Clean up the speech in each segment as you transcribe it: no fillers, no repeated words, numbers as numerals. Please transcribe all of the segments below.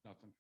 Nothing.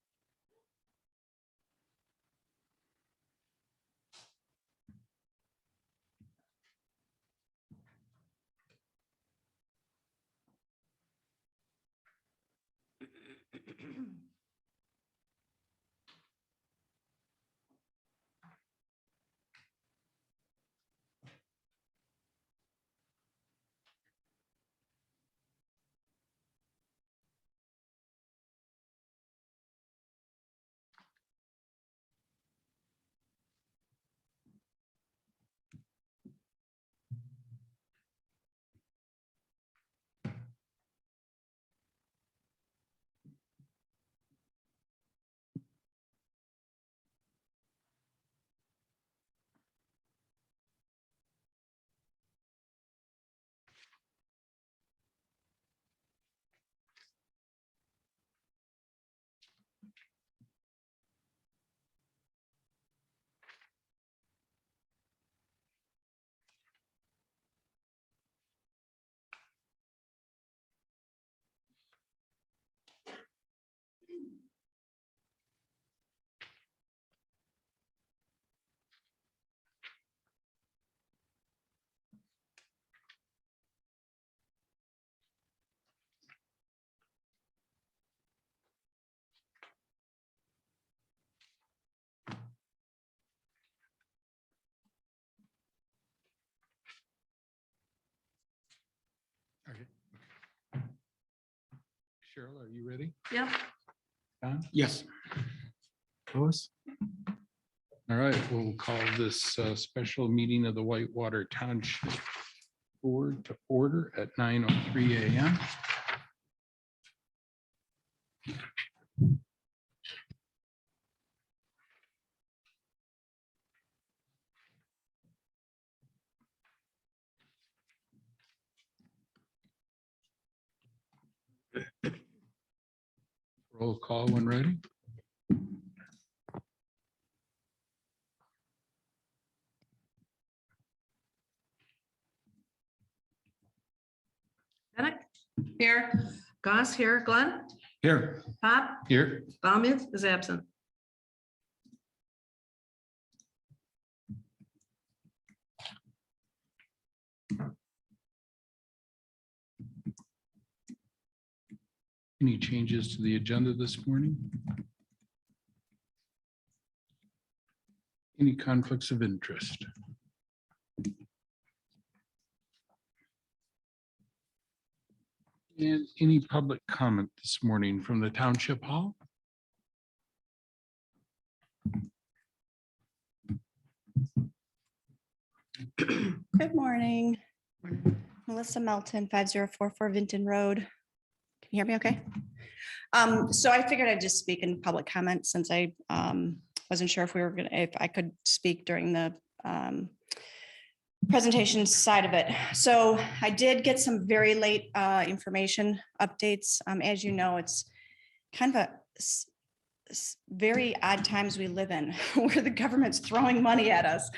Okay. Cheryl, are you ready? Yep. Don? Yes. Lois? All right, we'll call this special meeting of the Whitewater Township Board to order at 9:03 a.m. Roll call when ready. Bennett here. Goss here. Glenn. Here. Pop. Here. Baumit is absent. Any changes to the agenda this morning? Any conflicts of interest? And any public comment this morning from the Township Hall? Good morning. Melissa Melton, 5044 Vinton Road. Can you hear me okay? So I figured I'd just speak in public comment since I wasn't sure if I could speak during the presentation side of it. So I did get some very late information updates. As you know, it's kind of a very odd times we live in where the government's throwing money at us.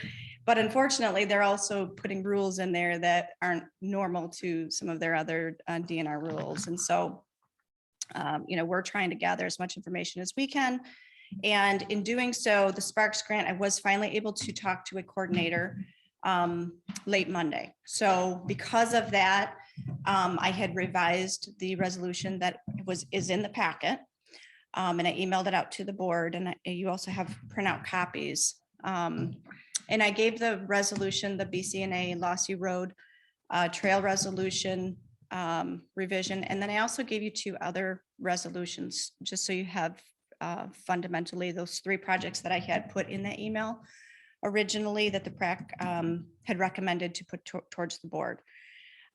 But unfortunately, they're also putting rules in there that aren't normal to some of their other DNR rules. And so, we're trying to gather as much information as we can. And in doing so, the Sparks grant, I was finally able to talk to a coordinator late Monday. So because of that, I had revised the resolution that is in the packet. And I emailed it out to the board, and you also have printout copies. And I gave the resolution, the BCNA Lossy Road Trail Resolution revision. And then I also gave you 2 other resolutions, just so you have fundamentally those 3 projects that I had put in that email originally that the PRAC had recommended to put towards the board.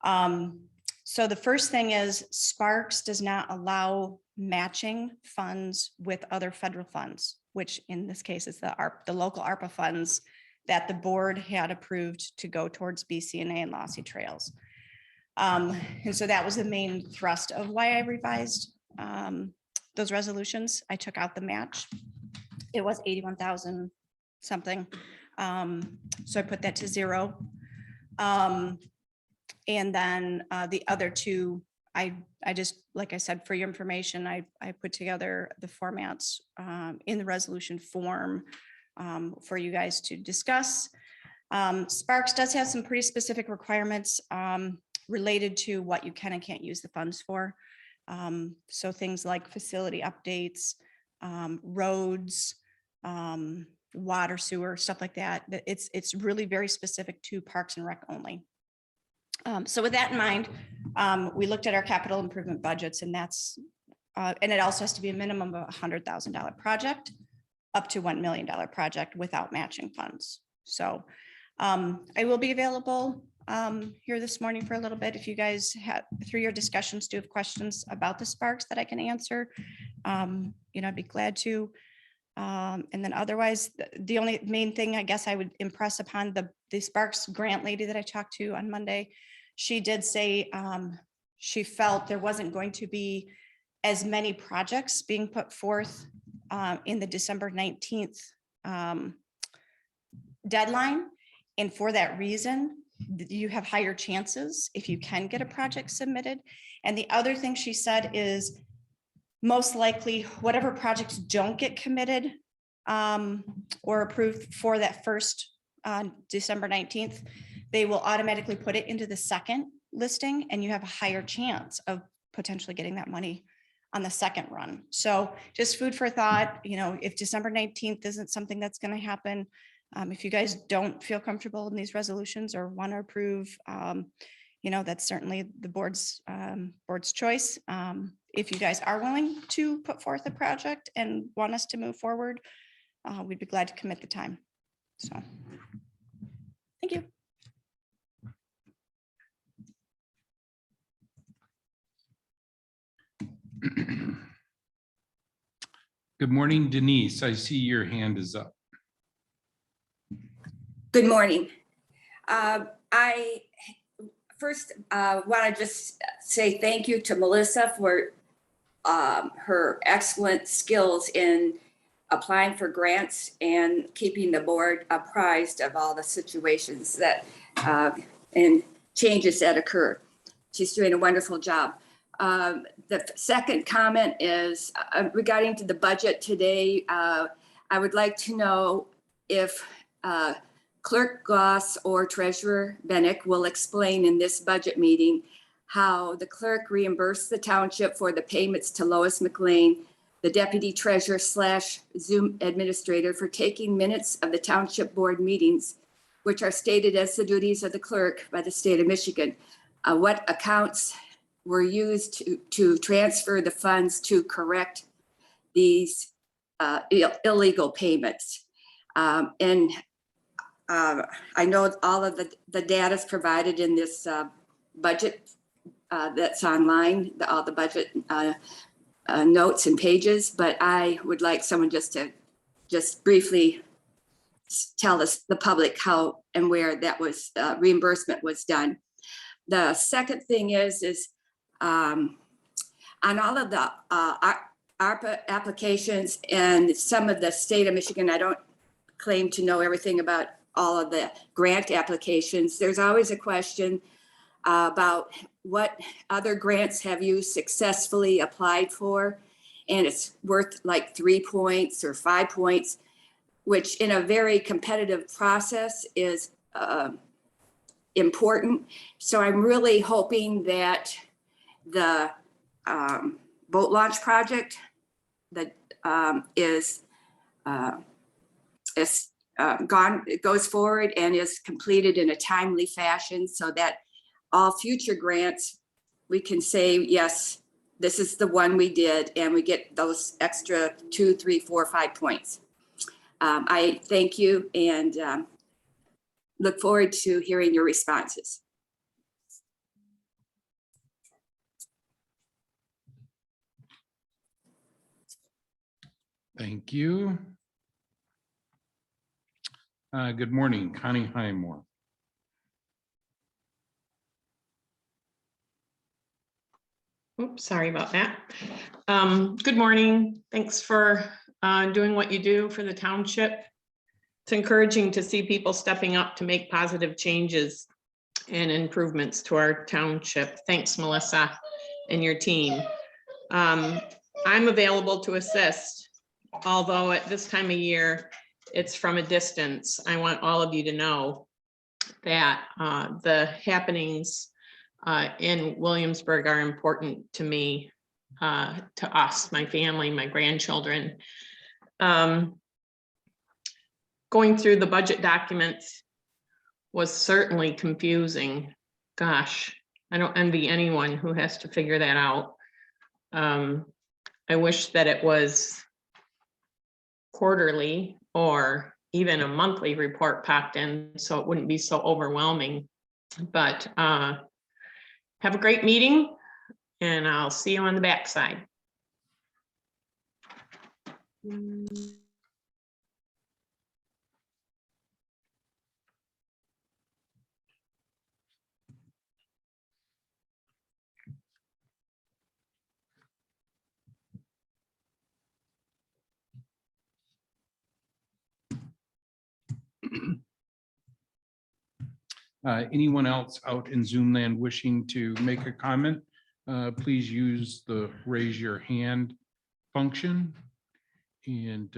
So the first thing is Sparks does not allow matching funds with other federal funds, which in this case is the local ARPA funds that the board had approved to go towards BCNA and Lossy Trails. And so that was the main thrust of why I revised those resolutions. I took out the match. It was 81,000 something. So I put that to 0. And then the other two, I just, like I said, for your information, I put together the formats in the resolution form for you guys to discuss. Sparks does have some pretty specific requirements related to what you can and can't use the funds for. So things like facility updates, roads, water, sewer, stuff like that. It's really very specific to Parks and Rec only. So with that in mind, we looked at our capital improvement budgets, and that's, and it also has to be a minimum of $100,000 project up to $1 million project without matching funds. So I will be available here this morning for a little bit. If you guys have, through your discussions, do have questions about the Sparks that I can answer, I'd be glad to. And then otherwise, the only main thing I guess I would impress upon the Sparks grant lady that I talked to on Monday, she did say she felt there wasn't going to be as many projects being put forth in the December 19th deadline. And for that reason, you have higher chances if you can get a project submitted. And the other thing she said is most likely whatever projects don't get committed or approved for that first December 19th, they will automatically put it into the second listing, and you have a higher chance of potentially getting that money on the second run. So just food for thought, if December 19th isn't something that's going to happen, if you guys don't feel comfortable in these resolutions or want to approve, that's certainly the board's choice. If you guys are willing to put forth a project and want us to move forward, we'd be glad to commit the time. So, thank you. Good morning, Denise. I see your hand is up. Good morning. I first want to just say thank you to Melissa for her excellent skills in applying for grants and keeping the board apprised of all the situations that and changes that occur. She's doing a wonderful job. The second comment is regarding to the budget today. I would like to know if Clerk Goss or Treasurer Bennick will explain in this budget meeting how the clerk reimbursed the township for the payments to Lois McLean, the deputy treasurer / Zoom administrator, for taking minutes of the township board meetings, which are stated as the duties of the clerk by the state of Michigan. What accounts were used to transfer the funds to correct these illegal payments? And I know all of the data is provided in this budget that's online, all the budget notes and pages, but I would like someone just to briefly tell us, the public, how and where that was reimbursement was done. The second thing is on all of the ARPA applications and some of the state of Michigan, I don't claim to know everything about all of the grant applications. There's always a question about what other grants have you successfully applied for, and it's worth like 3 points or 5 points, which in a very competitive process is important. So I'm really hoping that the boat launch project that it goes forward and is completed in a timely fashion, so that all future grants, we can say, yes, this is the one we did, and we get those extra 2, 3, 4, 5 points. I thank you and look forward to hearing your responses. Thank you. Good morning, Connie Highmore. Oops, sorry about that. Good morning. Thanks for doing what you do for the township. It's encouraging to see people stepping up to make positive changes and improvements to our township. Thanks, Melissa, and your team. I'm available to assist, although at this time of year, it's from a distance. I want all of you to know that the happenings in Williamsburg are important to me, to us, my family, my grandchildren. Going through the budget documents was certainly confusing. Gosh, I don't envy anyone who has to figure that out. I wish that it was quarterly or even a monthly report packed in so it wouldn't be so overwhelming. But have a great meeting and I'll see you on the backside. Anyone else out in Zoom land wishing to make a comment, please use the raise your hand function and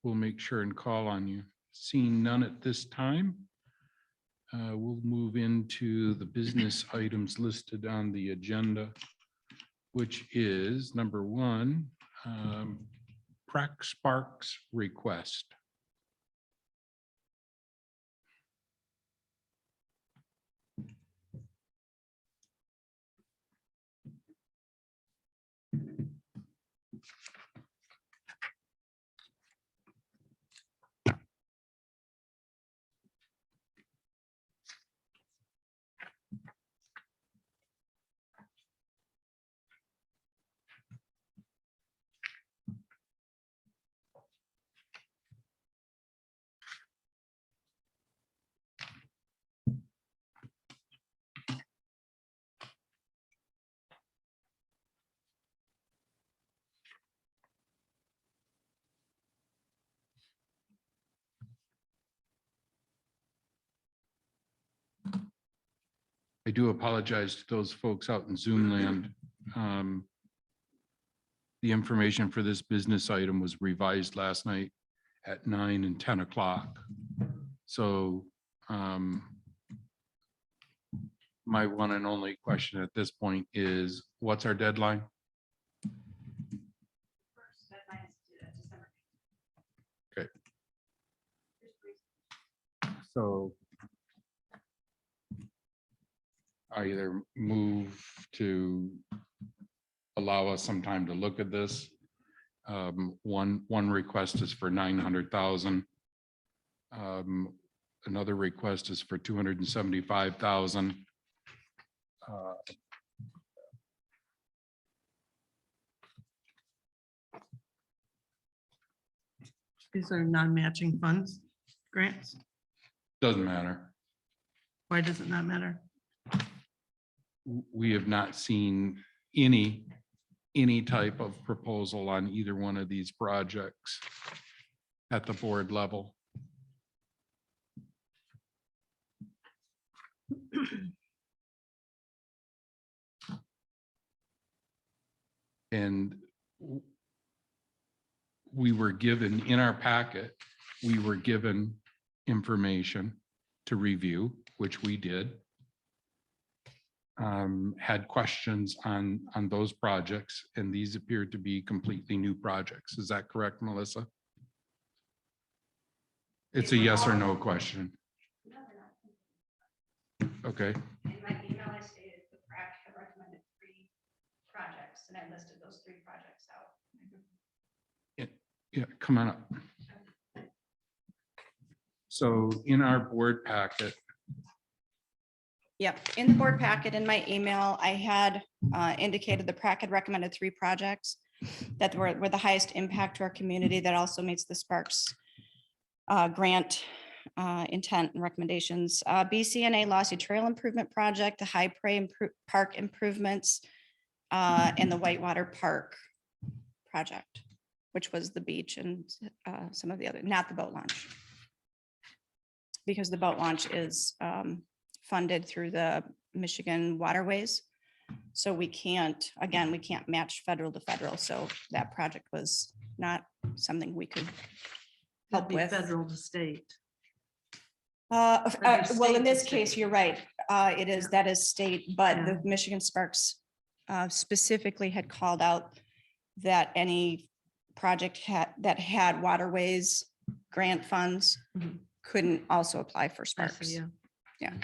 we'll make sure and call on you. Seeing none at this time, we'll move into the business items listed on the agenda, which is number 1, Prac Sparks request. I do apologize to those folks out in Zoom land. The information for this business item was revised last night at 9 and 10 o'clock. So my one and only question at this point is, what's our deadline? Okay. So I either move to allow us some time to look at this. One request is for 900,000. Another request is for 275,000. These are non-matching funds, grants. Doesn't matter. Why does it not matter? We have not seen any type of proposal on either one of these projects at the board level. And we were given in our packet, we were given information to review, which we did. Had questions on those projects, and these appeared to be completely new projects. Is that correct, Melissa? It's a yes or no question. Okay. In my email, I stated the PrAC had recommended 3 projects, and I listed those 3 projects out. Yeah, come on up. So in our board packet, Yep, in the board packet in my email, I had indicated the PrAC had recommended 3 projects that were the highest impact to our community, that also meets the Sparks grant intent and recommendations. BCNA Lossy Trail Improvement Project, the High Prairie Park improvements, and the Whitewater Park project, which was the beach and some of the other, not the boat launch. Because the boat launch is funded through the Michigan waterways. So we can't, again, we can't match federal to federal. So that project was not something we could help That'd be with. federal to state. Well, state in to this case, state. you're right. It is, that is state, but Yeah. the Michigan Sparks specifically had called out that any project that had waterways grant funds Mhm. couldn't also apply for I see, Sparks. yeah.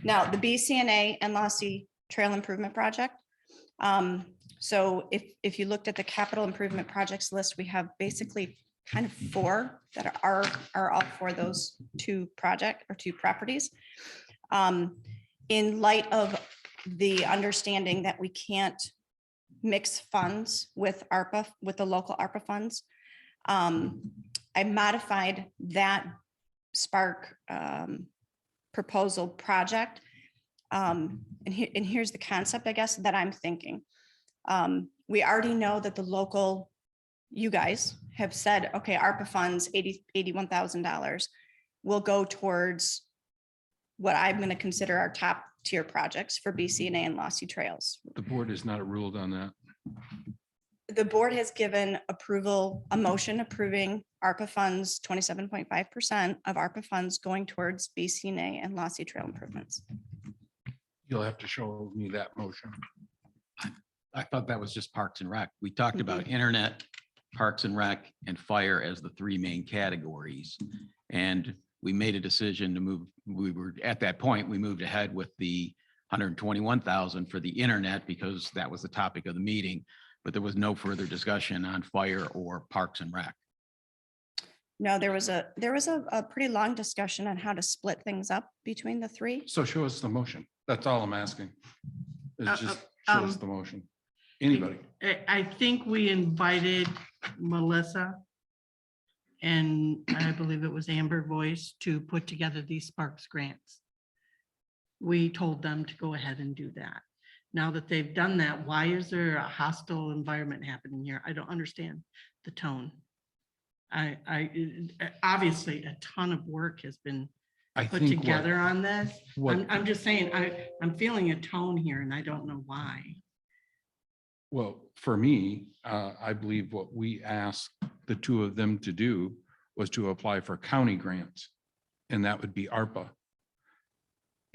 Now, the BCNA and Lossy Trail Improvement Project. So if you looked at the capital improvement projects list, we have basically kind of 4 that are all for those 2 properties. In light of the understanding that we can't mix funds with ARPA, with the local ARPA funds, I modified that Spark proposal project. And here's the concept, I guess, that I'm thinking. We already know that the local, you guys have said, okay, ARPA funds, $81,000 will go towards what I'm going to consider our top tier projects for BCNA and Lossy Trails. The board has not ruled on that. The board has given approval, a motion approving ARPA funds, 27.5% of ARPA funds going towards BCNA and Lossy Trail improvements. You'll have to show me that motion. I thought that was just Parks and Rec. We talked about internet, Parks and Rec, and fire as the 3 main categories. And we made a decision to move, we were at that point, we moved ahead with the 121,000 for the internet because that was the topic of the meeting, but there was no further discussion on fire or Parks and Rec. No, there was a pretty long discussion on how to split things up between the 3. So show us the motion. That's all I'm asking. It's just show us the motion. Anybody. I think we invited Melissa and I believe it was Amber Voice to put together these Sparks grants. We told them to go ahead and do that. Now that they've done that, why is there a hostile environment happening here? I don't understand the tone. Obviously a ton of work has been I put think together on this. what, I'm just saying, I'm feeling a tone here and I don't know why. well, for me, I believe what we asked the 2 of them to do was to apply for county grants. And that would be ARPA.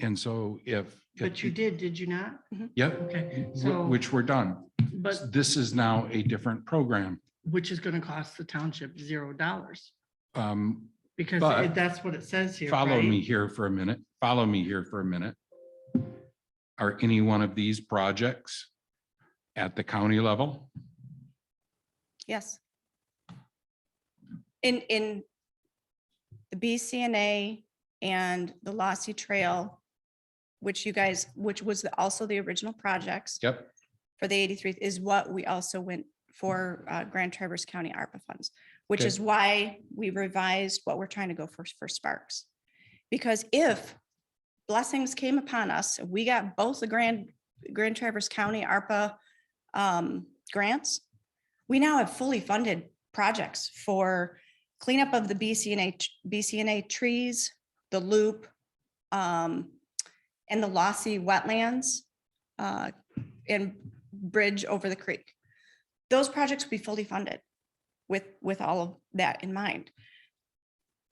And so if. But you did you not? Yep. Okay, so, Which we're done. but This is now a different program. which is gonna cost the township $0 Um, because But- that's what it says here. Follow right? me here for a minute. Follow me here for a minute. Are any one of these projects at the county level? Yes. In the BCNA and the Lossy Trail, which was also the original projects Yep. for the 83 is what we also went for Grand Traverse County ARPA funds, which Okay. is why we revised what we're trying to go for Sparks. Because if blessings came upon us, we got both the Grand Traverse County ARPA grants, we now have fully funded projects for cleanup of the BCNA trees, the loop, and the Lossy wetlands, and bridge over the creek. Those projects will be fully funded with all of that in mind.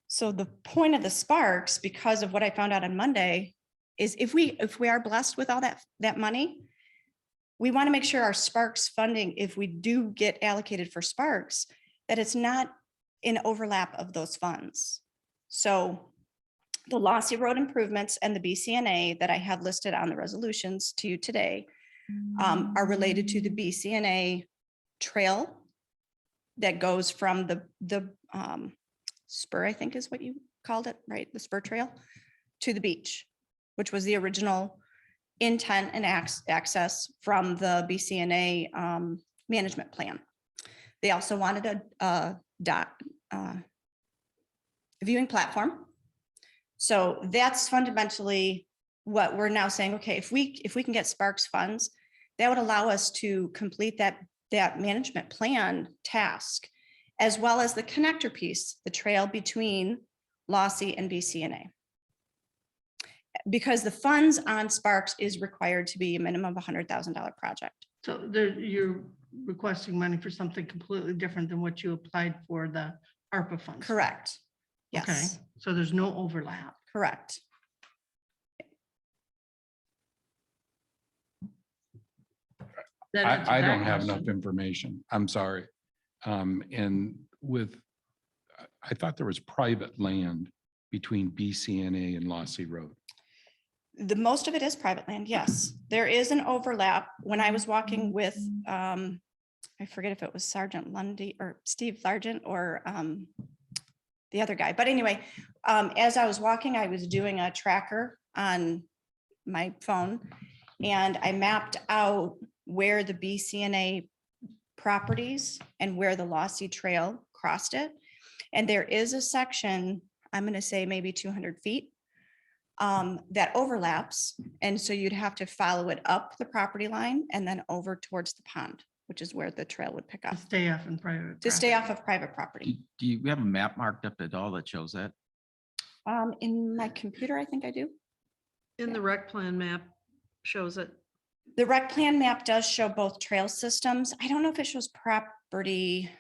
So the point of the Sparks, because of what I found out on Monday, is if we are blessed with all that money, we want to make sure our Sparks funding, if we do get allocated for Sparks, that it's not in overlap of those funds. So the Lossy Road improvements and the BCNA that I have listed on the resolutions to you today are related to the BCNA trail that goes from the spur, I think is what you called it, right? The spur trail to the beach, which was the original intent and access from the BCNA management plan. They also wanted a viewing platform. So that's fundamentally what we're now saying, okay, if we can get Sparks funds, that would allow us to complete that management plan task, as well as the connector piece, the trail between Lossy and BCNA. Because the funds on Sparks is required to be a minimum of $100,000 project. So there, you're requesting money for something completely different than what you applied for the ARPA funds. Correct. Okay, Yes, so there's no overlap. correct. That answers I that don't have enough question. information. I'm sorry. And with, I thought there was private land between BCNA and Lossy Road. The most of it is private land, yes. There is an overlap. When I was walking with, I forget if it was Sergeant Lundy or Steve Sargent or the other guy. But anyway, as I was walking, I was doing a tracker on my phone and I mapped out where the BCNA properties and where the Lossy Trail crossed it. And there is a section, I'm going to say maybe 200 feet that overlaps. And so you'd have to follow it up the property line and then over towards the pond, which is where the trail would pick up To stay off in private. to stay property. off of private property. Do you have a map marked up at all that shows that? In my computer, I think I do. In the rec plan map shows it. The rec plan map does show both trail systems. I don't know if it shows property.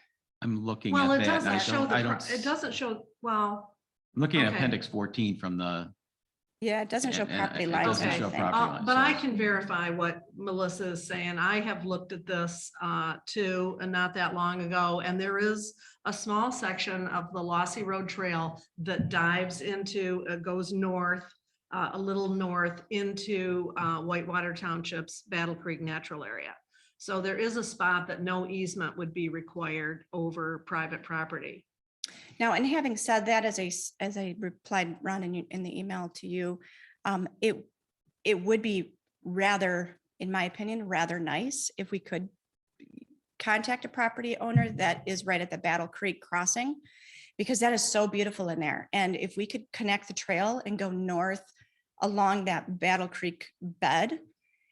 I'm looking Well, at it that. and I doesn't show don't- I the, don't it doesn't show, well, I'm looking at okay. appendix 14 from the, Yeah, it doesn't show And- and property it lines. doesn't or show anything. property lines. but I so- can verify what Melissa is saying. I have looked at this too, and not that long ago, and there is a small section of the Lossy Road Trail that dives into, goes north, a little north into Whitewater Township's Battle Creek Natural Area. So there is a spot that no easement would be required over private property. Now, and having said that, as I replied, Ron, in the email to you, it would be rather, in my opinion, rather nice if we could contact a property owner that is right at the Battle Creek crossing, because that is so beautiful in there. And if we could connect the trail and go north along that Battle Creek bed,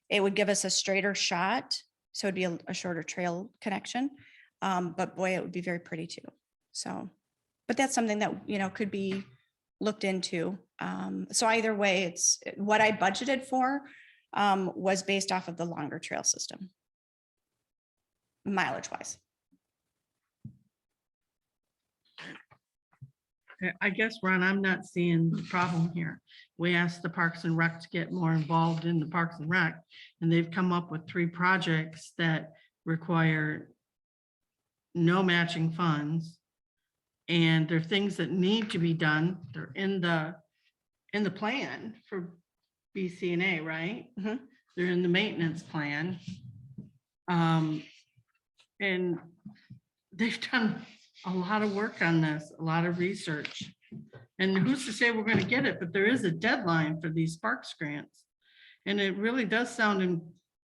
it would give us a straighter shot. So it'd be a shorter trail connection. But boy, it would be very pretty too. So, but that's something that, could be looked into. So either way, it's what I budgeted for was based off of the longer trail system, mileage wise. I guess, Ron, I'm not seeing the problem here. We asked the Parks and Rec to get more involved in the Parks and Rec, and they've come up with 3 projects that require no matching funds. And they're things that need to be done. They're in the plan for BCNA, right? Mhm. They're in the maintenance plan. And they've done a lot of work on this, a lot of research. And who's to say we're going to get it, but there is a deadline for these Sparks grants. And it really does sound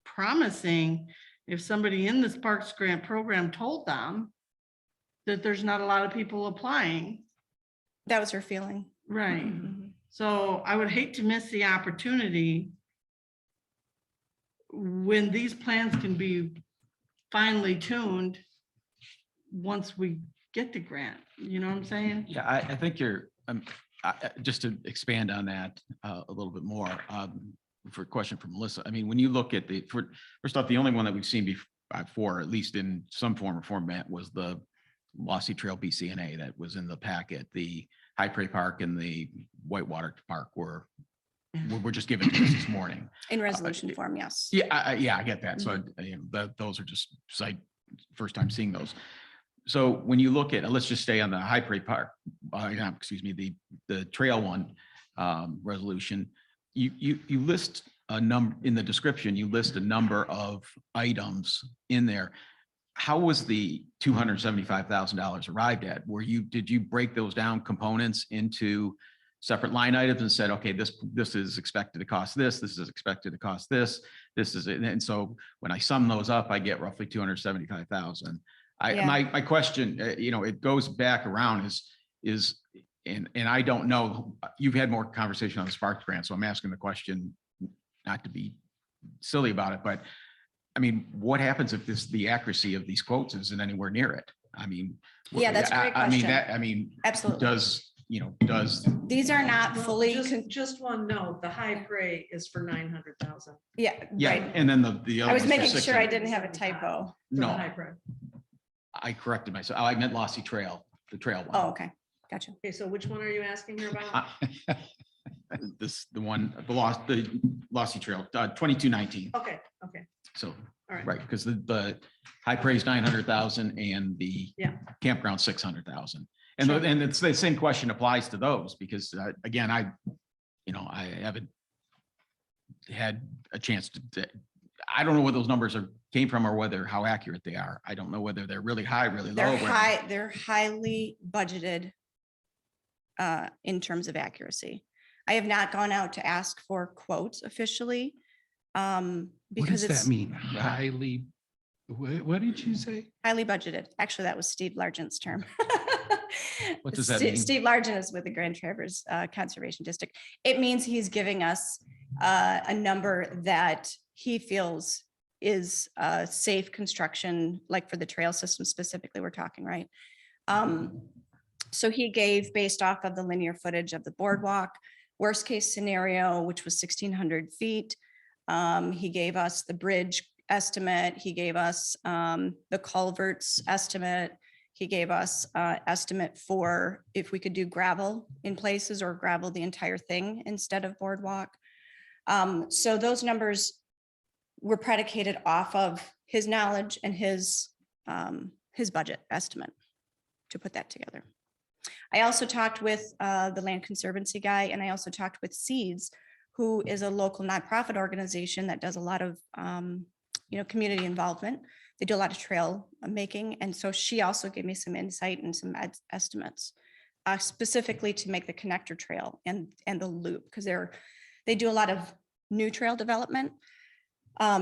promising if somebody in the Sparks grant program told them that there's not a lot of people applying. That was her feeling. Right. Mhm. So I would hate to miss the opportunity when these plans can be finely tuned once we get the grant. You know what I'm saying? yeah, I think you're, just to expand on that a little bit more, for a question from Melissa. I mean, when you look at first off, the only one that we've seen before, at least in some form or format, was the Lossy Trail BCNA that was in the packet. The High Prairie Park and the Whitewater Park were just given to us this morning. In resolution form, yes. Yeah, I get that. So, those are just first time seeing those. So when you look at, let's just stay on the High Prairie Park, the trail one resolution, you list a number in the description, you list a number of items in there. How was the $275,000 arrived at? Did you break those down components into separate line items and said, okay, this is expected to cost this is expected to cost this is it. And so when I sum those up, I get roughly 275,000. Yeah. My question, it goes back around is and I don't know, you've had more conversation on the Sparks grant, so I'm asking the question, not to be silly about it, but I mean, what happens if the accuracy of these quotes isn't anywhere near it? I mean. Yeah, that's a great I mean, question. Absolutely. Does, These are not Well, fully, just one note, the high pray is for 900,000. yeah, yeah, right. and then the other. I was one's for making sure I 600. didn't have a typo. For the No. high prayer. I corrected myself. I meant Lossy Trail, the trail Oh, one. okay, gotcha. Okay, so which one are you asking her about? The Lossy Trail, 2219. Okay, okay, So, all right. right, because the high praise 900,000 and the Yeah. campground 600,000. And, Sure. and it's the same question applies to those because again, I haven't had a chance I don't know where those numbers came from or whether how accurate they are. I don't know whether they're really high, really low. They're highly budgeted in terms of accuracy. I have not gone out to ask for quotes officially. What Because does it's that mean? Highly, what did you say? highly budgeted. Actually, that was Steve Largent's term. What does that mean? Steve Largent is with the Grand Traverse Conservation District. It means he's giving us a number that he feels is safe construction, like for the trail system specifically, we're talking, right? So he gave, based off of the linear footage of the boardwalk, worst case scenario, which was 1,600 feet. He gave us the bridge estimate. He gave us the culverts estimate. He gave us estimate for if we could do gravel in places or gravel the entire thing instead of boardwalk. So those numbers were predicated off of his knowledge and his budget estimate to put that together. I also talked with the Land Conservancy guy, and I also talked with Seeds, who is a local nonprofit organization that does a lot of community involvement. They do a lot of trail making, and so she also gave me some insight and some estimates, specifically to make the connector trail and the loop, because they do a lot of new trail development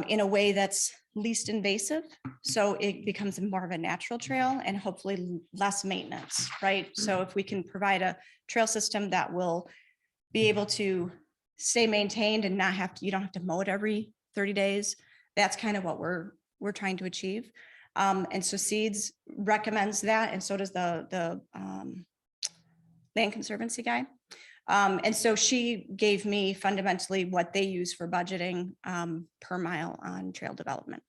in a way that's least invasive. So it becomes more of a natural trail and hopefully less maintenance, right? So if we can provide a trail system that will be able to stay maintained and you don't have to mow it every 30 days. That's kind of what we're trying to achieve. And so Seeds recommends that, and so does the Land Conservancy guy. And so she gave me fundamentally what they use for budgeting per mile on trail development.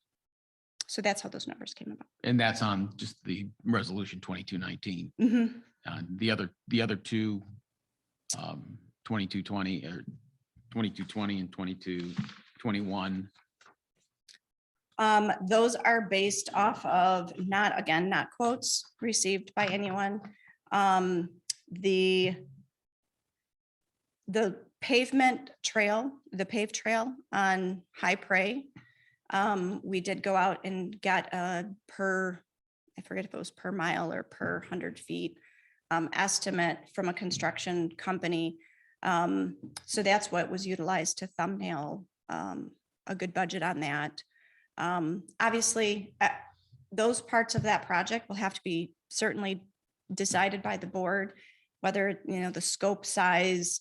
So that's how those numbers came about. And that's on just the resolution 2219. Mhm. The other two, 2220 or 2220 and 2221. Those are based off of not quotes received by anyone. The pavement trail, the paved trail on High Prairie, we did go out and got I forget if it was per mile or per 100 feet estimate from a construction company. So that's what was utilized to thumbnail a good budget on that. Obviously, those parts of that project will have to be certainly decided by the board, whether, the scope, size,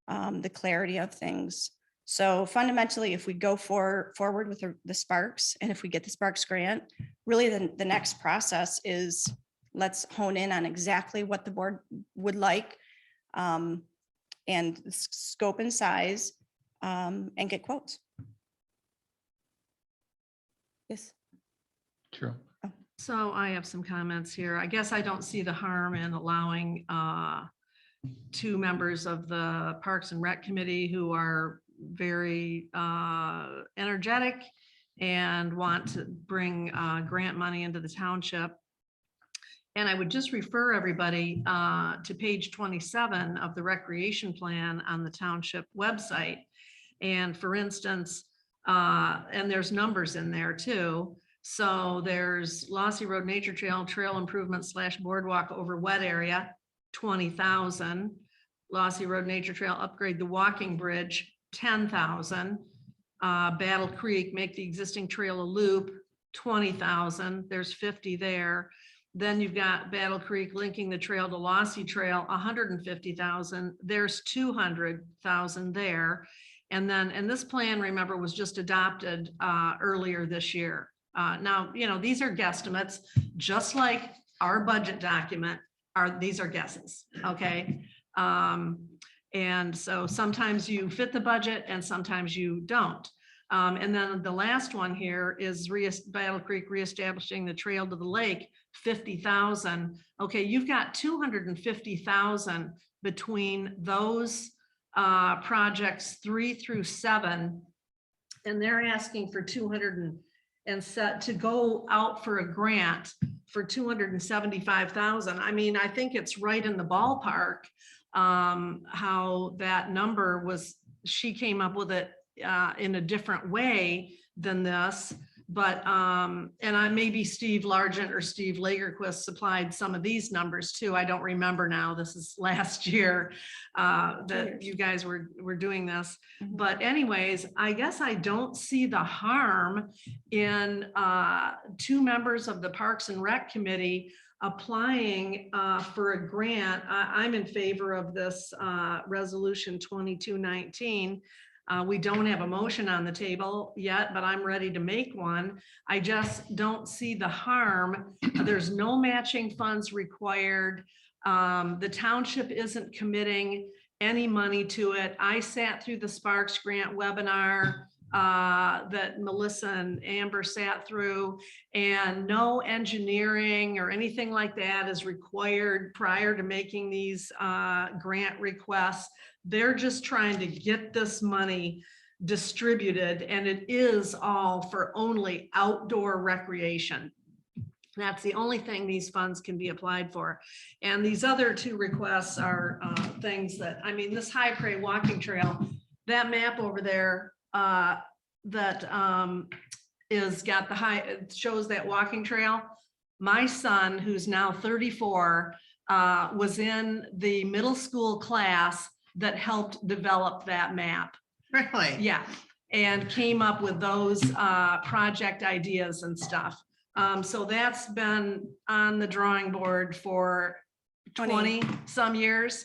the clarity of things. So fundamentally, if we go forward with the Sparks, and if we get the Sparks grant, really the next process is let's hone in on exactly what the board would like, and scope and size, and get quotes. Yes. Sure. So I have some comments here. I guess I don't see the harm in allowing two members of the Parks and Rec Committee who are very energetic and want to bring grant money into the township. And I would just refer everybody to page 27 of the recreation plan on the township website. And for instance, and there's numbers in there too. So there's Lossy Road Nature Trail improvement / boardwalk over wet area, 20,000. Lossy Road Nature Trail upgrade the walking bridge, 10,000. Battle Creek, make the existing trail a loop, 20,000. There's 50 there. Then you've got Battle Creek linking the trail to Lossy Trail, 150,000. There's 200,000 there. And then, and this plan, remember, was just adopted earlier this year. Now, you know, these are guesstimates, just like our budget document these are guesses, okay? And so sometimes you fit the budget and sometimes you don't. And then the last one here is Battle Creek reestablishing the trail to the lake, 50,000. Okay, you've got 250,000 between those projects 3 through 7, and they're asking for 200 and set to go out for a grant for 275,000. I mean, I think it's right in the ballpark. How that number was, she came up with it in a different way than this, but and maybe Steve Largent or Steve Lagerquist supplied some of these numbers too. I don't remember now. This is last year that you guys were doing this. Mhm. But anyways, I guess I don't see the harm in 2 members of the Parks and Rec Committee applying for a grant. I'm in favor of this resolution 2219. We don't have a motion on the table yet, but I'm ready to make one. I just don't see the harm. There's no matching funds required. The township isn't committing any money to it. I sat through the Sparks Grant webinar that Melissa and Amber sat through, and no engineering or anything like that is required prior to making these grant requests. They're just trying to get this money distributed, and it is all for only outdoor recreation. That's the only thing these funds can be applied for. And these other 2 requests are things that, I mean, this High Prairie walking trail, that map over there that is got it shows that walking trail. My son, who's now 34, was in the middle school class that helped develop that map. Really? Yeah, and came up with those project ideas and stuff. So that's been on the drawing board for 20 some years.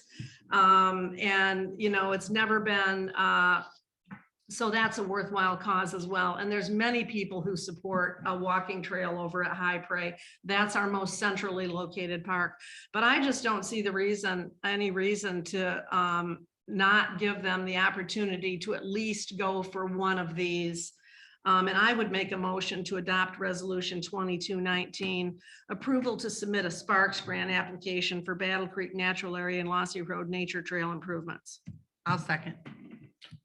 And you know, it's never been, so that's a worthwhile cause as well. And there's many people who support a walking trail over at High Prairie. That's our most centrally located park. But I just don't see any reason to not give them the opportunity to at least go for one of these. And I would make a motion to adopt resolution 2219, approval to submit a Sparks grant application for Battle Creek Natural Area and Lossy Road Nature Trail improvements. I'll second.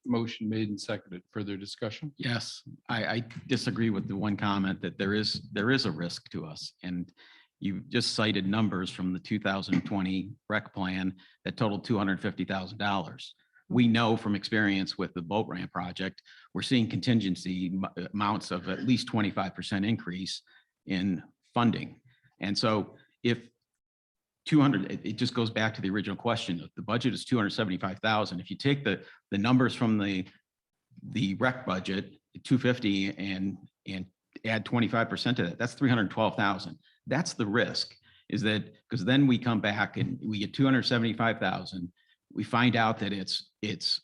Motion made and seconded. Further discussion? Yes, I disagree with the one comment that there is a risk to us. And you just cited numbers from the 2020 rec plan that totaled $250,000. We know from experience with the boat ramp project, we're seeing contingency amounts of at least 25% increase in funding. And so if 200, it just goes back to the original question. The budget is 275,000. If you take the numbers from the rec budget, 250, and add 25% to that, that's 312,000. That's the risk, is that because then we come back and we get 275,000. We find out that it's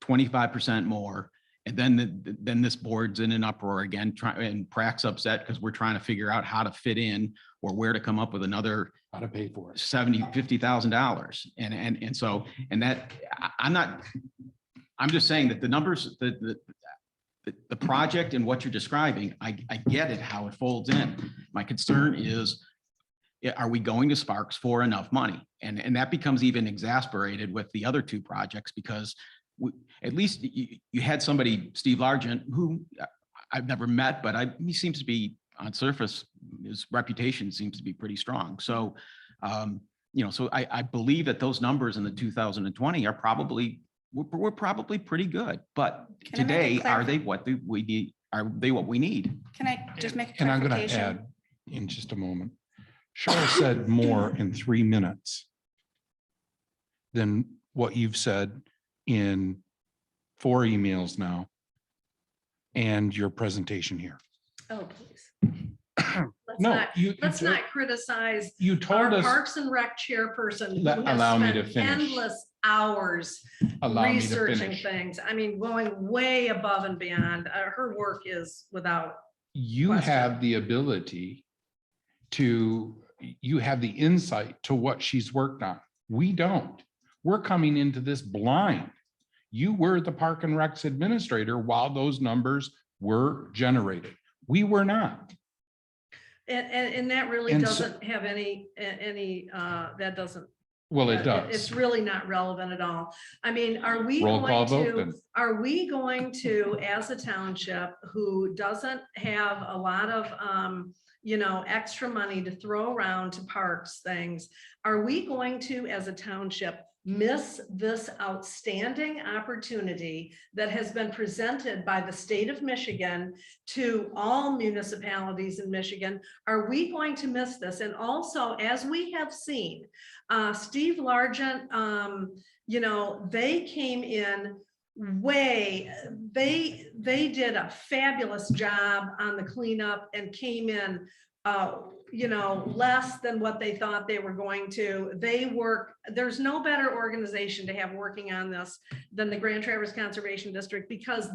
25% more. And then this board's in an uproar again, and Prax's upset because we're trying to figure out how to fit in or where to come up with another How to pay for it. $50,000. And so, and that, I'm just saying that the numbers, the project and what you're describing, I get it, how it folds in. My concern is, are we going to Sparks for enough money? And that becomes even exasperated with the other 2 projects, because at least you had somebody, Steve Largent, who I've never met, but he seems to be on surface, his reputation seems to be pretty strong. So, you know, so I believe that those numbers in the 2020 are probably, we're probably pretty good, but Can I make a today, are they what we need? Are they what we need? Can I just make a And I'm going to clarification? add in just a moment. Cheryl said more in 3 minutes than what you've said in 4 emails now and your presentation here. Oh, please. Let's not criticize You our told us, Parks and Rec chairperson who Allow me has to spent finish. endless hours allow me to researching finish. things. I mean, going way above and beyond. Her work is without, You question. have the ability to, you have the insight to what she's worked on. We don't. We're coming into this blind. You were the Park and Recs administrator while those numbers were generated. We were not. and that really And so- doesn't have any, that doesn't. Well, it It's does. really not relevant at all. I mean, are we Roll call going vote to, then. are we going to, as a township who doesn't have a lot of, extra money to throw around to parks things, are we going to, as a township, miss this outstanding opportunity that has been presented by the state of Michigan to all municipalities in Michigan? Are we going to miss this? And also, as we have seen, Steve Largent, they came in they did a fabulous job on the cleanup and came in less than what they thought they were going to. There's no better organization to have working on this than the Grand Traverse Conservation District, because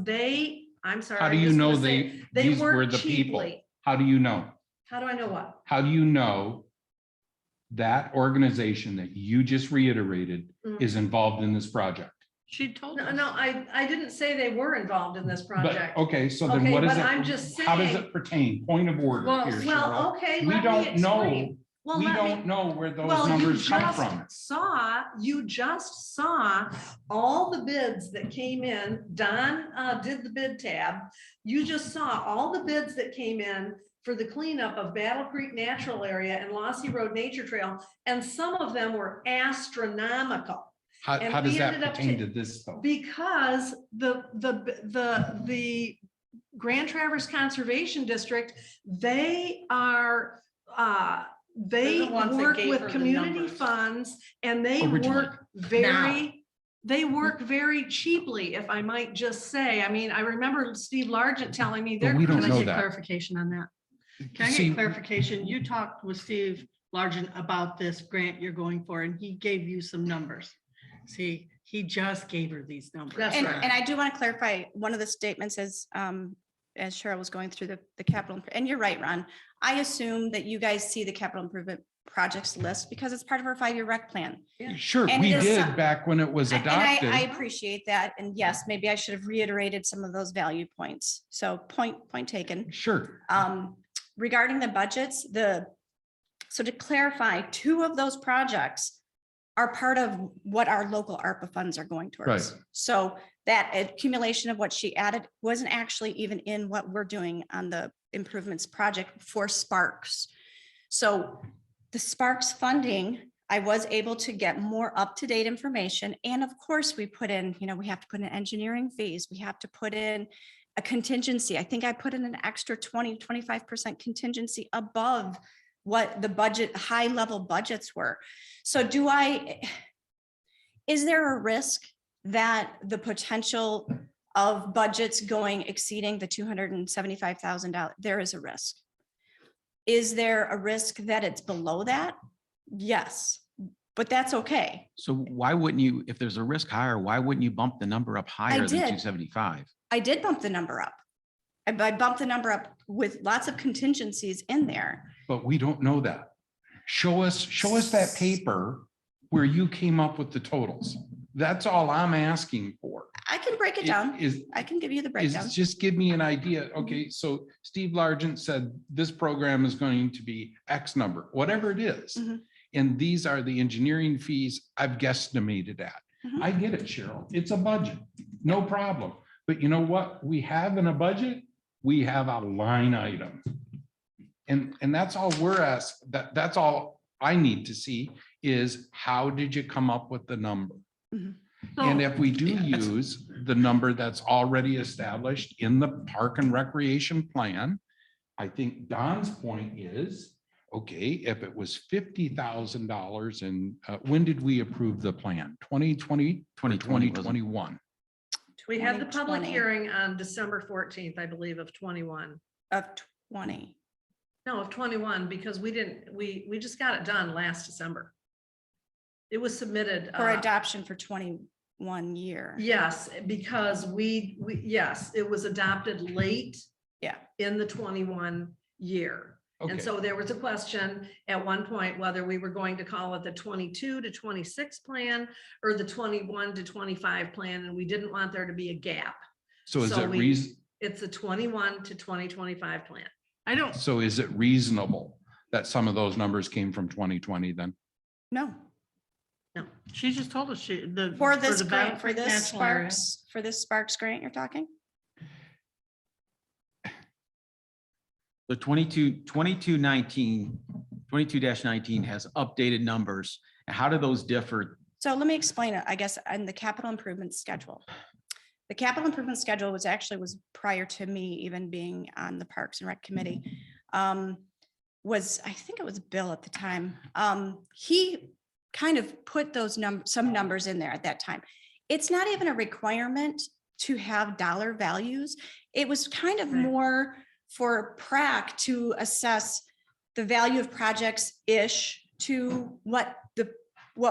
I'm sorry. How do I'm you just know gonna say, these were work the people? cheaply. How do you know? How do I know what? How do you know that organization that you just reiterated Mm. is involved in this project? She told No, us. no, I didn't say they were involved in this But, project. okay, so then Okay, what is but it? I'm just How does saying- it pertain? Point of order here, Cheryl. Well, okay. We let me don't know, explain. Well, we let me- don't know where those Well, numbers come from. You just saw all the bids that came in. Don did the bid tab. You just saw all the bids that came in for the cleanup of Battle Creek Natural Area and Lossy Road Nature Trail, and some of them were astronomical. How and does we that ended up pertain ta- to this though? Because the Grand Traverse Conservation District, they are, they They're the ones that work gave with her the community numbers. funds, and they Originally. work very cheaply, if I might just say. I mean, I remember Steve Largent telling me But they're. we don't Can I know get that. clarification on that? Can I See, get clarification? You talked with Steve Largent about this grant you're going for, and he gave you some numbers. See, he just gave her these numbers. That's And, right. and I do want to clarify, one of the statements as Cheryl was going through the capital, and you're right, Ron. I assume that you guys see the capital improvement projects list because it's part of our 5-year rec plan. Sure, And we it is did some- back when it was And I adopted. appreciate that. And yes, maybe I should have reiterated some of those value points. So point taken. Sure, Regarding the budgets, so to clarify, 2 of those projects are part of what our local ARPA funds are going towards. Right. So that accumulation of what she added wasn't actually even in what we're doing on the improvements project for Sparks. So the Sparks funding, I was able to get more up-to-date information. And of course, we put in, we have to put in engineering fees. We have to put in a contingency. I think I put in an extra 20-25% contingency above what the budget, high level budgets were. So is there a risk that the potential of budgets exceeding the $275,000, there is a risk? Is there a risk that it's below that? Yes, but that's okay. So why wouldn't you, if there's a risk higher, why wouldn't you bump the number up higher than did. 275? I did bump the number up. I bumped the number up with lots of contingencies in there. but we don't know that. Show us that paper where you came up with the totals. That's all I'm asking for. I can break it down. Is, I can give you the breakdown. just give me an idea. Okay, so Steve Largent said this program is going to be X number, whatever it is. Mhm. And these are the engineering fees I've guesstimated at. Mhm. I get it, Cheryl. It's a budget, no problem. But you know what we have in a budget? We have a line item. And that's all we're asked, that's all I need to see is how did you come up with the number? And if we do use the number that's already established in the Park and Recreation Plan, I think Don's point is, okay, if it was $50,000 and when did we approve the plan? 2020, 2020 wasn't it? 2021? We had the public 2020. hearing on December 14th, I believe, of 21. Of 20. No, of 21, because we didn't, we just got it done last December. It was submitted. For adoption for 21 year. Yes, because yes, it was adopted late. Yeah. In the 21 year. And Okay. so there was a question at one point whether we were going to call it the 22 to 26 plan or the 21 to 25 plan, and we didn't want there to be a gap. So is So it we- reason, It's the 21 to 2025 plan. I don't, so is it reasonable that some of those numbers came from 2020 then? No, she just told us for this the grant, Battle for Creek this National Area. Sparks, for this Sparks grant you're talking? The 22-19 has updated numbers. How do those differ? So let me explain it, I guess, on the capital improvement schedule. The capital improvement schedule was prior to me even being on the Parks and Rec Committee. I think it was Bill at the time. He kind of put those some numbers in there at that time. It's not even a requirement to have dollar values. It was kind of Right. more for PrAC to assess the value of projects-ish to what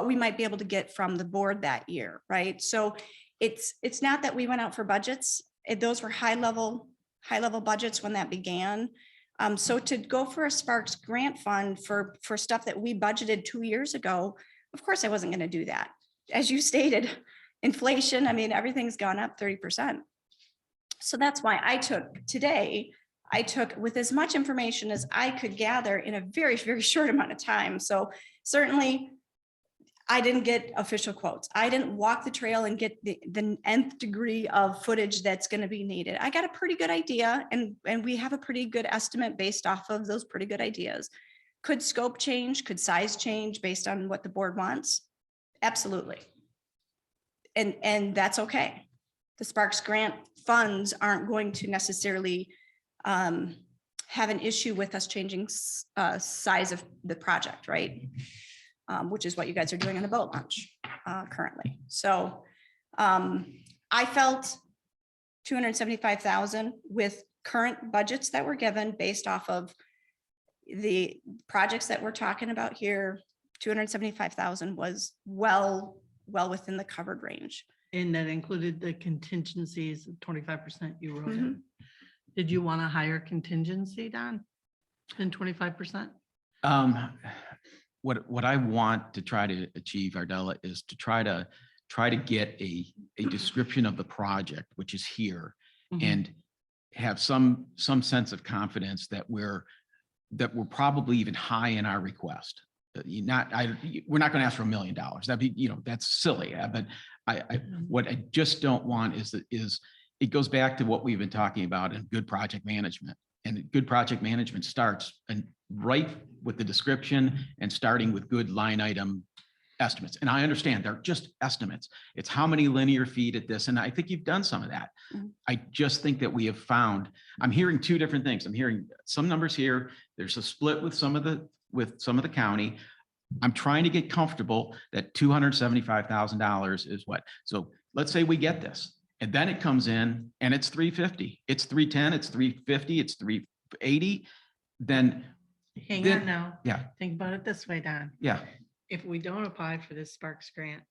we might be able to get from the board that year, right? So it's not that we went out for budgets. Those were high level budgets when that began. So to go for a Sparks grant fund for stuff that we budgeted 2 years ago, of course I wasn't going to do that. As you stated, inflation, I mean, everything's gone up 30%. So that's why I took with as much information as I could gather in a very, very short amount of time. So certainly I didn't get official quotes. I didn't walk the trail and get the nth degree of footage that's going to be needed. I got a pretty good idea, and we have a pretty good estimate based off of those pretty good ideas. Could scope change? Could size change based on what the board wants? Absolutely. And that's okay. The Sparks grant funds aren't going to necessarily have an issue with us changing size of the project, right? Which is what you guys are doing on the boat launch currently. So I felt 275,000 with current budgets that were given based off of the projects that we're talking about here. 275,000 was well within the covered range. And that included the contingencies of 25% you wrote Mm-hmm. in. Did you want a higher contingency, Don, than 25%? What I want to try to achieve, Ardella, is to try to get a description of the project, which is here, Mhm. and have some sense of confidence that we're probably even high in our request. We're not going to ask for $1 million. That'd be, that's silly. But what I just don't want is it goes back to what we've been talking about in good project management. And good project management starts right with the description and starting with good line item estimates. And I understand they're just estimates. It's how many linear feet at this. And I think you've done some of that. Mhm. I just think that we have found, I'm hearing two different things. I'm hearing some numbers here. There's a split with some of the county. I'm trying to get comfortable that $275,000 is what. So let's say we get this. And then it comes in and it's 350, it's 310, it's 350, it's 380. Then, Hang Then- on now. yeah. Think about it this way, Don. yeah, If we don't apply for this Sparks grant,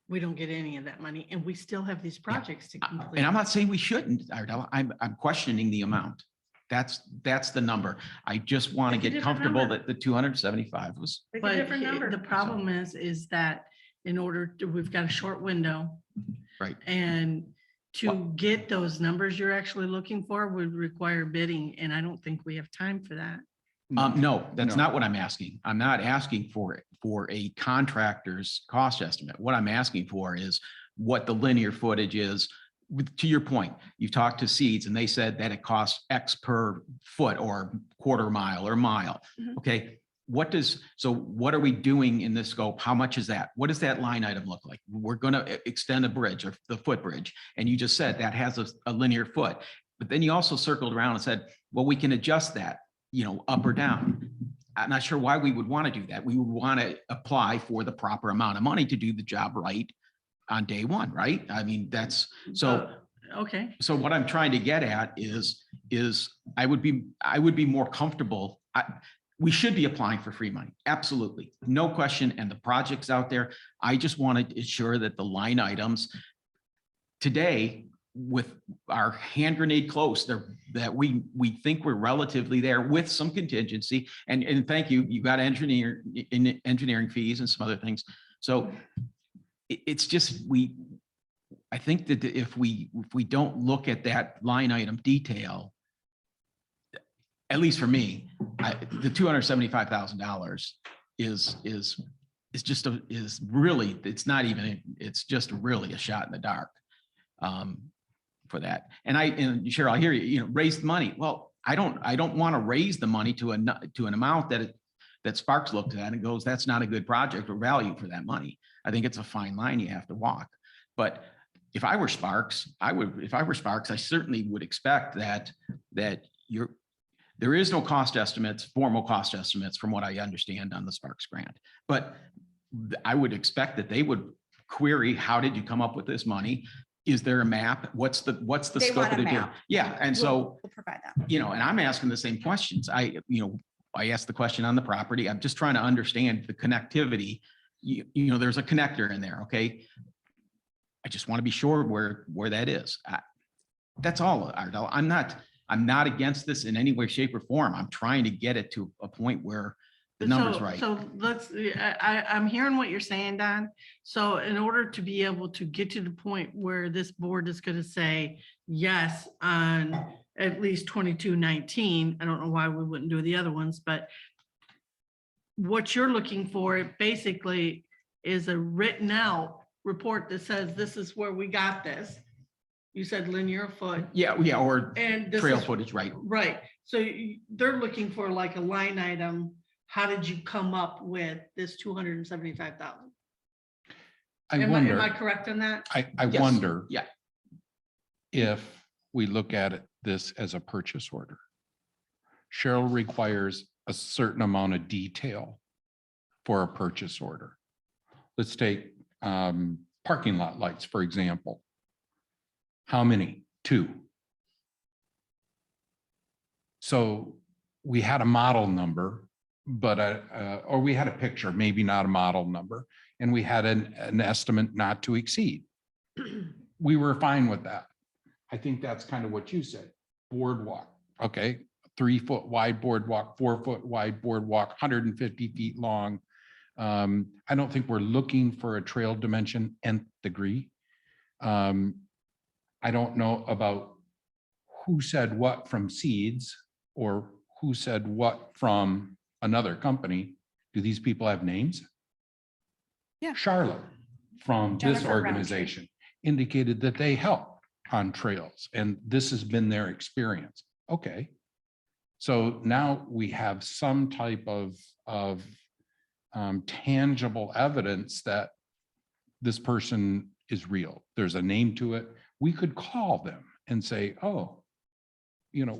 we don't get any of that money, and we still have these projects to complete. and I'm not saying we shouldn't, Ardella. I'm questioning the amount. That's the number. I just want to Pick a get different comfortable number. that the 275 was. Pick a But different number. the problem is that we've got a short window. Right. And to get those numbers you're actually looking for would require bidding, and I don't think we have time for that. No, that's No. not what I'm asking. I'm not asking for a contractor's cost estimate. What I'm asking for is what the linear footage is. To your point, you've talked to Seeds and they said that it costs X per foot or quarter mile or mile. Mhm. Okay, what are we doing in this scope? How much is that? What does that line item look like? We're going to extend a bridge or the footbridge. And you just said that has a linear foot. But then you also circled around and said, well, we can adjust that, up or down. I'm not sure why we would want to do that. We would want to apply for the proper amount of money to do the job right on day one, right? I mean, that's so. Okay, So what I'm trying to get at is is I would be more comfortable. We should be applying for free money. Absolutely. No question. And the projects out there, I just want to ensure that the line items today with our hand grenade close there, that we think we're relatively there with some contingency. And thank you, you got engineering fees and some other things. So it's just, I think that if we don't look at that line item detail, at least for me, the $275,000 is really, it's not even, it's just really a shot in the dark for that. And Cheryl, I hear you, raise the money. Well, I don't want to raise the money to an amount that Sparks looked at and goes, that's not a good project or value for that money. I think it's a fine line you have to walk. But if I were Sparks, I certainly would expect that there is no cost estimates, formal cost estimates from what I understand on the Sparks grant. But I would expect that they would query, how did you come up with this money? Is there a map? What's the They scope want of a the deal? map. Yeah, and so, We'll provide that. and I'm asking the same questions. I asked the question on the property. I'm just trying to understand the connectivity. There's a connector in there, okay? I just want to be sure where that is. That's all, Ardell. I'm not against this in any way, shape, or form. I'm trying to get it to a point where the number's right. So I'm hearing what you're saying, Don. So in order to be able to get to the point where this board is going to say yes on at least 2219, I don't know why we wouldn't do the other ones, but what you're looking for basically is a written out report that says this is where we got this. You said linear foot. Yeah, or And this trail is- footage, right? Right. So they're looking for like a line item. How did you come up with this 275,000? I Am I wonder, correct on that? I Yes. wonder Yeah. if we look at this as a purchase order. Cheryl requires a certain amount of detail for a purchase order. Let's take parking lot lights, for example. How many? 2. So we had a model number, but or we had a picture, maybe not a model number, and we had an estimate not to exceed. We were fine with that. I think that's kind of what you said. Boardwalk, okay, 3 foot wide boardwalk, 4 foot wide boardwalk, 150 feet long. I don't think we're looking for a trail dimension nth degree. I don't know about who said what from Seeds or who said what from another company. Do these people have names? Yeah. Charlotte from this Jennifer Roundtree. organization indicated that they help on trails and this has been their experience. Okay. So now we have some type of tangible evidence that this person is real. There's a name to it. We could call them and say, oh,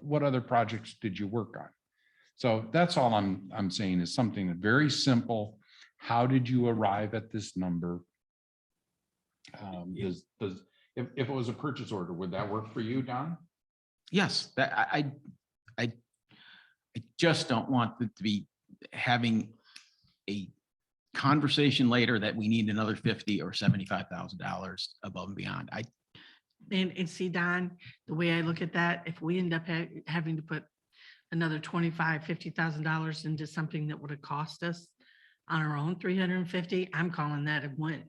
what other projects did you work on? So that's all I'm saying is something very simple. How did you arrive at this number? If it was a purchase order, would that work for you, Don? Yes, that I just don't want it to be having a conversation later that we need another $50,000 or $75,000 above and beyond. And see, Don, the way I look at that, if we end up having to put another $50,000 into something that would have cost us on our own 350, I'm calling that a win.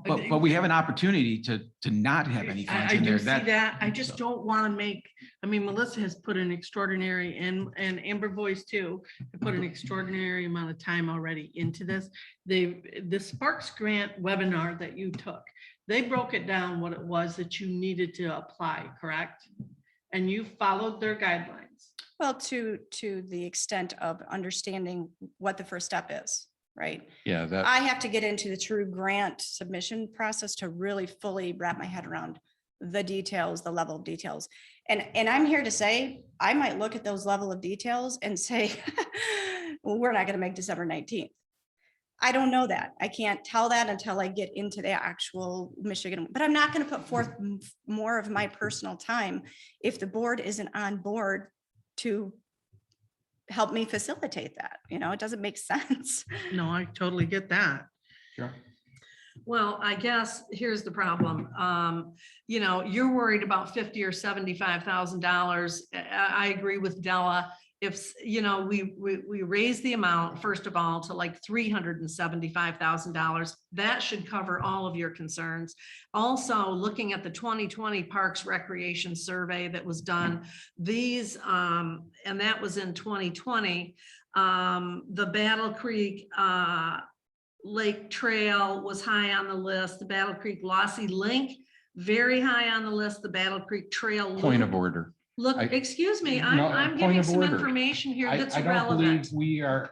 But we have an opportunity to not have any funds I in do there. see that. I just don't want to make, Melissa has put an extraordinary and Amber Voice too, put an extraordinary amount of time already into this. The Sparks Grant webinar that you took, they broke it down what it was that you needed to apply, correct? And you followed their guidelines. Well, to the extent of understanding what the first step is, right? Yeah, that. I have to get into the true grant submission process to really fully wrap my head around the details, the level of details. And I'm here to say, I might look at those level of details and say, well, we're not going to make December 19th. I don't know that. I can't tell that until I get into the actual Michigan, but I'm not going to put forth more of my personal time if the board isn't on board to help me facilitate that. You know, it doesn't make sense. No, I totally get that. Sure. Well, I guess here's the problem. You know, you're worried about $50,000 or $75,000. I agree with Della. If, you know, we raise the amount, first of all, to like $375,000, that should cover all of your concerns. Also, looking at the 2020 Parks Recreation Survey that was done, these, and that was in 2020, the Battle Creek, Lake Trail was high on the list. The Battle Creek Lossy Link, very high on the list. The Battle Creek Trail. Point Loop. of order. Look, I- excuse me, No, I'm point giving of some order. information here that's I don't believe relevant. we are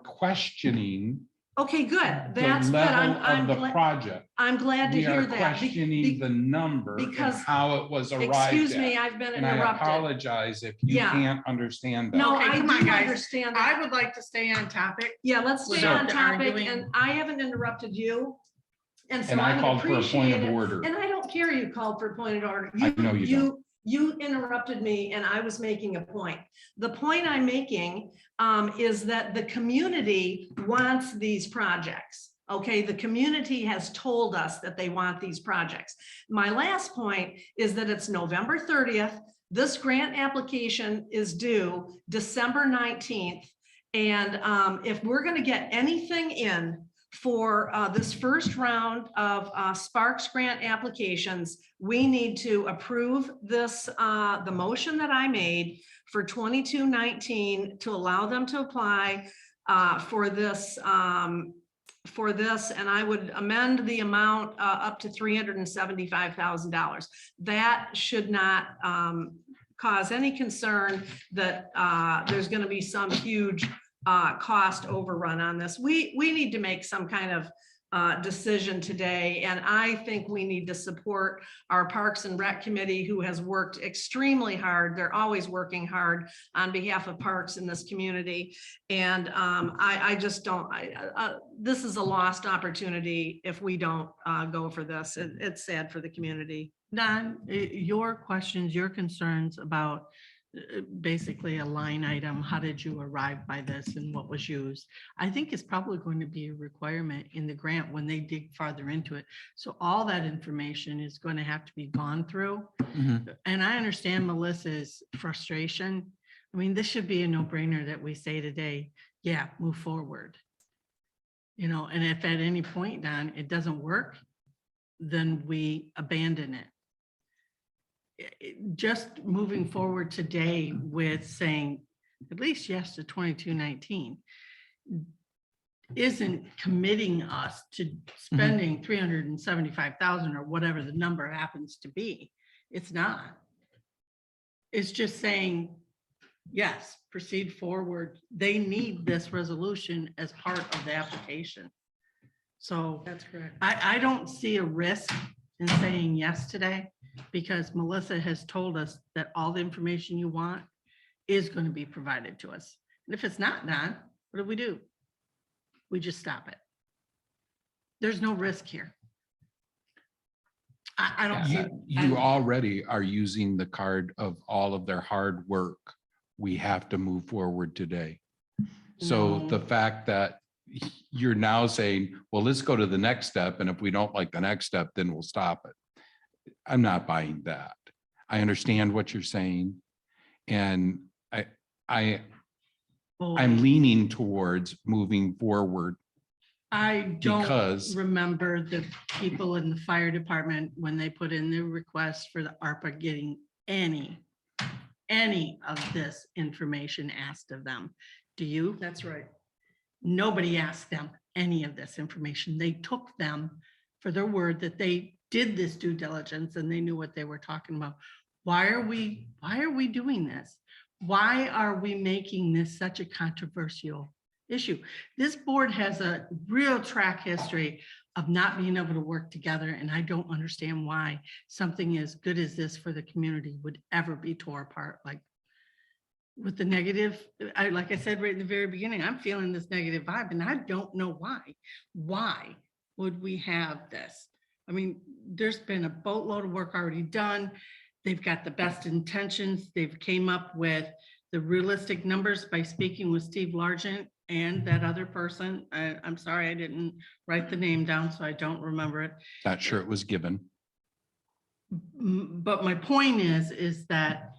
questioning Okay, good. the That's good. level of I'm the glad, project. I'm glad to We hear are that. questioning the number and because- how it was arrived Excuse me, at. I've been And I interrupted. apologize if you Yeah. can't understand that. No, Okay, I come do on, guys. understand I that. would like to stay on topic. Yeah, let's stay without on topic, arguing. and I haven't interrupted you. And so And I I called for a point appreciate of it. order. And I don't care you called for a point of order. I know you don't. You interrupted me and I was making a point. The point I'm making is that the community wants these projects. Okay, the community has told us that they want these projects. My last point is that it's November 30th. This grant application is due December 19th. And if we're going to get anything in for this first round of Sparks grant applications, we need to approve this, the motion that I made for 2219 to allow them to apply for this, and I would amend the amount up to $375,000. That should not cause any concern that there's going to be some huge cost overrun on this. We need to make some kind of decision today. And I think we need to support our Parks and Rec Committee, who has worked extremely hard. They're always working hard on behalf of parks in this community. And I just don't, this is a lost opportunity if we don't go for this. It's sad for the community. Don, your questions, your concerns about basically a line item, how did you arrive by this and what was used? I think it's probably going to be a requirement in the grant when they dig farther into it. So all that information is going to have to be gone through. Mhm. And I understand Melissa's frustration. I mean, this should be a no-brainer that we say today, yeah, move forward. You know, and if at any point, Don, it doesn't work, then we abandon it. Just moving forward today with saying at least yes to 2219 isn't committing us to spending 375,000 or whatever the number happens to be. It's not. It's just saying, yes, proceed forward. They need this resolution as part of the application. So That's correct. I don't see a risk in saying yes today, because Melissa has told us that all the information you want is going to be provided to us. And if it's not done, what do? We just stop it. There's no risk here. I don't see. You already are using the card of all of their hard work. We have to move forward today. So No. the fact that you're now saying, well, let's go to the next step, and if we don't like the next step, then we'll stop it. I'm not buying that. I understand what you're saying. And I'm leaning towards moving forward I don't because remember the people in the fire department when they put in the request for the ARPA getting any of this information asked of them. Do you? That's right. Nobody asked them any of this information. They took them for their word that they did this due diligence and they knew what they were talking about. Why are we doing this? Why are we making this such a controversial issue? This board has a real track history of not being able to work together, and I don't understand why something as good as this for the community would ever be tore apart like with the negative, like I said right in the very beginning, I'm feeling this negative vibe and I don't know why. Why would we have this? I mean, there's been a boatload of work already done. They've got the best intentions. They've came up with the realistic numbers by speaking with Steve Largent and that other person. I'm sorry, I didn't write the name down, so I don't remember it. Not sure it was given. But my point is that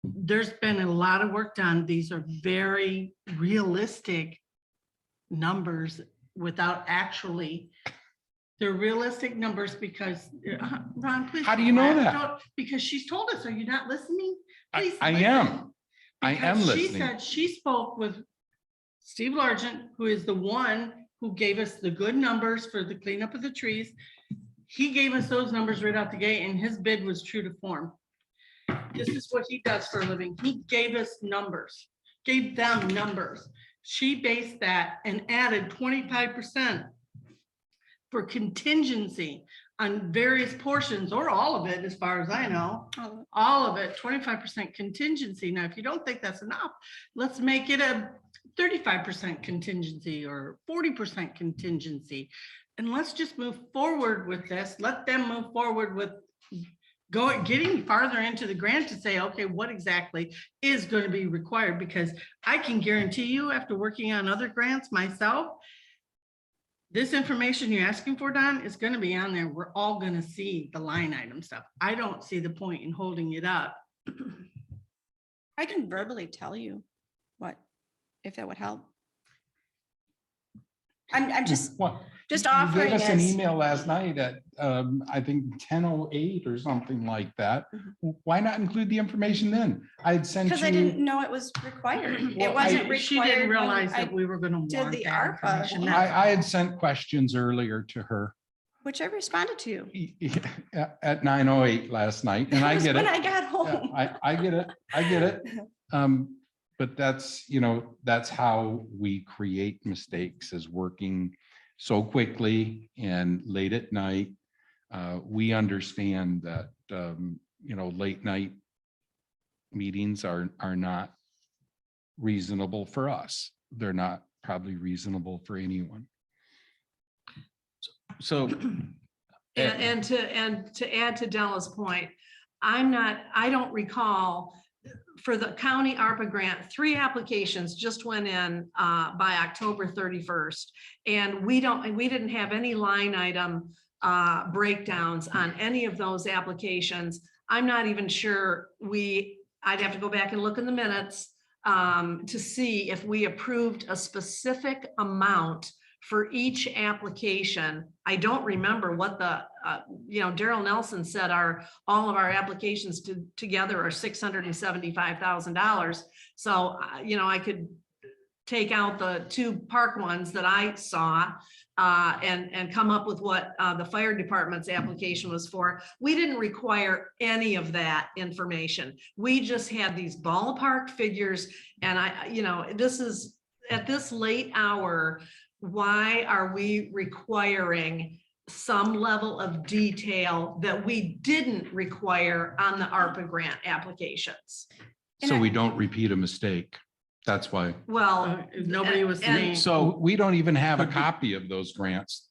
there's been a lot of work done. These are very realistic numbers without actually, they're realistic numbers because, Ron, please. How do you don't know laugh. that? Don't- Because she's told us, are you not listening? I Please I listen. am. I am Because She listening. said she spoke with Steve Largent, who is the one who gave us the good numbers for the cleanup of the trees. He gave us those numbers right out the gate and his bid was true to form. This is what he does for a living. He gave us numbers, gave them numbers. She based that and added 25% for contingency on various portions or all of it, as far as I know. All of it, 25% contingency. Now, if you don't think that's enough, let's make it a 35% contingency or 40% contingency. And let's just move forward with this. Let them move forward with getting farther into the grant to say, okay, what exactly is going to be required? Because I can guarantee you, after working on other grants myself, this information you're asking for, Don, is going to be on there. We're all going to see the line item stuff. I don't see the point in holding it up. I can verbally tell you what, if that would help. I'm just What? offering You gave us an as, email last night at, I think 10:08 or something like that. Why not include the information then? I had sent because I didn't you, know it was required. It Well, wasn't required. She didn't when realize I- that we were going to did want the that ARPA. information. That's I had sent questions earlier to her Which I responded to. at 9:08 last night, and That I was get when it. I got Yeah, home. I get it. I get it. But that's, that's how we create mistakes, is working so quickly and late at night. We understand that, late night meetings are not reasonable for us. They're not probably reasonable for anyone. So And to add to Della's point, I don't recall, for the county ARPA grant, 3 applications just went in by October 31st. And we didn't have any line item breakdowns on any of those applications. I'm not even sure I'd have to go back and look in the minutes to see if we approved a specific amount for each application. I don't remember what the, Daryl Nelson said all of our applications together are $675,000. So, I could take out the 2 park ones that I saw and come up with what the fire department's application was for. We didn't require any of that information. We just had these ballpark figures. And this is at this late hour, why are we requiring some level of detail that we didn't require on the ARPA grant applications? And So I- we don't repeat a mistake. That's why. Well, Nobody was and- saying. So we don't even have a copy of those grants.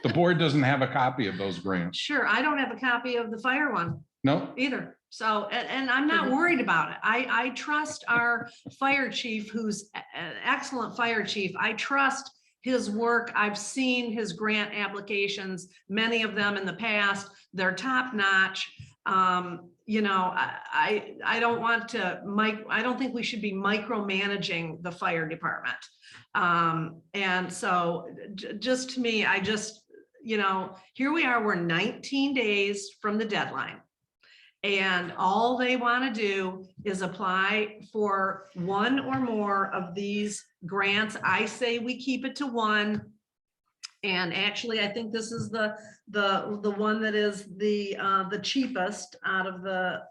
The board doesn't have a copy of those grants. sure, I don't have a copy of the fire one No, either. So, and I'm not worried about it. I trust our fire chief, who's an excellent fire chief. I trust his work. I've seen his grant applications, many of them in the past. They're top notch. I don't want to, I don't think we should be micromanaging the fire department. And so just to me, here we are, we're 19 days from the deadline. And all they want to do is apply for 1 or more of these grants. I say we keep it to 1. And actually, I think this is the one that is the cheapest out of the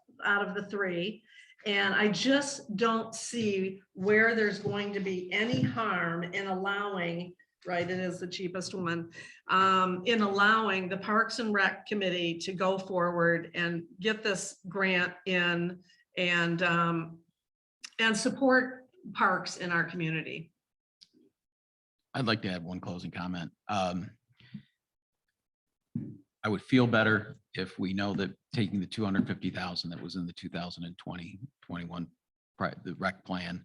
3. And I just don't see where there's going to be any harm in allowing, right, it is the cheapest one, in allowing the Parks and Rec Committee to go forward and get this grant in and and support parks in our community. I'd like to add one closing comment. I would feel better if we know that taking the 250,000 that was in the 2020-21 the rec plan,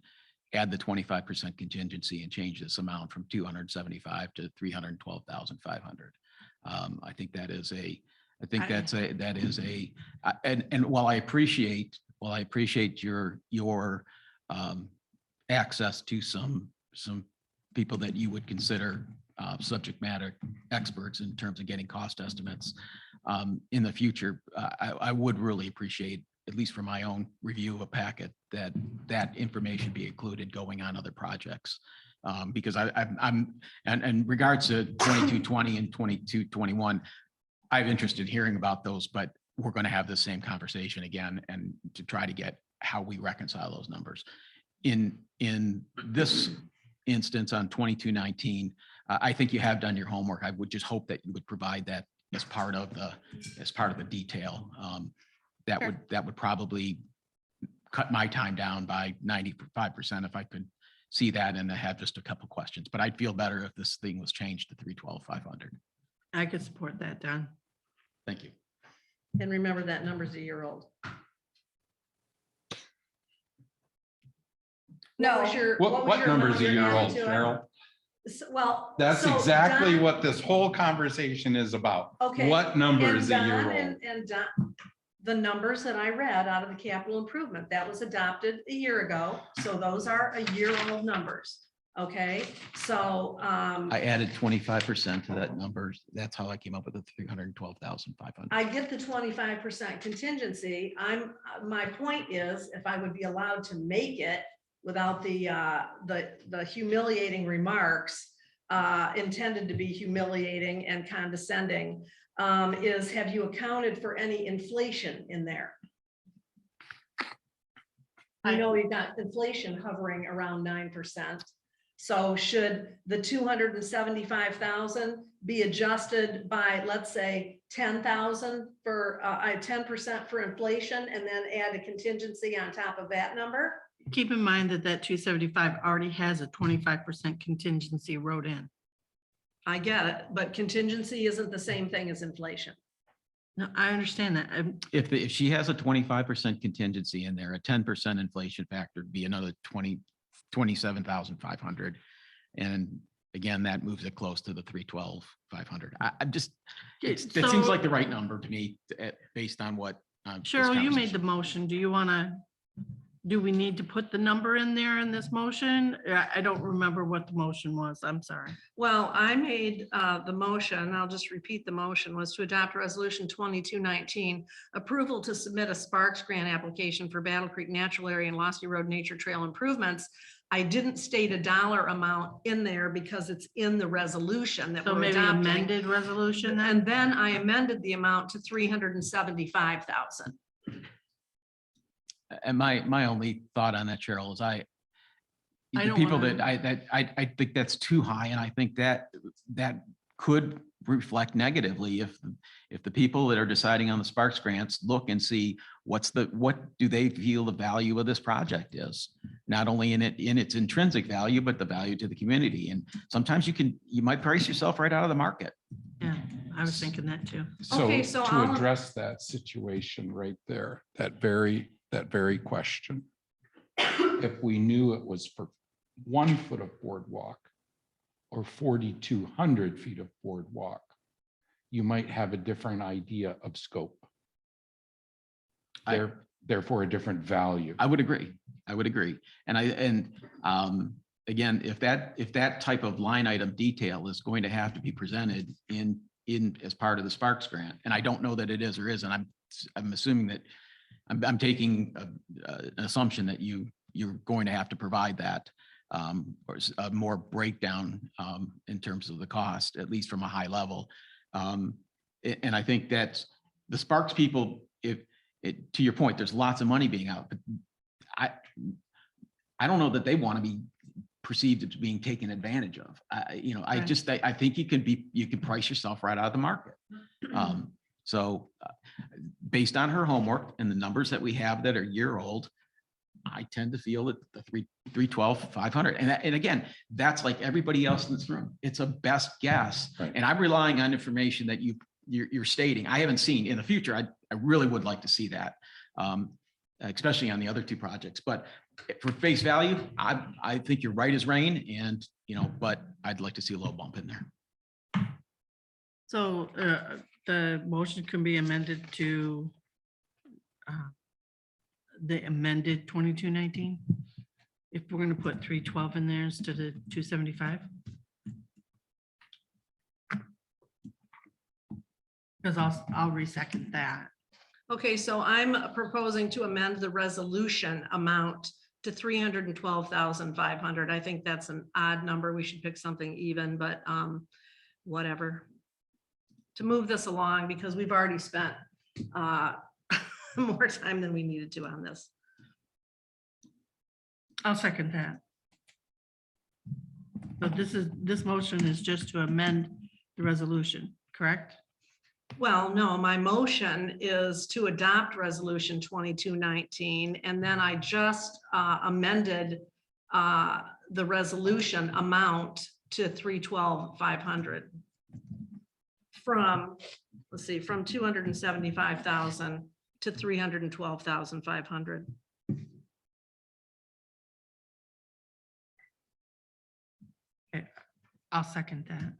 add the 25% contingency and change this amount from 275 to 312,500. I think that is and while I appreciate your access to some people that you would consider subject matter experts in terms of getting cost estimates in the future, I would really appreciate, at least for my own review of a packet, that information be included going on other projects. Because I'm in regards to 2220 and 2221, I'm interested in hearing about those, but we're going to have the same conversation again and to try to get how we reconcile those numbers. In this instance on 2219, I think you have done your homework. I would just hope that you would provide that as part of the detail. That would probably cut my time down by 95% if I could see that and have just a couple questions. But I'd feel better if this thing was changed to 312,500. I could support that, Don. Thank you. And remember that number's a year old. No. What number's a year old, added to it? Cheryl? Well. That's so exactly Don- what this whole conversation is about. Okay, What number and is a year Don old? And Don, the numbers that I read out of the capital improvement, that was adopted a year ago. So those are a year old numbers. Okay, so, I added 25% to that number. That's how I came up with the 312,500. I get the 25% contingency. My point is, if I would be allowed to make it without the humiliating remarks intended to be humiliating and condescending, is have you accounted for any inflation in there? I know we've got inflation hovering around 9%. So should the 275,000 be adjusted by, let's say, 10,000 for 10% for inflation, and then add a contingency on top of that number? Keep in mind that 275 already has a 25% contingency wrote in. I get it, but contingency isn't the same thing as inflation. No, I understand that. If she has a 25% contingency in there, a 10% inflation factor would be another 27,500. And again, that moves it close to the 312,500. I'm just, that seems So- like the right number to me based on what. this Cheryl, you made the conversation. motion. Do we need to put the number in there in this motion? I don't remember what the motion was. I'm sorry. Well, I made the motion, I'll just repeat the motion, was to adopt resolution 2219, approval to submit a Sparks grant application for Battle Creek Natural Area and Losty Road Nature Trail improvements. I didn't state a dollar amount in there because it's in the resolution that So we're maybe adopting. amended resolution then? And then I amended the amount to 375,000. And my only thought on that, Cheryl, is I the don't people wanna- that I think that's too high, and I think that could reflect negatively if the people that are deciding on the Sparks grants look and see what do they feel the value of this project is, not only in its intrinsic value, but the value to the community. And sometimes you might price yourself right out of the market. Yeah, I was thinking that too. So Okay, so to I'll- address that situation right there, that very question. If we knew it was for 1 foot of boardwalk or 4,200 feet of boardwalk, you might have a different idea of scope. Therefore a different value. I would agree. And again, if that type of line item detail is going to have to be presented in as part of the Sparks grant, and I don't know that it is or isn't, I'm assuming that I'm taking an assumption that you're going to have to provide that or a more breakdown in terms of the cost, at least from a high level. And I think that's the Sparks people, to your point, there's lots of money being out, but I don't know that they want to be perceived as being taken advantage of. Right. I think you can price yourself right out of the market. So based on her homework and the numbers that we have that are year old, I tend to feel that the 312, 500. And again, that's like everybody else in this room. It's a best guess. Right. And I'm relying on information that you're stating. I haven't seen in the future. I really would like to see that, especially on the other two projects. But for face value, I think you're right as rain, and but I'd like to see a little bump in there. So the motion can be amended to the amended 2219? If we're going to put 312 in there instead of 275? Because I'll resecond that. Okay, so I'm proposing to amend the resolution amount to 312,500. I think that's an odd number. We should pick something even, but whatever. To move this along, because we've already spent more time than we needed to on this. I'll second that. So this motion is just to amend the resolution, correct? Well, no, my motion is to adopt resolution 2219, and then I just amended the resolution amount to 312,500 from, let's see, from 275,000 to 312,500. Okay, I'll second that.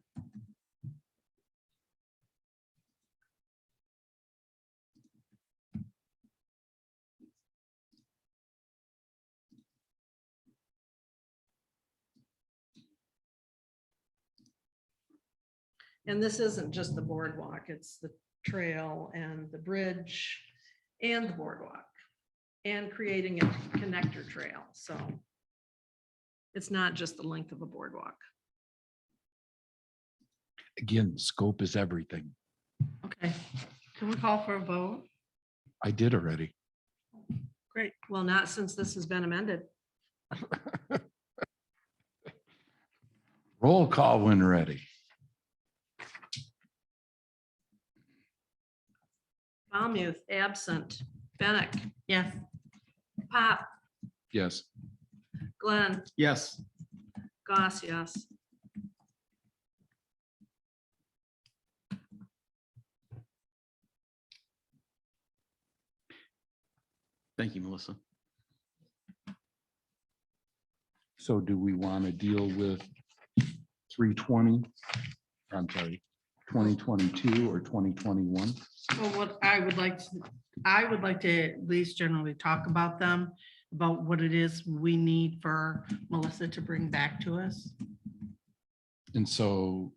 And this isn't just the boardwalk, it's the trail and the bridge and the boardwalk and creating a connector trail. So it's not just the length of a boardwalk. Again, scope is everything. Okay, can we call for a vote? I did already. Great. Well, not since this has been amended. Roll call when ready. Falmuth, absent. Bennett, Yes. Pop, Yes. Glenn, Yes. Goss, yes. Thank you, Melissa. So do we want to deal with 320? I'm sorry, 2022 or 2021? Well, what I would like to at least generally talk about them, about what it is we need for Melissa to bring back to us. And so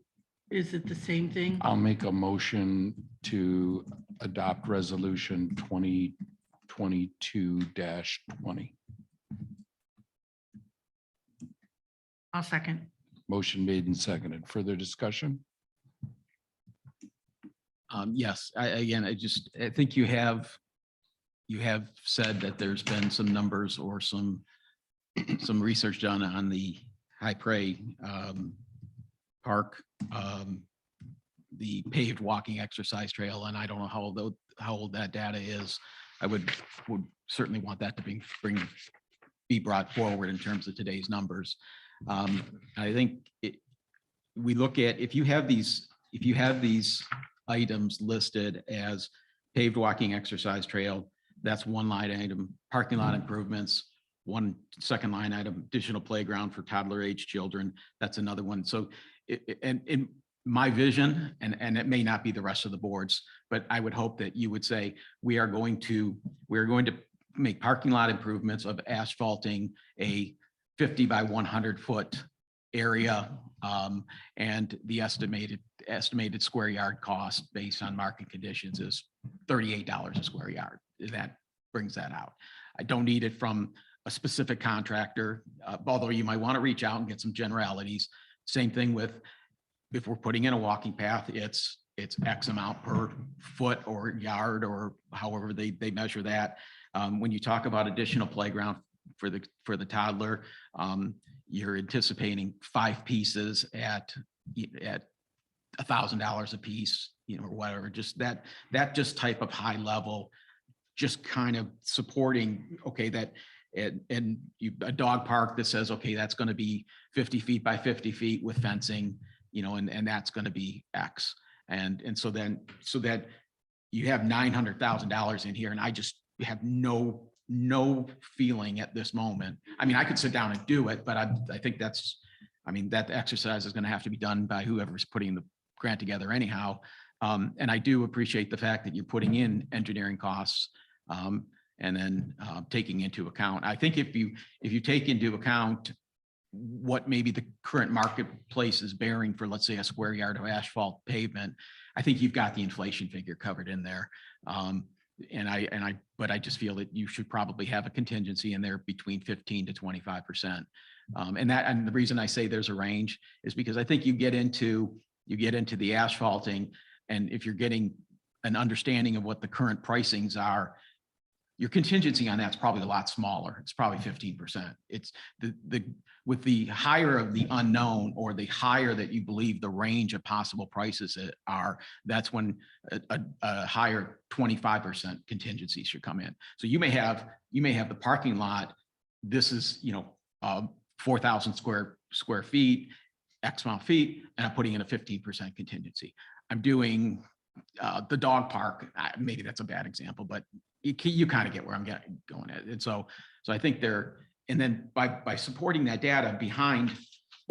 Is it the same thing? I'll make a motion to adopt resolution 2022-20. I'll second. Motion made and seconded. Further discussion? Yes, I think you have said that there's been some numbers or some research done on the High Prairie Park, the paved walking exercise trail, and I don't know how old that data is. I would certainly want that to be brought forward in terms of today's numbers. I think we look at, if you have these items listed as paved walking exercise trail, that's one line item. Parking lot improvements, one second line item. Additional playground for toddler age children, that's another one. So and in my vision, and it may not be the rest of the boards, but I would hope that you would say we are going to make parking lot improvements of asphalting a 50 by 100 foot area, and the estimated square yard cost based on market conditions is $38 a square yard. That brings that out. I don't need it from a specific contractor, although you might want to reach out and get some generalities. Same thing with, if we're putting in a walking path, it's X amount per foot or yard, or however they measure that. When you talk about additional playground for the toddler, you're anticipating 5 pieces at $1,000 a piece, or whatever. Just that just type of high level, just kind of supporting, okay, that and a dog park that says, okay, that's going to be 50 feet by 50 feet with fencing, you know, and that's going to be X. And so that you have $900,000 in here, and I just have no feeling at this moment. I mean, I could sit down and do it, but I think that exercise is going to have to be done by whoever's putting the grant together anyhow. And I do appreciate the fact that you're putting in engineering costs, and then taking into account. I think if you take into account what maybe the current marketplace is bearing for, let's say, a square yard of asphalt pavement, I think you've got the inflation figure covered in there. But I just feel that you should probably have a contingency in there between 15 to 25%. And the reason I say there's a range is because I think you get into the asphalting, and if you're getting an understanding of what the current pricings are, your contingency on that's probably a lot smaller. It's probably 15%. It's with the higher of the unknown, or the higher that you believe the range of possible prices are, that's when a higher 25% contingency should come in. So you may have the parking lot. This is, 4,000 square feet, X amount of feet, and I'm putting in a 15% contingency. I'm doing the dog park. Maybe that's a bad example, but you kind of get where I'm going at. And so I think and then by supporting that data behind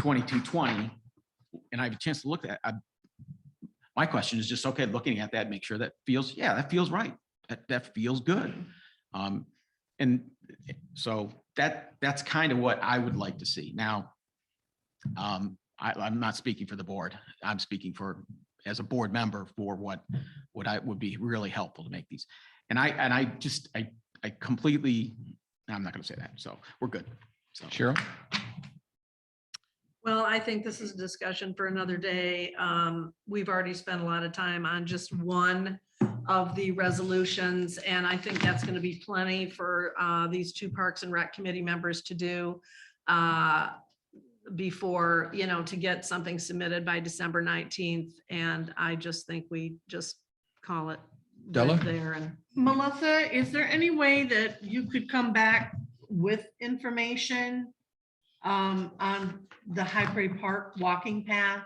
2220, and I have a chance to look at, my question is just, okay, looking at that, make sure that feels right. That feels good. And so that's kind of what I would like to see. Now, I'm not speaking for the board. I'm speaking as a board member for what I would be really helpful to make these. And I completely, I'm not going to say that. So we're good. So Cheryl? Well, I think this is a discussion for another day. We've already spent a lot of time on just one of the resolutions, and I think that's going to be plenty for these two Parks and Rec Committee members to do before, to get something submitted by December 19th. And I just think we just call it Della? there. And Melissa, is there any way that you could come back with information on the High Prairie Park walking path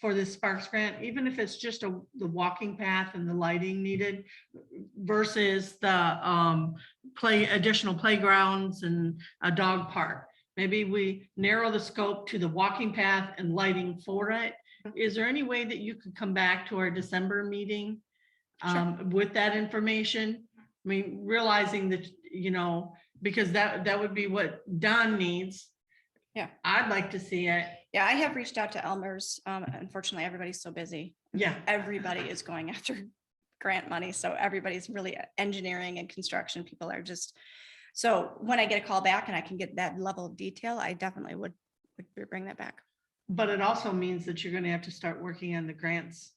for this Sparks grant, even if it's just the walking path and the lighting needed versus the additional playgrounds and a dog park? Maybe we narrow the scope to the walking path and lighting for it. Is there any way that you could come back to our December meeting with that information? I mean, realizing that, because that would be what Don needs. Yeah. I'd like to see it. Yeah, I have reached out to Elmer's. Unfortunately, everybody's so busy. Yeah. Everybody is going after grant money. So everybody's really engineering and construction people are just, so when I get a call back and I can get that level of detail, I definitely would bring that back. But it also means that you're going to have to start working on the grants.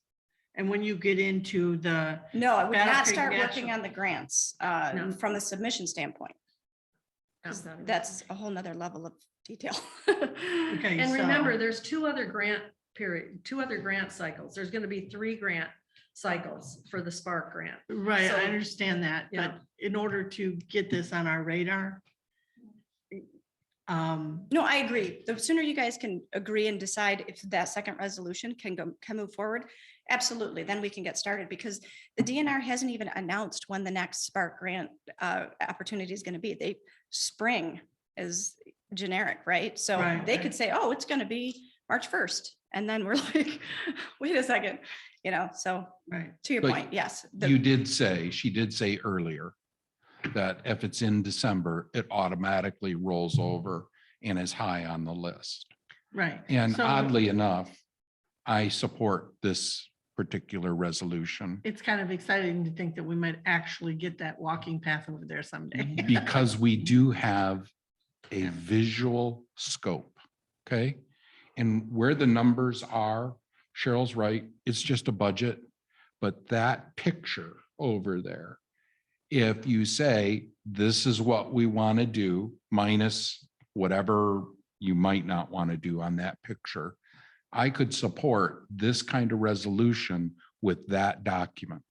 And when you get into the, No, I would Battle not Creek start National- working on the grants No. from the submission standpoint. 'Cause that's a whole nother level of detail. okay. And so- remember, there's two other grant cycles. There's going to be 3 grant cycles for the Spark grant. Right, So- I understand that, Yeah. but in order to get this on our radar. No, I agree. The sooner you guys can agree and decide if that second resolution can move forward, absolutely, then we can get started, because the DNR hasn't even announced when the next Spark grant opportunity is going to be. Spring is generic, right? So Right, they right. could say, oh, it's going to be March 1st. And then we're like, wait a second, so Right, to your But point, yes. She did say earlier that if it's in December, it automatically rolls over and is high on the list. right. And So oddly enough, I support this particular resolution it's kind of exciting to think that we might actually get that walking path over there someday. because we do have a visual scope, okay? And where the numbers are, Cheryl's right, it's just a budget, but that picture over there, if you say, this is what we want to do, minus whatever you might not want to do on that picture, I could support this kind of resolution with that document.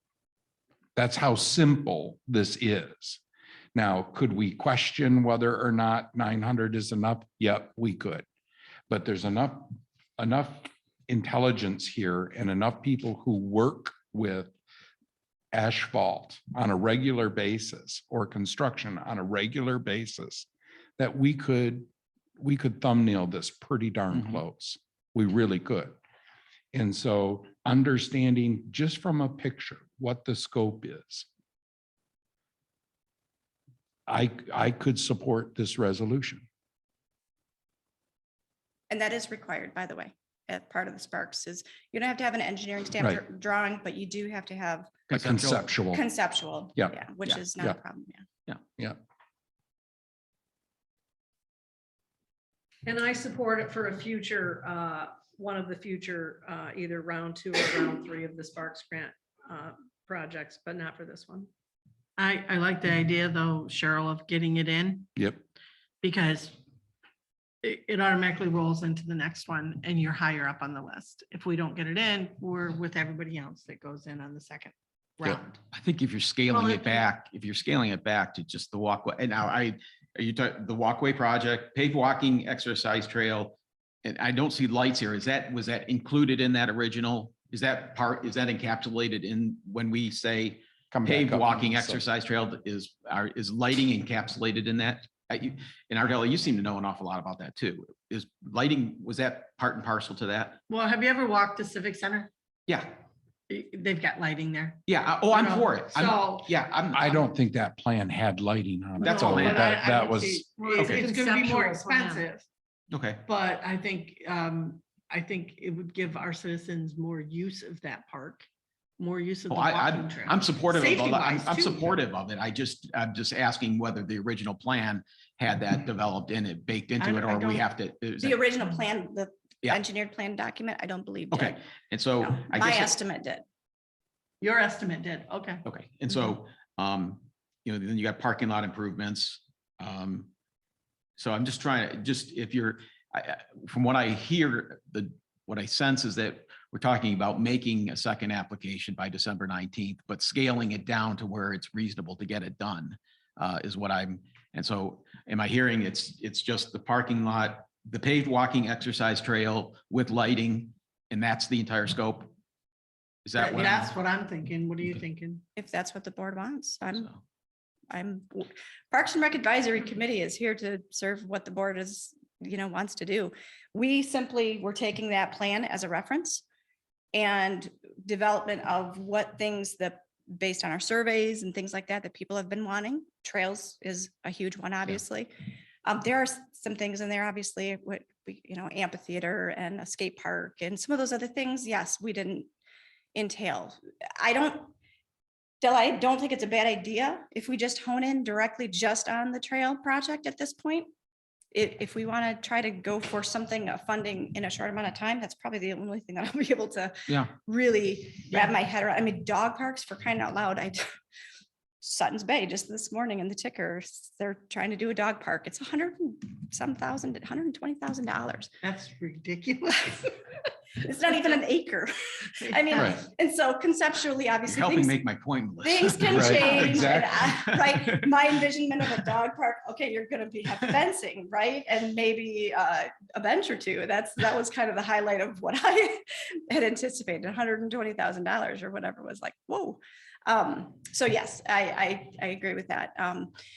That's how simple this is. Now, could we question whether or not 900 is enough? Yep, we could. But there's enough intelligence here and enough people who work with asphalt on a regular basis or construction on a regular basis that we could thumbnail this pretty darn Mhm. close. We really could. And so understanding just from a picture what the scope is, I could support this resolution. And that is required, by the way, as part of the Sparks is you don't have to have an engineering stamp Right. drawing, but you do have to have A conceptual. conceptual. Yeah. Which Yeah. is not a Yeah. problem. And I support it for a future, one of the future, either round 2 or round 3 of the Sparks Grant projects, but not for this one. I like the idea though, Cheryl, of getting it in Yep. because it automatically rolls into the next one and you're higher up on the list. If we don't get it in, we're with everybody else that goes in on the second Yep. round. I think if you're scaling Well, it back, if you're scaling it back to just the walkway, and now are you talking the walkway project, paved walking exercise trail? And I don't see lights here. Was that included in that original? Is that encapsulated in when we say Come back paved up. walking exercise trail is lighting encapsulated in that? And Ardella, you seem to know an awful lot about that too. Is lighting, was that part and parcel to that? Well, have you ever walked the Civic Center? Yeah, They've got lighting there. yeah. Oh, I'm You know, for it. So. I don't think that plan had lighting on it. That's so all land. That was, Okay. It's gonna be more Conceptual plan. expensive, Okay. but I think it would give our citizens more use of that park, more use of the Oh, walking trail. I'm supportive of, Safety-wise, I'm too. supportive of it. I'm just asking whether the original plan had that developed in it, baked into it, I or we don't- have to. is The that- original plan, the Yeah. engineered plan document, I don't believe. Okay, did. and so No, I my guess, estimate did. Your estimate did, okay. okay, and so, then you got parking lot improvements. So I'm just trying to, if you're, from what I hear, what I sense is that we're talking about making a second application by December 19th, but scaling it down to where it's reasonable to get it done, is what and so am I hearing it's just the parking lot, the paved walking exercise trail with lighting, and that's the entire scope? Is that what? That's what I'm thinking. What are you Okay. thinking? If that's what the board wants, So, Parks and Rec Advisory Committee is here to serve what the board is, wants to do. We simply were taking that plan as a reference and development of what things that, based on our surveys and things like that, that people have been wanting. Trails is a huge one, obviously. There are some things in there, obviously, what we, amphitheater and a skate park and some of those other things. Yes, we didn't entail. I don't think it's a bad idea if we just hone in directly just on the trail project at this point. If we want to try to go for something, funding in a short amount of time, that's probably the only thing that I'll be able to Yeah. really wrap my head around. I mean, dog parks, for crying out loud, Sutton's Bay just this morning in the ticker, they're trying to do a dog park. It's $120,000. That's ridiculous. It's not even an acre. I mean, Right. and so conceptually, You're obviously, helping things, make my point, Melissa. things can Right, change. exactly. Right? My envisionment of a dog park, okay, you're gonna have fencing, right? And maybe a bench or two. That was kind of the highlight of what I had anticipated, $120,000 or whatever was like, whoa. So yes, I agree with that.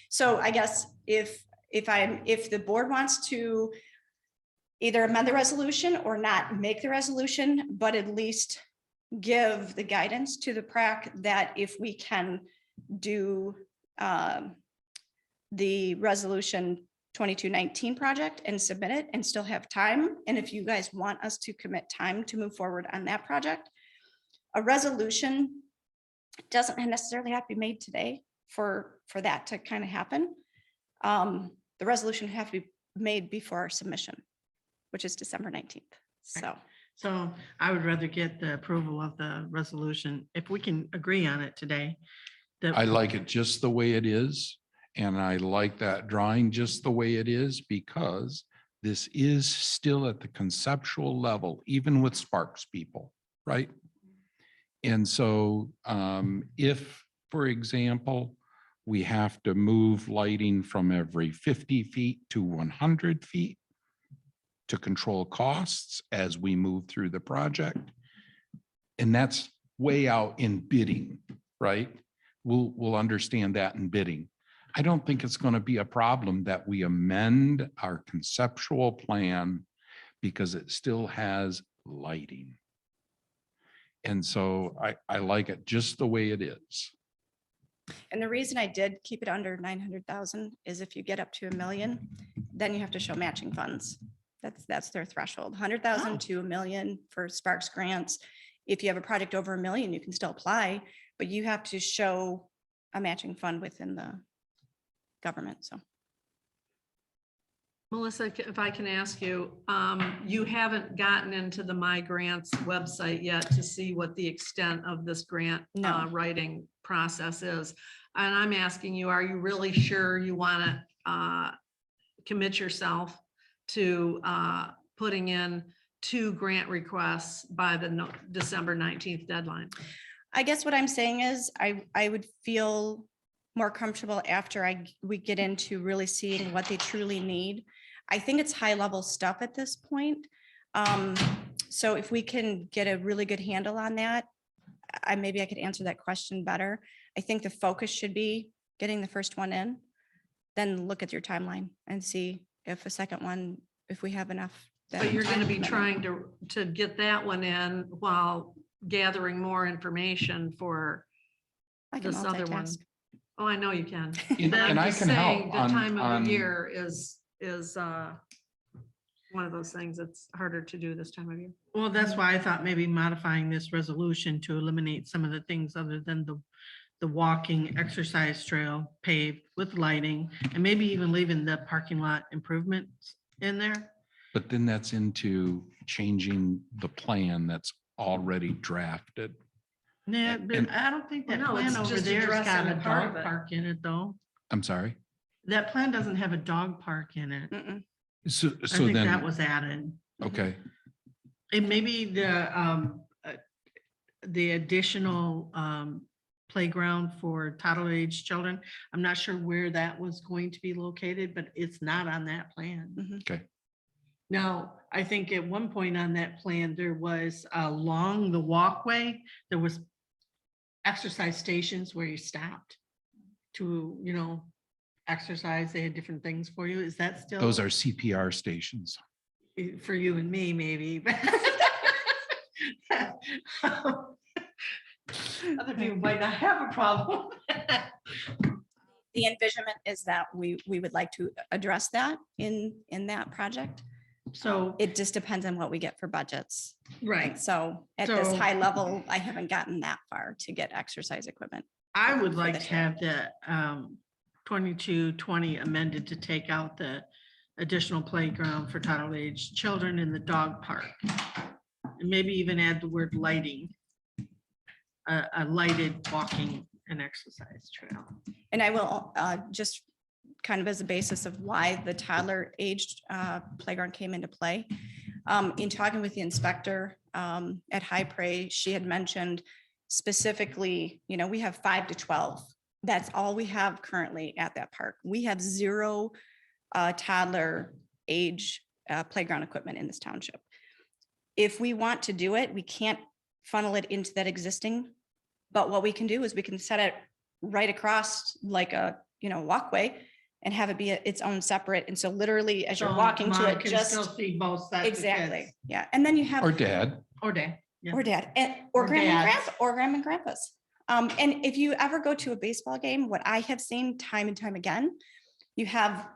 So I guess if the board wants to either amend the resolution or not make the resolution, but at least give the guidance to the PrAC that if we can do the resolution 2219 project and submit it and still have time. And if you guys want us to commit time to move forward on that project, a resolution doesn't necessarily have to be made today for that to kind of happen. The resolution have to be made before our submission, which is December 19th. So So I would rather get the approval of the resolution, if we can agree on it today. I like it just the way it is. And I like that drawing just the way it is because this is still at the conceptual level, even with Sparks people, right? And so if, for example, we have to move lighting from every 50 feet to 100 feet to control costs as we move through the project. And that's way out in bidding, right? We'll understand that in bidding. I don't think it's going to be a problem that we amend our conceptual plan because it still has lighting. And so I like it just the way it is. And the reason I did keep it under 900,000 is if you get up to $1 million, then you have to show matching funds. That's their threshold, 100,000 to $1 million for Sparks grants. If you have a project over $1 million, you can still apply, but you have to show a matching fund within the government, so. Melissa, if I can ask you, you haven't gotten into the My Grants website yet to see what the extent of this grant No. writing process is. And I'm asking you, are you really sure you want to commit yourself to putting in 2 grant requests by the December 19th deadline? I guess what I'm saying is I would feel more comfortable after we get into really seeing what they truly need. I think it's high level stuff at this point. So if we can get a really good handle on that, maybe I could answer that question better. I think the focus should be getting the first one in, then look at your timeline and see if a second one, if we have enough. But you're going to be commitment. trying to get that one in while gathering more information for I can this other one. multitask. Oh, I know you can. And But I'm I just can saying help the on- time of on- the year is one of those things that's harder to do this time of year. Well, that's why I thought maybe modifying this resolution to eliminate some of the things other than the walking exercise trail paved with lighting, and maybe even leaving the parking lot improvements in there. But then that's into changing the plan that's already drafted. Yeah, And- but I don't think that Well, no, it's plan over just there's got addressing a a part dog of it. park in it, though. I'm sorry. That plan doesn't have a dog park in it. Mm-mm. So I so think that then, was added. okay, And maybe the additional playground for toddler age children. I'm not sure where that was going to be located, but it's not on that plan. okay. Now, I think at one point on that plan, there was along the walkway, there was exercise stations where you stopped to, exercise. They had different things for you. Is that still? Those are CPR stations. For you and me, maybe. Other people might not have a problem. The envisionment is that we would like to address that in that project. So, It just depends on what we get for budgets. right, So at this So- high level, I haven't gotten that far to get exercise equipment. I would for like this to have the 2220 amended to take out the additional playground for toddler age children in the dog park. And maybe even add the word lighting. A lighted walking and exercise trail. And I will just kind of as a basis of why the toddler aged playground came into play. In talking with the inspector at High Prairie, she had mentioned specifically, we have 5 to 12. That's all we have currently at that park. We have 0 toddler age playground equipment in this township. If we want to do it, we can't funnel it into that existing. But what we can do is we can set it right across like a, walkway and have it be its own separate. And so literally as you're So walking to Mom it, can still just see both sets of exactly. kids. Yeah. And then you have. Or dad. Or dad. Yeah. Or dad, or Or grandma and dads. grandpa, or grandma and grandpas. And if you ever go to a baseball game, what I have seen time and time again, you have,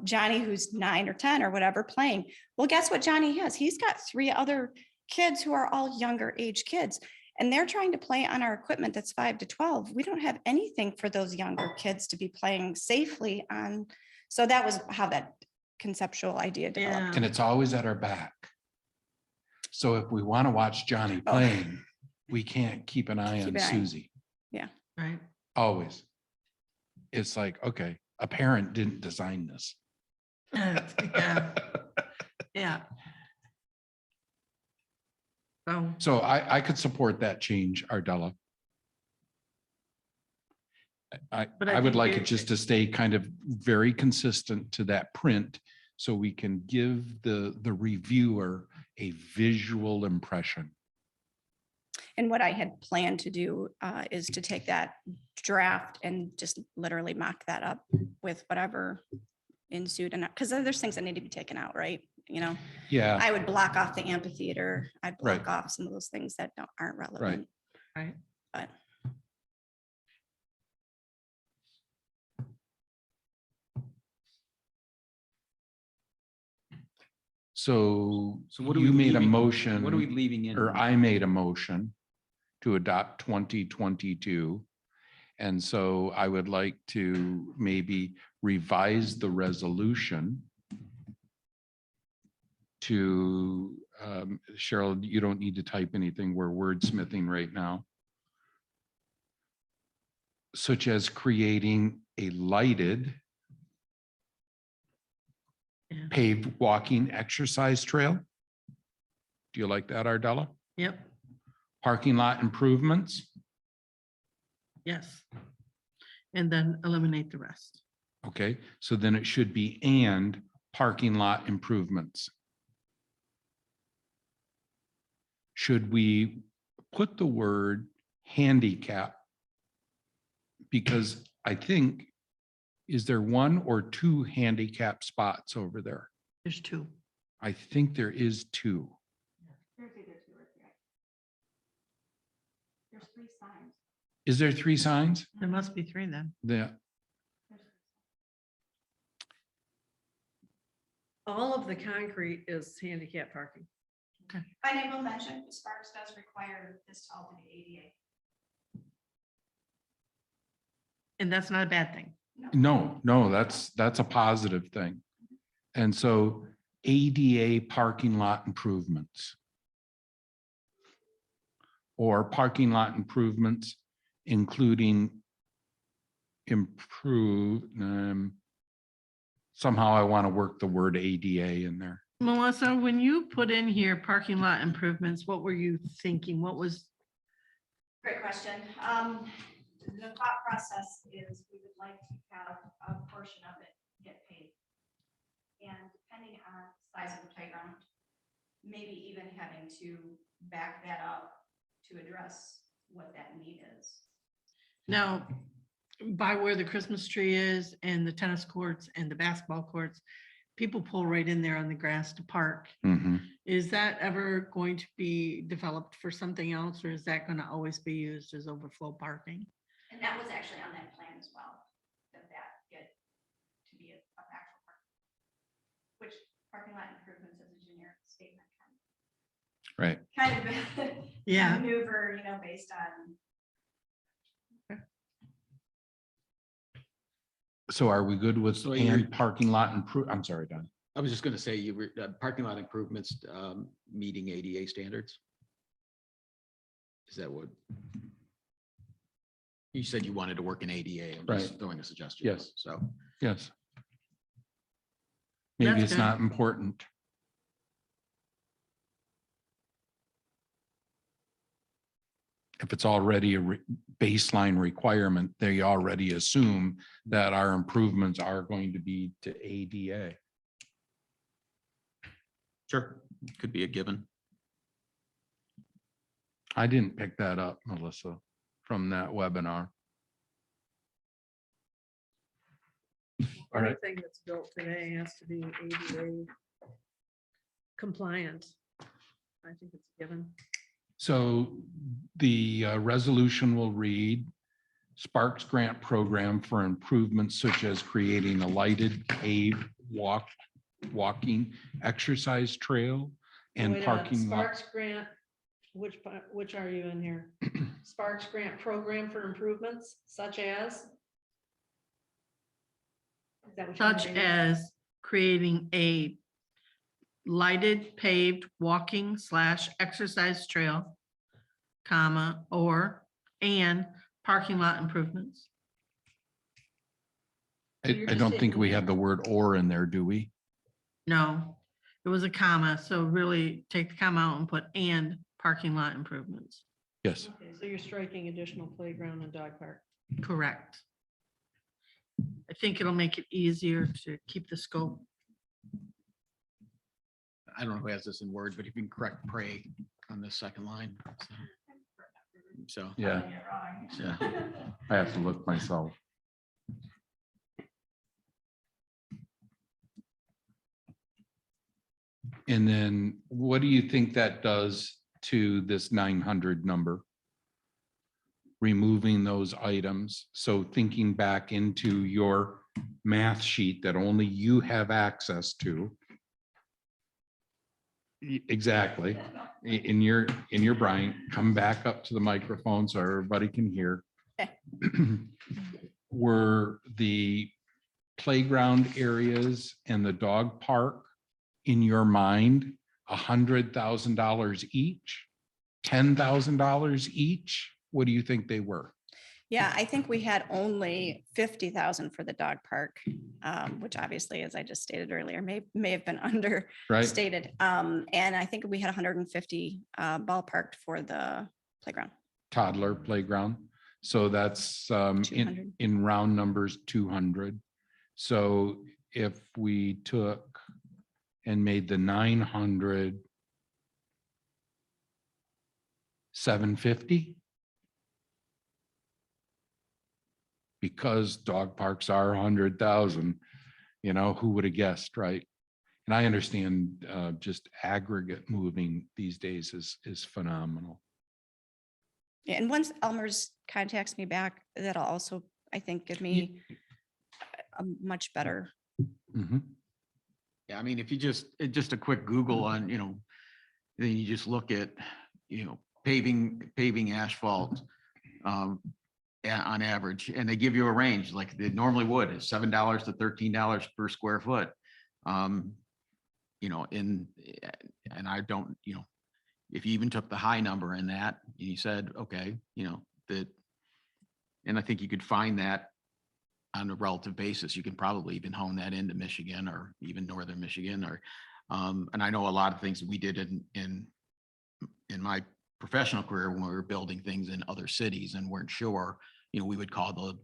Johnny who's 9 or 10 or whatever playing. Well, guess what Johnny has? He's got 3 other kids who are all younger age kids. And they're trying to play on our equipment that's 5 to 12. We don't have anything for those younger kids to be playing safely on. So that was how that conceptual idea developed. Yeah. And it's always at our back. So if we want to watch Johnny Oh. playing, we can't keep an eye Keep on an eye. Susie. Right. Always. It's like, okay, a parent didn't design this. Yeah. Yeah. So, So I could support that change, Ardella. But I I would think like you're- it just to stay kind of very consistent to that print. So we can give the reviewer a visual impression. And what I had planned to do is to take that draft and just literally mock that up with whatever ensued. And because there's things that need to be taken out, right? You know, Yeah, I would block off the amphitheater. I'd block Right. off some of those things that aren't relevant. Right. But so So what are we you made a leaving- motion. What are we leaving in? Or I made a motion to adopt 2022. And so I would like to maybe revise the resolution to, Cheryl, you don't need to type anything. We're wordsmithing right now. Such as creating a lighted Yeah. paved walking exercise trail. Do you like that, Ardella? Yep, Parking lot improvements. yes. And then eliminate the rest. Okay, so then it should be and parking lot improvements. Should we put the word handicap? Because I think, is there one or two handicap spots over there? There's two. I think there is two. there's either 2 or 3. There's 3 signs. Is there 3 signs? There must be 3 then. Yeah, All of the concrete is handicap parking. I will mention, Sparks does require this to all be ADA. And that's not a bad thing. no, that's a positive thing. And so ADA parking lot improvements. Or parking lot improvements, including improve, somehow I want to work the word ADA in there. Melissa, when you put in here parking lot improvements, what were you thinking? What was, Great question. The thought process is we would like to have a portion of it get paid. And depending on size of the playground, maybe even having to back that up to address what that need is. now, by where the Christmas tree is and the tennis courts and the basketball courts, people pull right in there on the grass to park. Mhm. Is that ever going to be developed for something else, or is that going to always be used as overflow parking? And that was actually on that plan as well, that get to be a actual park. Which parking lot improvements is a generic statement. Right. Kind of Yeah. maneuver, based on. So are we good with So you're- and parking lot improve? I'm sorry, Don. I was just gonna say, you were, parking lot improvements, meeting ADA standards? Is that what? You said you wanted to work in ADA. I'm just Right. throwing a suggestion. Yes. So, Yes. Maybe That's it's good. not important. If it's already a baseline requirement, they already assume that our improvements are going to be to ADA. sure, could be a given. I didn't pick that up, Melissa, from that webinar. All right. Anything that's built today has to be ADA compliant. I think it's a given. So the resolution will read, Sparks Grant Program for improvements such as creating a lighted paved walking exercise trail and Wait a minute, parking lot. Sparks grant, which are you in here? Sparks grant program for improvements such as? Is that what you're Such reading? as creating a lighted paved walking / exercise trail, comma, and parking lot improvements. you're I just don't think taking we it- have the word or in there, do we? No, it was a comma, so really take the comma out and put and parking lot improvements. Yes. Okay, so you're striking additional playground and dog park. Correct. I think it'll make it easier to keep the scope. I don't know who has this in Word, but if you can correct pray on the second line. So, Yeah, yeah. I have to look myself. And then what do you think that does to this 900 number? Removing those items. So thinking back into your math sheet that only you have access to. Exactly. In your Brian, come back up to the microphone so everybody can hear. Okay. Were the playground areas and the dog park in your mind $100,000 each? $10,000 each? What do you think they were? Yeah, I think we had only 50,000 for the dog park, which obviously, as I just stated earlier, may have been Right? understated. And I think we had 150 ballparked for the playground. Toddler playground. So that's in 200. round numbers, 200. So if we took and made the 900 750, because dog parks are 100,000, who would have guessed, right? And I understand just aggregate moving these days is phenomenal. Yeah, and once Elmer's contacts me back, that'll also, I think, give me a much better. Mhm. Yeah, I mean, if you just a quick Google on, then you just look at, paving asphalt on average, and they give you a range like they normally would, is $7 to $13 per square foot. And I don't, if you even took the high number in that, and you said, okay, that, and I think you could find that on a relative basis, you can probably even hone that into Michigan or even northern Michigan, or and I know a lot of things that we did in my professional career when we were building things in other cities and weren't sure, we would call the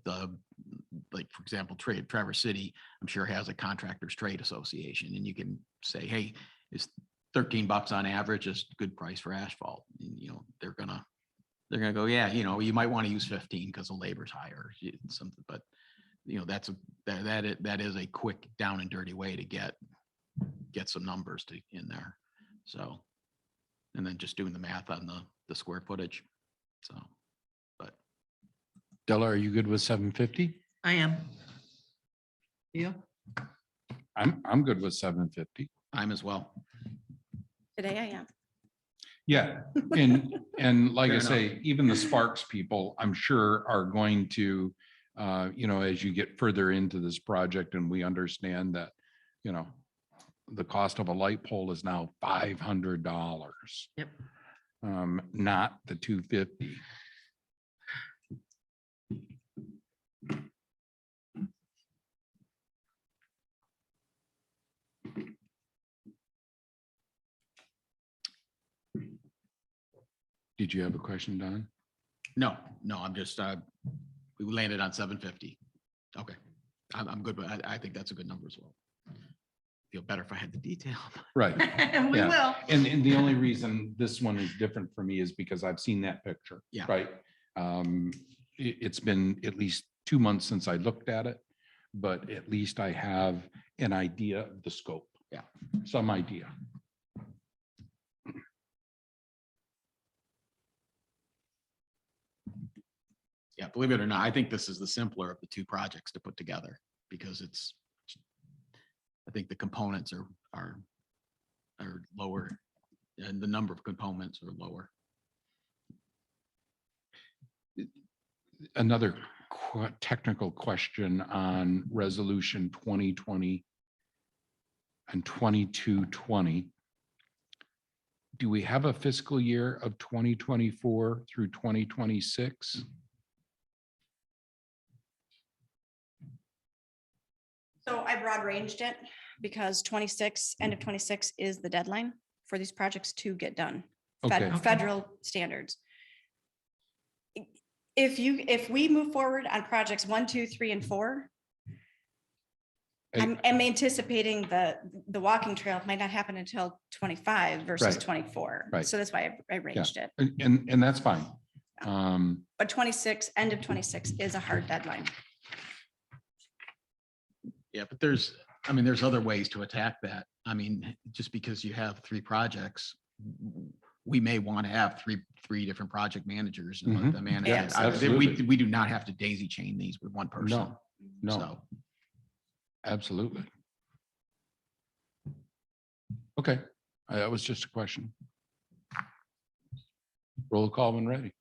like, for example, Traverse City, I'm sure has a contractors trade association, and you can say, hey, it's $13 on average is a good price for asphalt. And, they're gonna go, yeah, you might want to use 15 because the labor's higher, something, but that is a quick down and dirty way to get some numbers in there. So, and then just doing the math on the square footage. So, but Della, are you good with 750? I am. You? I'm good with 750. I'm as well. Today I am. Yeah, and like I Fair say, even the Sparks people, I'm sure are going to, as you get further into this project and we understand that, the cost of a light pole is now $500. Yep. Not the 250. Did you have a question, Don? No, I'm just, we landed on 750. Okay. I'm good, but I think that's a good number as well. Feel better if I had the detail. Right. We Yeah. will. And the only reason this one is different for me is because I've seen that picture. Yeah. Right. It's been at least 2 months since I looked at it, but at least I have an idea of the scope. Yeah. Some idea. Yeah, believe it or not, I think this is the simpler of the two projects to put together because I think the components are lower and the number of components are lower. Another technical question on resolution 2020 and 2220. Do we have a fiscal year of 2024 through 2026? So I broad ranged it because end of 26 is the deadline for these projects to get done. Okay. Federal standards. If we move forward on projects 1, 2, 3, and 4, I'm anticipating the walking trail might not happen until 25 versus Right. 24. Right. So that's why I arranged it. And that's fine. But 26, end of 26 is a hard deadline. Yeah, but there's other ways to attack that. I mean, just because you have 3 projects, we may want to have three different project managers and let them manage Yeah, it. absolutely. We do not have to daisy chain these with one person. No, So, absolutely. Okay, that was just a question. Roll call when ready.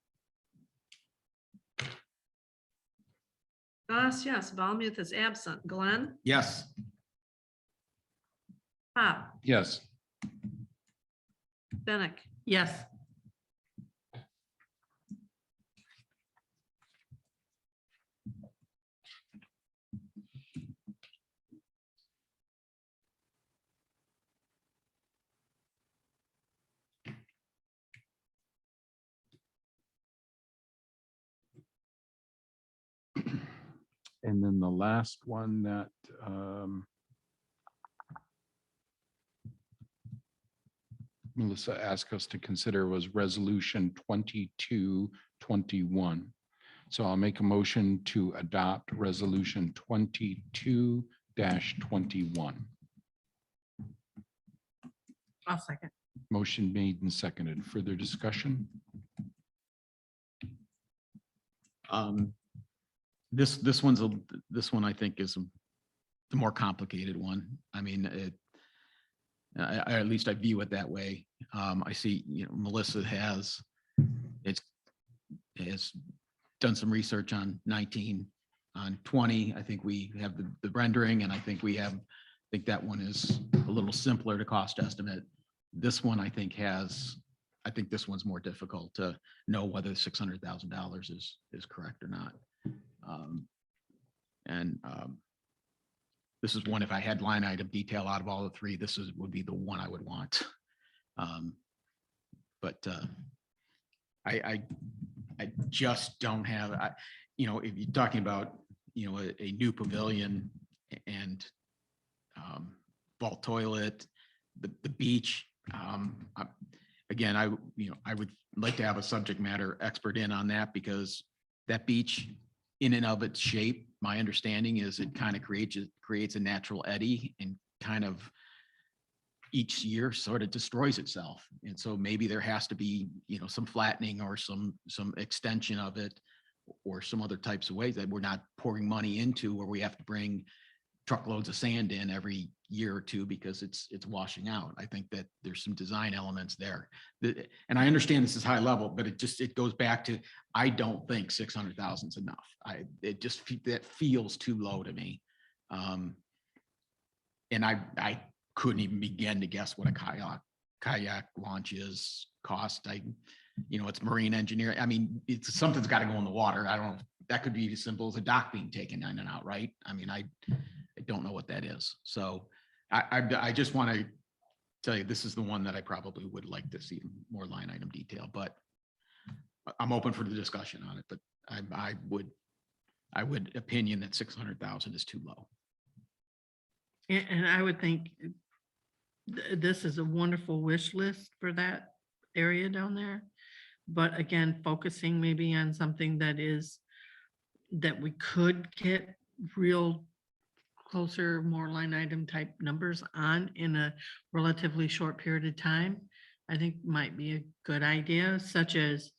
Doss, yes. Valmuth is absent. Glenn, yes. Pop, Yes, Bennett, Yes, and then the last one that Melissa asked us to consider was resolution 2221. So I'll make a motion to adopt resolution 22-21. I'll second. Motion made and seconded. Further discussion? This one I think is the more complicated one. I mean, at least I view it that way. I see, Melissa has done some research on 19, on 20. I think we have the rendering, and I think that one is a little simpler to cost estimate. This one I think this one's more difficult to know whether $600,000 is correct or not. This is one, if I had line item detail out of all the 3, would be the one I would want. But I just don't have, if you're talking about, a new pavilion and vault toilet, the beach, again, I would like to have a subject matter expert in on that, because that beach in and of its shape, my understanding is it kind of creates a natural eddy and kind of each year sort of destroys itself. And so maybe there has to be, some flattening or some extension of it, or some other types of ways that we're not pouring money into, where we have to bring truckloads of sand in every year or 2 because it's washing out. I think that there's some design elements there. And I understand this is high level, but it goes back to, I don't think 600,000 is enough. That feels too low to me. And I couldn't even begin to guess what a kayak launch cost. It's marine engineering. I mean, something's got to go in the water. I don't know. That could be as simple as a dock being taken in and out, right? I mean, I don't know what that is. So I just want to tell you, this is the one that I probably would like to see more line item detail, but I'm open for the discussion on it. But I would opinion that 600,000 is too low. And I would think this is a wonderful wish list for that area down there. But again, focusing maybe on something that we could get real closer, more line item type numbers on in a relatively short period of time, I think might be a good idea, such as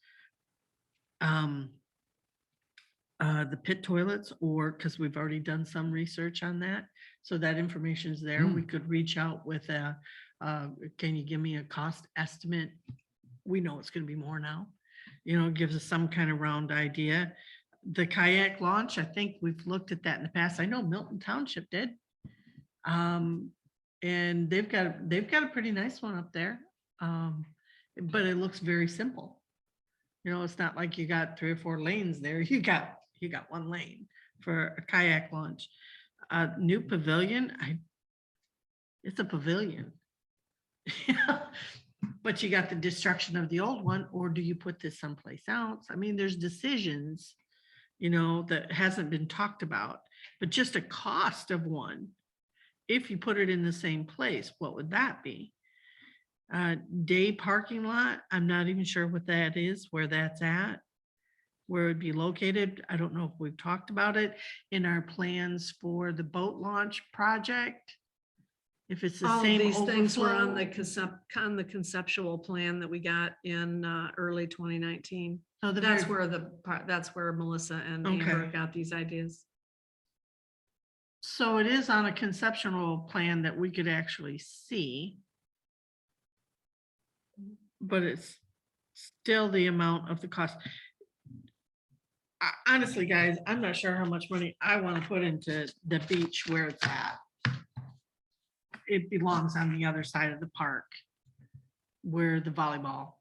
the pit toilets, or because we've already done some research on that. So that information is there. We could reach out with can you give me a cost estimate? We know it's going to be more now. Gives us some kind of round idea. The kayak launch, I think we've looked at that in the past. I know Milton Township did. And they've got a pretty nice one up there. But it looks very simple. It's not like you got 3 or 4 lanes there. You got 1 lane for a kayak launch. New pavilion, it's a pavilion. But you got the destruction of the old one, or do you put this someplace else? I mean, there's decisions, that hasn't been talked about, but just a cost of one if you put it in the same place, what would that be? Day parking lot, I'm not even sure what that is, where that's at, where it'd be located. I don't know if we've talked about it in our plans for the boat launch project. If it's the All of same these things were on overflow. the conceptual plan that we got in early 2019. So the That's very- where that's where Melissa and Amber Okay. got these ideas. So it is on a conceptual plan that we could actually see. But it's still the amount of the cost. Honestly, guys, I'm not sure how much money I want to put into the beach where it's at. It belongs on the other side of the park where the volleyball.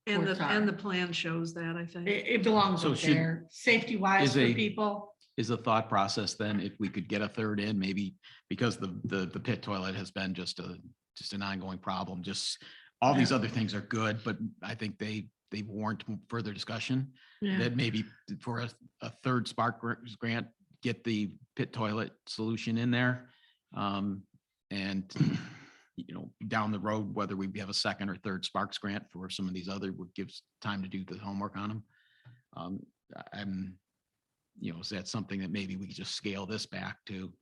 And Courts the are. plan shows that, I think. It belongs So up should- there, safety wise is for a- people. Is the thought process then, if we could get a third in, maybe because the pit toilet has been just an ongoing problem, just all these other things are good, but I think they warrant further discussion. Yeah. That maybe for a third Spark grant, get the pit toilet solution in there. And, down the road, whether we have a second or third Sparks grant for some of these other, would gives time to do the homework on them. Is that something that maybe we could just scale this back to?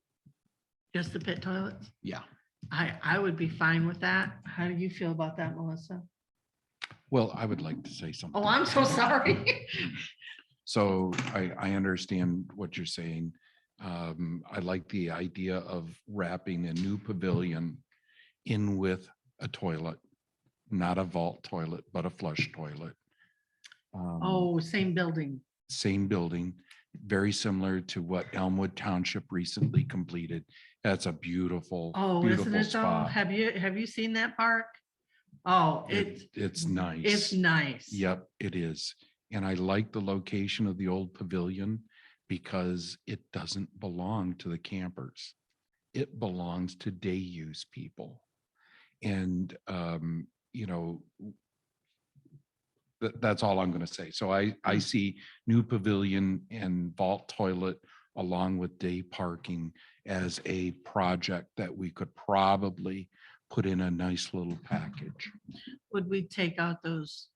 Just the pit toilets. Yeah. I would be fine with that. How do you feel about that, Melissa? Well, I would like to say something. Oh, I'm so sorry. So I understand what you're saying. I like the idea of wrapping a new pavilion in with a toilet, not a vault toilet, but a flush toilet. Oh, same building. Same building, very similar to what Elmwood Township recently completed. That's a beautiful, Oh, isn't beautiful it though? spot. Have you seen that park? Oh, It's nice. it's nice. Yep, it is. And I like the location of the old pavilion because it doesn't belong to the campers. It belongs to day use people. And, that's all I'm going to say. So I see new pavilion and vault toilet along with day parking as a project that we could probably put in a nice little package. Would we take out those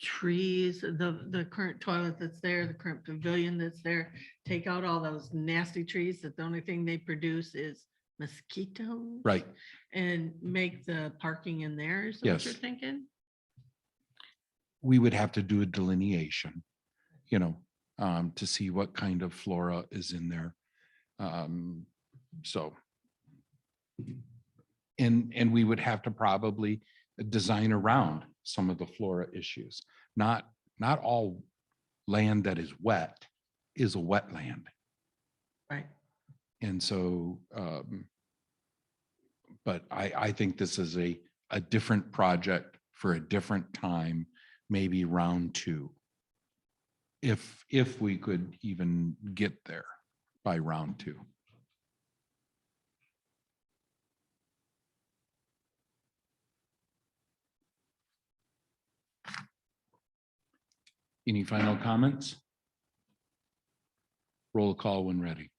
trees, the current toilet that's there, the current pavilion that's there, take out all those nasty trees that the only thing they produce is mosquitoes? Right. And make the parking in there, is that what you're Yes. thinking? We would have to do a delineation, to see what kind of flora is in there. So. And we would have to probably design around some of the flora issues. Not all land that is wet is a wetland. Right. And so, but I think this is a different project for a different time, maybe round 2. If we could even get there by round 2. Any final comments? Roll call when ready.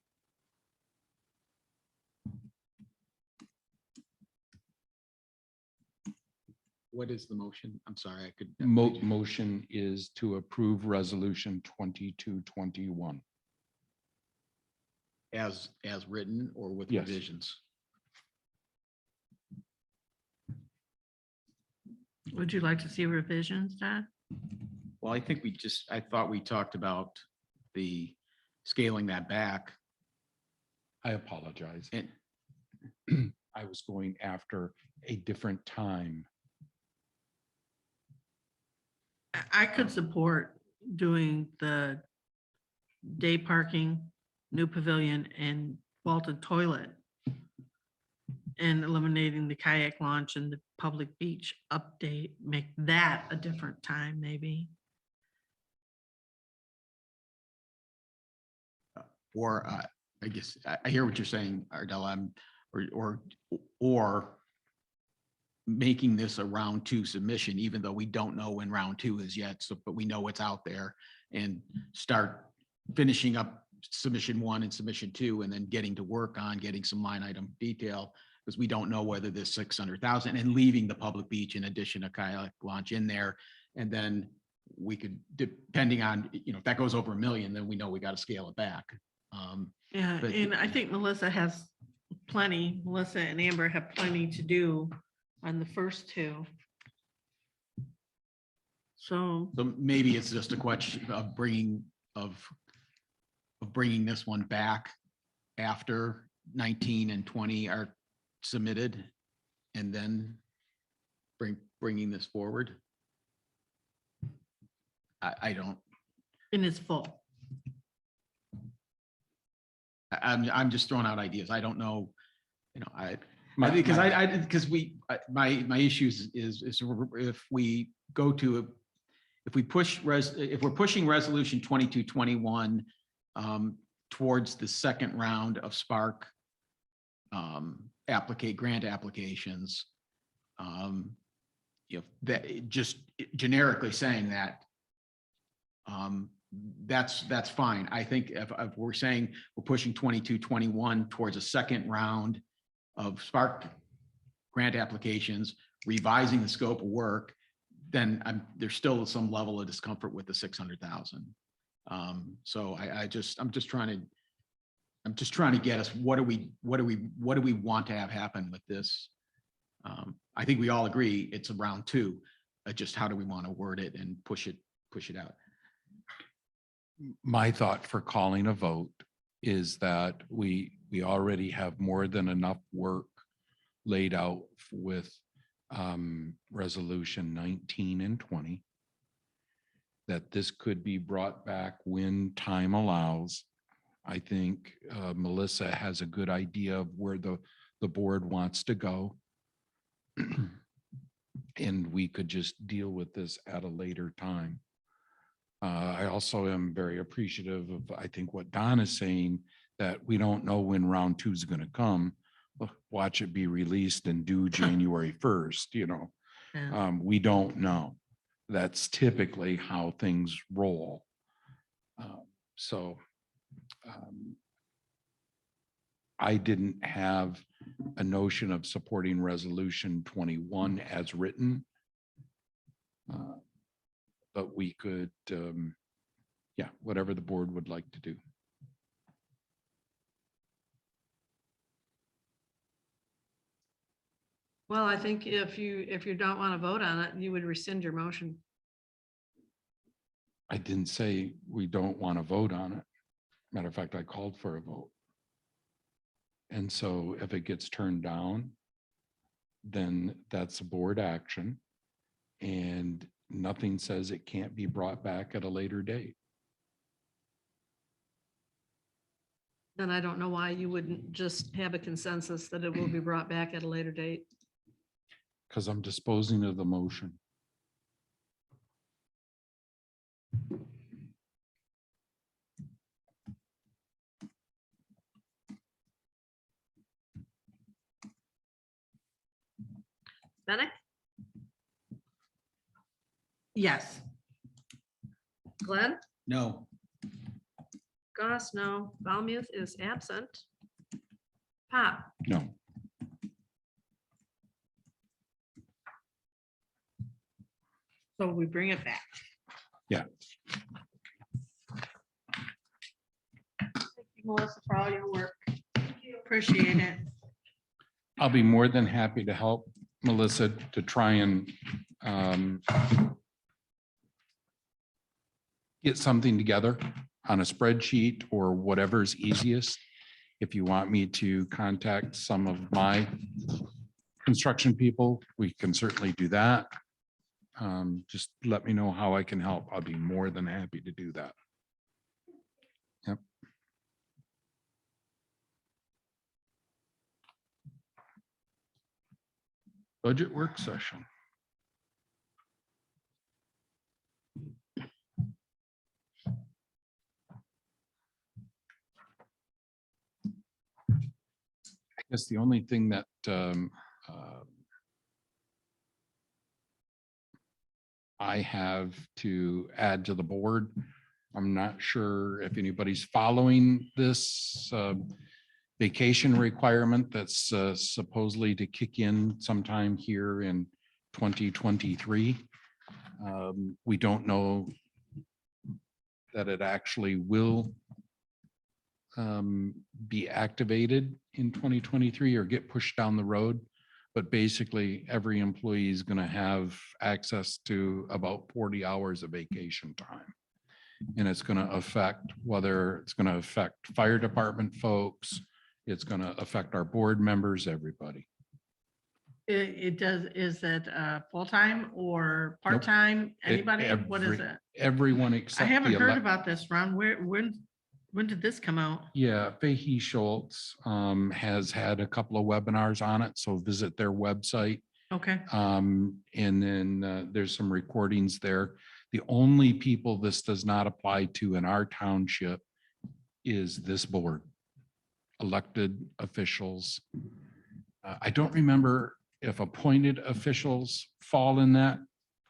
What is the motion? I'm sorry, I could. Motion is to approve resolution 2221. As written or with Yes. revisions? Would you like to see revisions, Todd? Well, I think I thought we talked about the scaling that back. I apologize. And I was going after a different time. I could support doing the day parking, new pavilion and vaulted toilet. And eliminating the kayak launch and the public beach update, make that a different time, maybe. Or I guess I hear what you're saying, Ardella, or making this a round 2 submission, even though we don't know when round 2 is yet. So, but we know it's out there, and start finishing up submission 1 and submission 2, and then getting to work on getting some line item detail, because we don't know whether this 600,000 and leaving the public beach in addition to kayak launch in there. And then we could, depending on, if that goes over $1 million, then we know we got to scale it back. Yeah, But- and I think Melissa and Amber have plenty to do on the first two. So, So maybe it's just a question of bringing this one back after 19 and 20 are submitted, and then bringing this forward. I don't, and it's full. I'm just throwing out ideas. I don't know, My- because my- my issues is if we go to, if we're pushing resolution 2221 towards the second round of Spark grant applications, that just generically saying that, that's fine. I think if we're saying we're pushing 2221 towards a second round of Spark grant applications, revising the scope of work, then there's still some level of discomfort with the 600,000. So I'm just trying to get us, what do we want to have happen with this? I think we all agree it's a round 2. Just how do we want to word it and push it out? My thought for calling a vote is that we already have more than enough work laid out with resolution 19 and 20. That this could be brought back when time allows. I think Melissa has a good idea of where the board wants to go. And we could just deal with this at a later time. I also am very appreciative of, I think, what Don is saying, that we don't know when round 2 is going to come. Watch it be released and due January 1st, Yeah. we don't know. That's typically how things roll. I didn't have a notion of supporting resolution 21 as written. But we could, whatever the board would like to do. Well, I think if you don't want to vote on it, you would rescind your motion. I didn't say we don't want to vote on it. Matter of fact, I called for a vote. And so if it gets turned down, then that's a board action. And nothing says it can't be brought back at a later date. Then I don't know why you wouldn't just have a consensus that it will be brought back at a later date. Because I'm disposing of the motion. Bennett, Yes. Glenn, No. Goss, no. Valmuth is absent. Pop, No. So we bring it back. Yeah. Thank you, Melissa, for all your work. Appreciate it. I'll be more than happy to help Melissa to try and get something together on a spreadsheet or whatever's easiest. If you want me to contact some of my construction people, we can certainly do that. Just let me know how I can help. I'll be more than happy to do that. Yep. Budget work session. I guess the only thing that I have to add to the board I'm not sure if anybody's following this vacation requirement that's supposedly to kick in sometime here in 2023. We don't know that it actually will be activated in 2023 or get pushed down the road. But basically, every employee is going to have access to about 40 hours of vacation time. And it's going to affect whether it's going to affect fire department folks, it's going to affect our board members, everybody. It does, is it full-time or Nope. part-time? Anybody? What is Every- it? Everyone I except haven't the heard elect. about this, Ron. When did this come out? Yeah, Fahey Schultz has had a couple of webinars on it, so visit their website. Okay, And then there's some recordings there. The only people this does not apply to in our township is this board, elected officials. I don't remember if appointed officials fall in that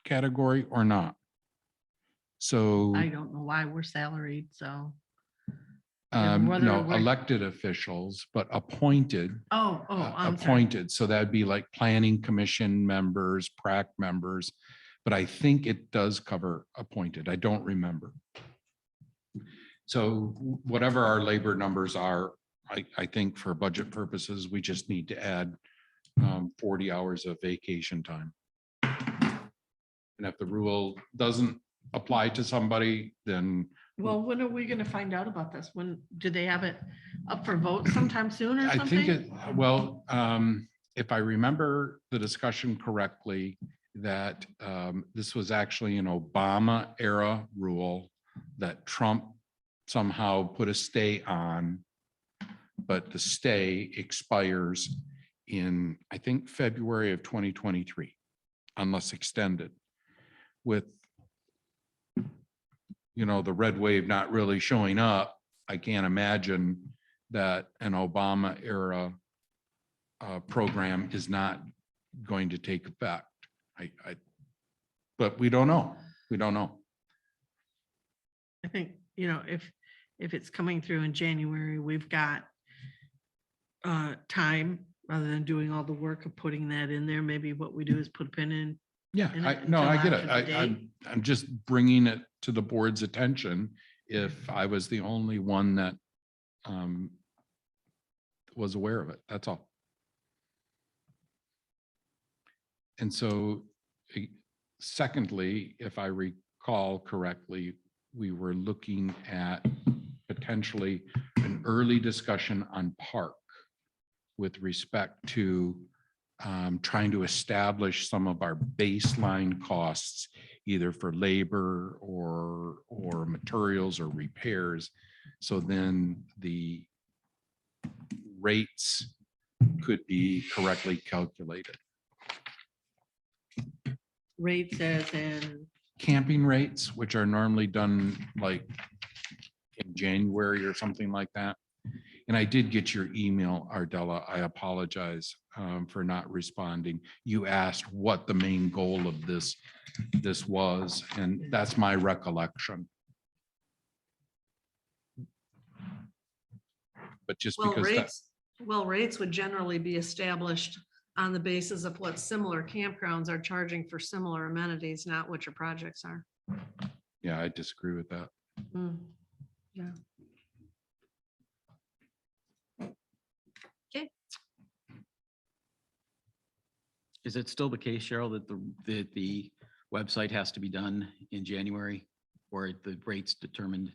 category or not. So I don't know why we're salaried, so. and whether no, we're- elected officials, but appointed. I'm sorry. Appointed, so that'd be like planning commission members, PrAC members, but I think it does cover appointed. I don't remember. So whatever our labor numbers are, I think for budget purposes, we just need to add 40 hours of vacation time. And if the rule doesn't apply to somebody, then Well, when are we gonna find out about this? When, do they have it up for vote sometime soon or I think something? it, well, if I remember the discussion correctly, that this was actually an Obama era rule that Trump somehow put a stay on. But the stay expires in, I think, February of 2023, unless extended. With, you know, the red wave not really showing up, I can't imagine that an Obama era program is not going to take effect. But we don't know. We don't know. I think, you know, if it's coming through in January, we've got time rather than doing all the work of putting that in there. Maybe what we do is put a pin in. Yeah, And I, no, until I get it. after the I'm just bringing it to the board's attention. If I was the only one that was aware of it, that's all. And so secondly, if I recall correctly, we were looking at potentially an early discussion on park with respect to trying to establish some of our baseline costs, either for labor or materials or repairs. So then the rates could be correctly calculated. Rates as in, Camping rates, which are normally done like in January or something like that. And I did get your email, Ardella. I apologize for not responding. You asked what the main goal of this was, and that's my recollection. But just Well, because that, rates would generally be established on the basis of what similar campgrounds are charging for similar amenities, not what your projects are. yeah, I disagree with that. Mm, yeah. Is it still the case, Cheryl, that the website has to be done in January or the rates determined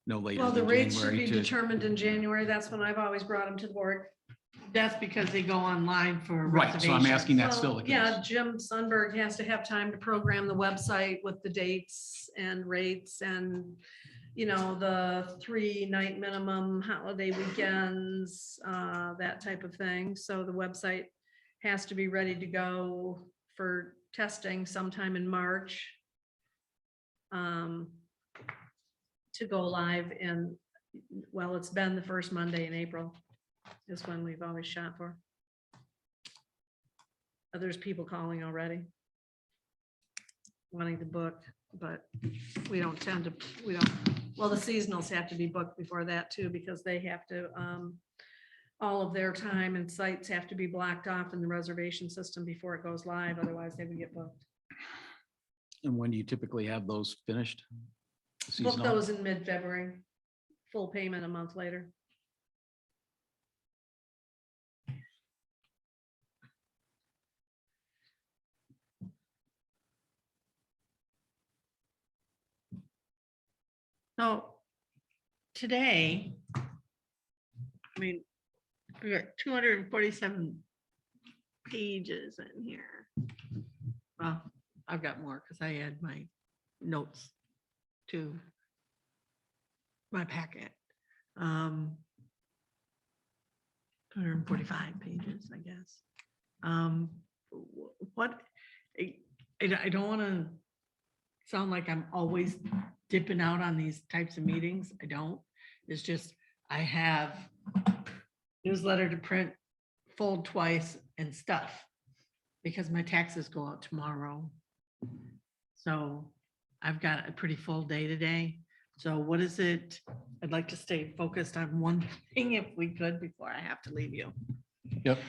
no later Well, the than rates should January be to? determined in January. That's when I've always brought them to the board. that's because they go online for Right, so I'm reservations. asking that's still Well, the yeah, case. Jim Sunberg has to have time to program the website with the dates and rates and, you know, the 3-night minimum, holiday weekends, that type of thing. So the website has to be ready to go for testing sometime in March. To go live in, well, it's been the first Monday in April is when we've always shot for. There's people calling already. Wanting to book. but we don't, well, the seasonals have to be booked before that too, because they have to, all of their time and sites have to be blocked off in the reservation system before it goes live, otherwise they would get booked. And when do you typically have those finished? Book Seasonal? those in mid-February, full payment a month later. So today, I mean, we got 247 pages in here. Well, I've got more because I add my notes to my packet. 245 pages, I guess. What, I don't want to sound like I'm always dipping out on these types of meetings. I don't. It's just, I have newsletter to print, fold twice and stuff because my taxes go out tomorrow. So I've got a pretty full day today. So what is it? I'd like to stay focused on one thing if we could before I have to leave you. Yep,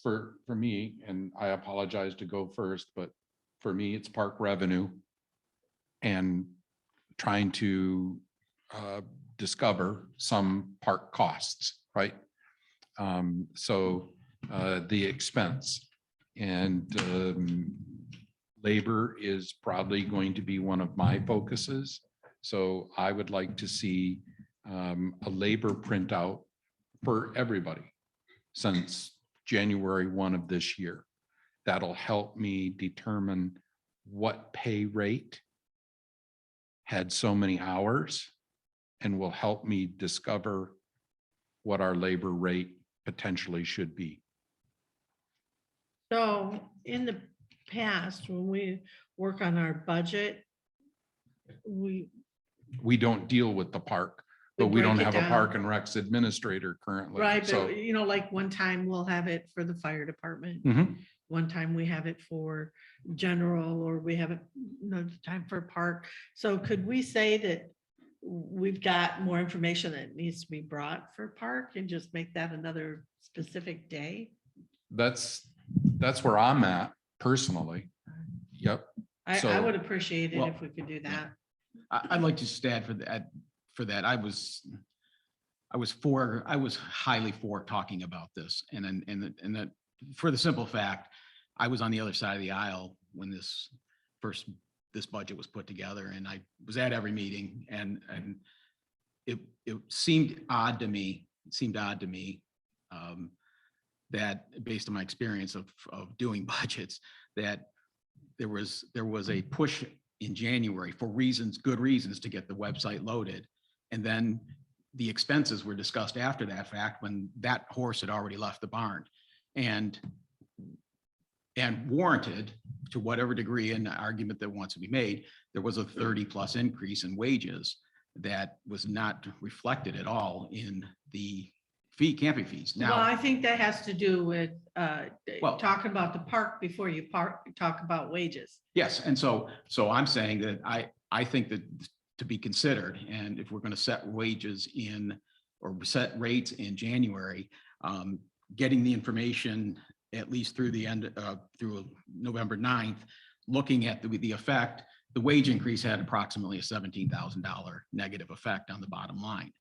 for me, and I apologize to go first, but for me, it's park revenue and trying to discover some park costs, right? So the expense and labor is probably going to be one of my focuses. So I would like to see a labor printout for everybody since January 1 of this year. That'll help me determine what pay rate had so many hours and will help me discover what our labor rate potentially should be. So in the past, when we work on our budget, we We don't deal with the park, but we break don't it have a down. Park and Recs administrator currently. Right, So but you know, like one time we'll have it for the fire department. Mhm. One time we have it for general, or we have it another time for park. So could we say that we've got more information that needs to be brought for park and just make that another specific day? that's where I'm at personally. Yep. I So- would appreciate it Well, if we could do that. I'd like to just add for that, I was highly for talking about this and that for the simple fact, I was on the other side of the aisle when this budget was put together, and I was at every meeting, and it seemed odd to me. That based on my experience of doing budgets, that there was a push in January for good reasons to get the website loaded. And then the expenses were discussed after that fact when that horse had already left the barn. And warranted to whatever degree in the argument that wants to be made, there was a 30+ increase in wages that was not reflected at all in the camping fees. Well, I Now, think that has to do with Well- talking about the park before you talk about wages. yes, and so I'm saying that I think that to be considered, and if we're going to set wages in or set rates in January, getting the information at least through the end through November 9th, looking at the effect, the wage increase had approximately a $17,000 negative effect on the bottom line.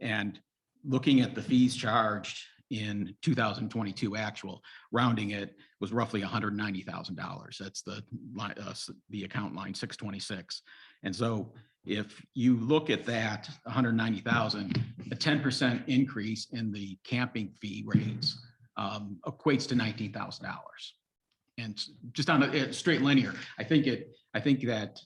And looking at the fees charged in 2022 actual, rounding it was roughly $190,000. That's the account line 626. And so if you look at that 190,000, a 10% increase in the camping fee rates equates to $19,000. And just on a straight linear, I think that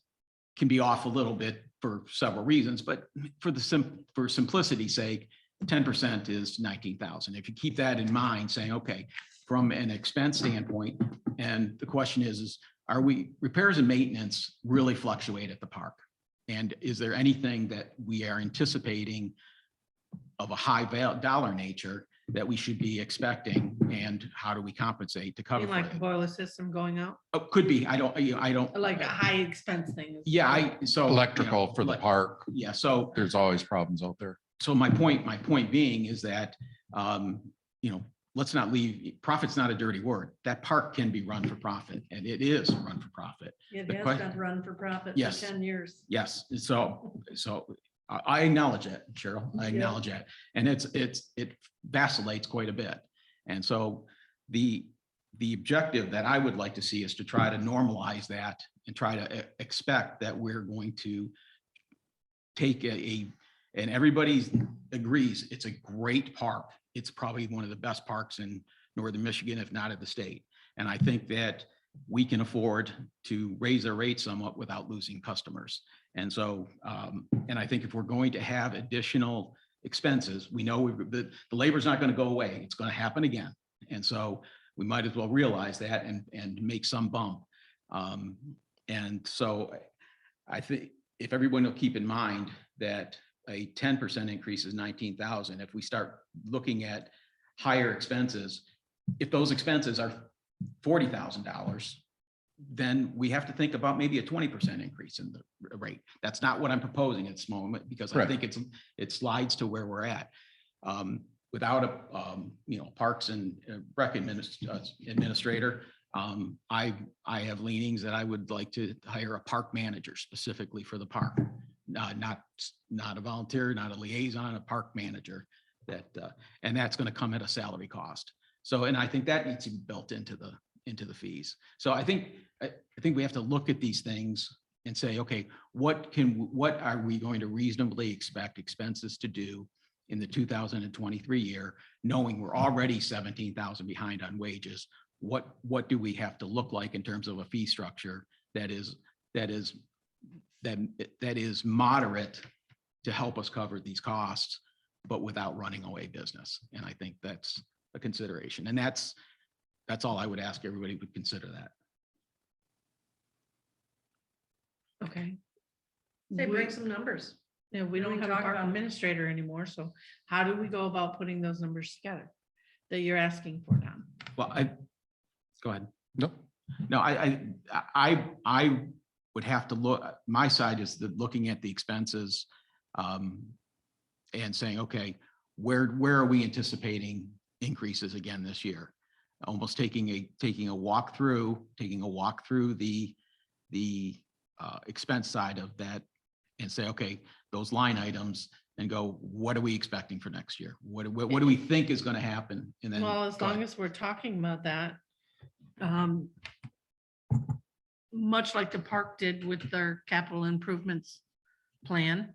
can be off a little bit for several reasons, but for simplicity's sake, 10% is 19,000. If you keep that in mind, saying, okay, from an expense standpoint, and the question is are repairs and maintenance really fluctuate at the park? And is there anything that we are anticipating of a high dollar nature that we should be expecting, and how do we compensate to cover Mean for like the it? boiler system going out, Oh, could be, I don't. like a high expense thing. Yeah, so. you know, Electrical for the like- park, Yeah, so, there's always problems out there. so my point being is that, you know, let's not leave, profit's not a dirty word. That park can be run for profit, and it is run for profit. It The has question- been run for profit Yes. for 10 years. Yes, so I acknowledge it, Cheryl, I acknowledge it. And it vacillates quite a bit. And so the objective that I would like to see is to try to normalize that and try to expect that we're going to take and everybody agrees, it's a great park. It's probably one of the best parks in northern Michigan, if not at the state. And I think that we can afford to raise our rates somewhat without losing customers. And so, and I think if we're going to have additional expenses, we know the labor's not going to go away. It's going to happen again. And so we might as well realize that and make some bump. And so I think if everyone will keep in mind that a 10% increase is 19,000. If we start looking at higher expenses, if those expenses are $40,000, then we have to think about maybe a 20% increase in the rate. That's not what I'm proposing at this moment, because I Correct. think it slides to where we're at. Without a you know, Parks and Rec administrator, I have leanings that I would like to hire a park manager specifically for the park. Not a volunteer, not a liaison, a park manager that, and that's going to come at a salary cost. So, and I think that needs to be built into the fees. So I think we have to look at these things and say, okay, what are we going to reasonably expect expenses to do in the 2023 year, knowing we're already 17,000 behind on wages? What do we have to look like in terms of a fee structure that is moderate to help us cover these costs, but without running away business? And I think that's a consideration. And that's all I would ask everybody would consider that. Okay. Say, bring We- some numbers. Yeah, we We don't can have a talk park about it. administrator anymore, so how do we go about putting those numbers together that you're asking for now? Well, go ahead. No, No, I would have to look, my side is looking at the expenses and saying, okay, where are we anticipating increases again this year? Almost taking a walk through the expense side of that and say, okay, those line items, and go, what are we expecting for next year? What do we think is going to happen? And then, Well, as go long ahead. as we're talking about that, much like the park did with their capital improvements plan,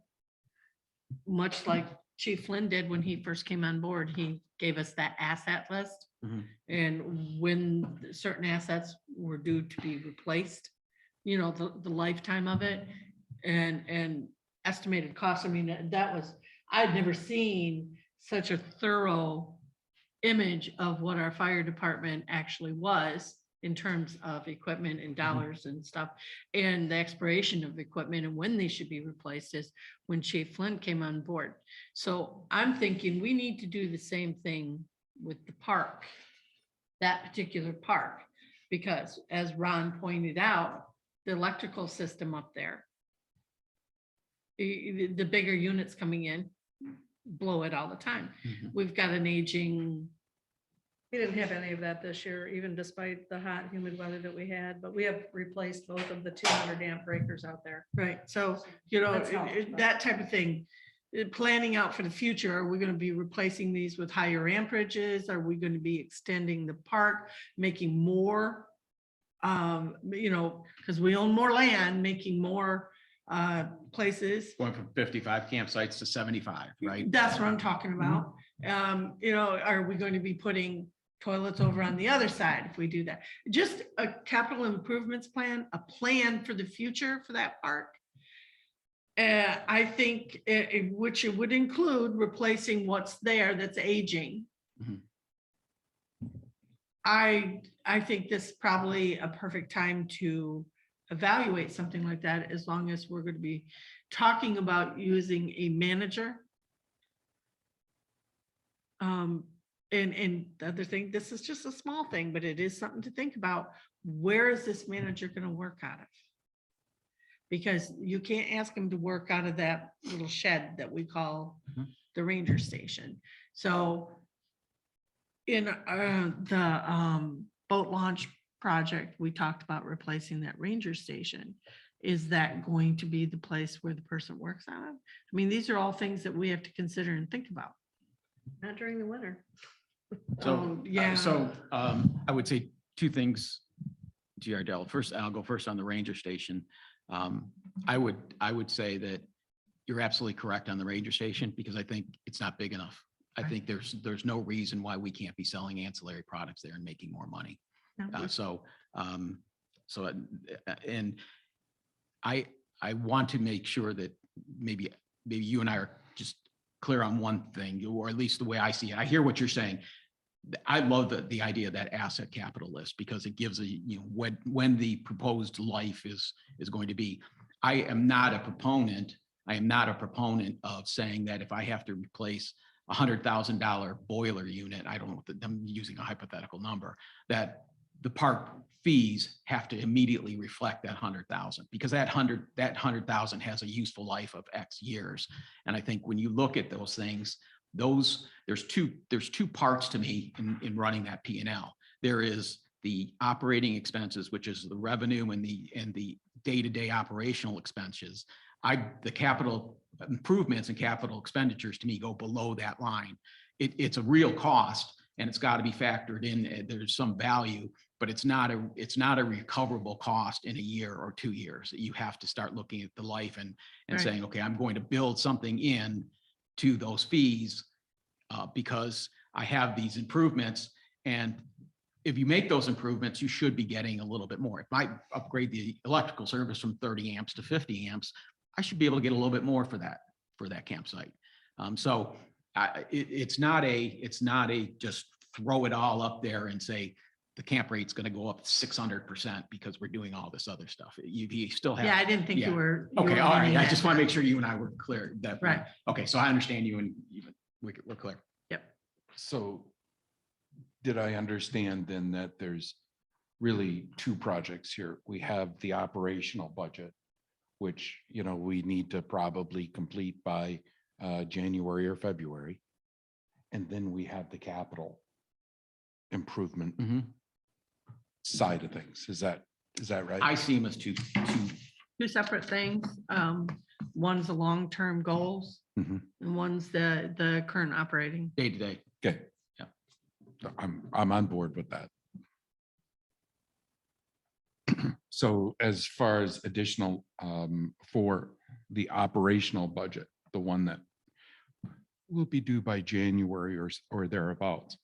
much like Chief Flynn did when he first came on board, he gave us that asset list. Mhm. And when certain assets were due to be replaced, you know, the lifetime of it and estimated costs. I mean, I'd never seen such a thorough image of what our fire department actually was in terms of equipment and dollars and stuff, and the expiration of equipment and when they should be replaced is when Chief Flynn came on board. So I'm thinking we need to do the same thing with the park, that particular park, because as Ron pointed out, the electrical system up there, the bigger units coming in blow it all the time. Mhm. We've got an aging, We didn't have any of that this year, even despite the hot, humid weather that we had, but we have replaced both of the 200 amp breakers out there. right, so, you know, That's helped, that type of thing. Planning out for the future, are we gonna be replacing these with higher amperages? Are we gonna be extending the park, making more? You know, because we own more land, making more places. Going from 55 campsites to 75, right? That's what I'm talking about. You know, are we going to be putting toilets over on the other side if we do that? Just a capital improvements plan, a plan for the future for that park. I think which it would include replacing what's there that's aging. Mhm. I think this is probably a perfect time to evaluate something like that, as long as we're going to be talking about using a manager. And the other thing, this is just a small thing, but it is something to think about. Where is this manager gonna work out of? Because you can't ask him to work out of that little shed that we call Mhm. the ranger station. So in the boat launch project, we talked about replacing that ranger station. Is that going to be the place where the person works on it? I mean, these are all things that we have to consider and think about. Not during the winter. So, yeah. I would say two things to Yardell. First, I'll go first on the ranger station. I would say that you're absolutely correct on the ranger station because I think it's not big enough. I Right. think there's no reason why we can't be selling ancillary products there and making more money. And I want to make sure that maybe you and I are just clear on one thing, or at least the way I see it. I hear what you're saying. I love the idea of that asset capital list because it gives when the proposed life is going to be. I am not a proponent of saying that if I have to replace $100,000 boiler unit, I'm using a hypothetical number, that the park fees have to immediately reflect that 100,000 because that 100,000 has a useful life of X years. And I think when you look at those things, there's two parts to me in running that P&L. There is the operating expenses, which is the revenue and the day-to-day operational expenses. The capital improvements and capital expenditures to me go below that line. It's a real cost and it's got to be factored in. There's some value, but it's not a recoverable cost in a year or 2 years. You have to start looking at the life and Right. saying, okay, I'm going to build something in to those fees because I have these improvements. And if you make those improvements, you should be getting a little bit more. If I upgrade the electrical service from 30 amps to 50 amps, I should be able to get a little bit more for that campsite. It's not a just throw it all up there and say the camp rate's going to go up 600% because we're doing all this other stuff. You still have. Yeah, I didn't think yeah. you were. Okay, all right. meaning I that. just want to make sure you and I were clear. Right. Okay, so I understand you and we're clear. Yep. So did I understand then that there's really two projects here? We have the operational budget, which, we need to probably complete by January or February. And then we have the capital improvement Mhm. side of things. Is that right? I see them as two. Two separate things. One's the long-term goals Mhm. and one's the current operating. Day to day. Okay. Yeah. I'm on board with that. So as far as additional for the operational budget, the one that will be due by January or thereabouts,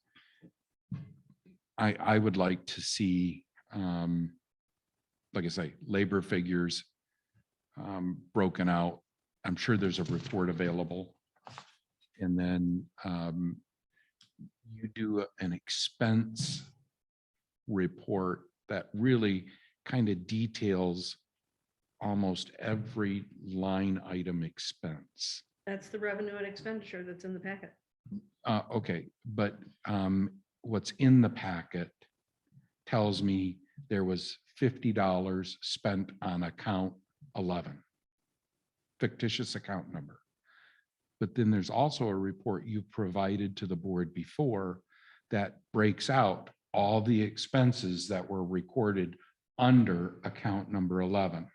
I would like to see, like I say, labor figures broken out. I'm sure there's a report available. And then you do an expense report that really kind of details almost every line item expense. That's the revenue and expenditure that's in the packet. Okay, but what's in the packet tells me there was $50 spent on account 11, fictitious account number. But then there's also a report you provided to the board before that breaks out all the expenses that were recorded under account number 11.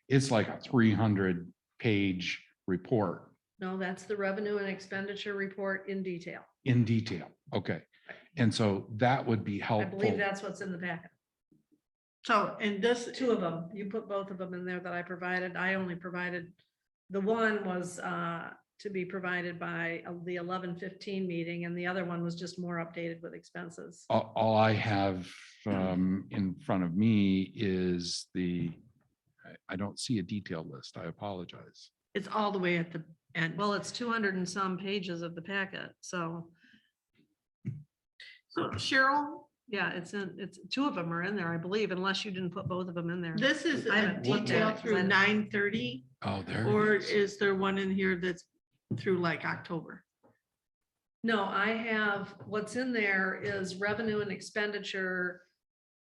It's like a 300-page report. No, that's the revenue and expenditure report in detail. In detail, okay. And so that would be I helpful. believe that's what's in the packet. So, and this, Two of them, you put both of them in there that I provided. I only provided, the one was to be provided by the 11:15 meeting and the other one was just more updated with expenses. All I have in front of me is I don't see a detailed list. I apologize. it's all the way at the end. Well, it's 200 and some pages of the packet, so. So Cheryl, Yeah, it's two of them are in there, I believe, unless you didn't put both of them in there. this is I a haven't looked at detail it 'cause through I- 9/30, Oh, there. or it is. is there one in here that's through like October? No, I have, what's in there is revenue and expenditure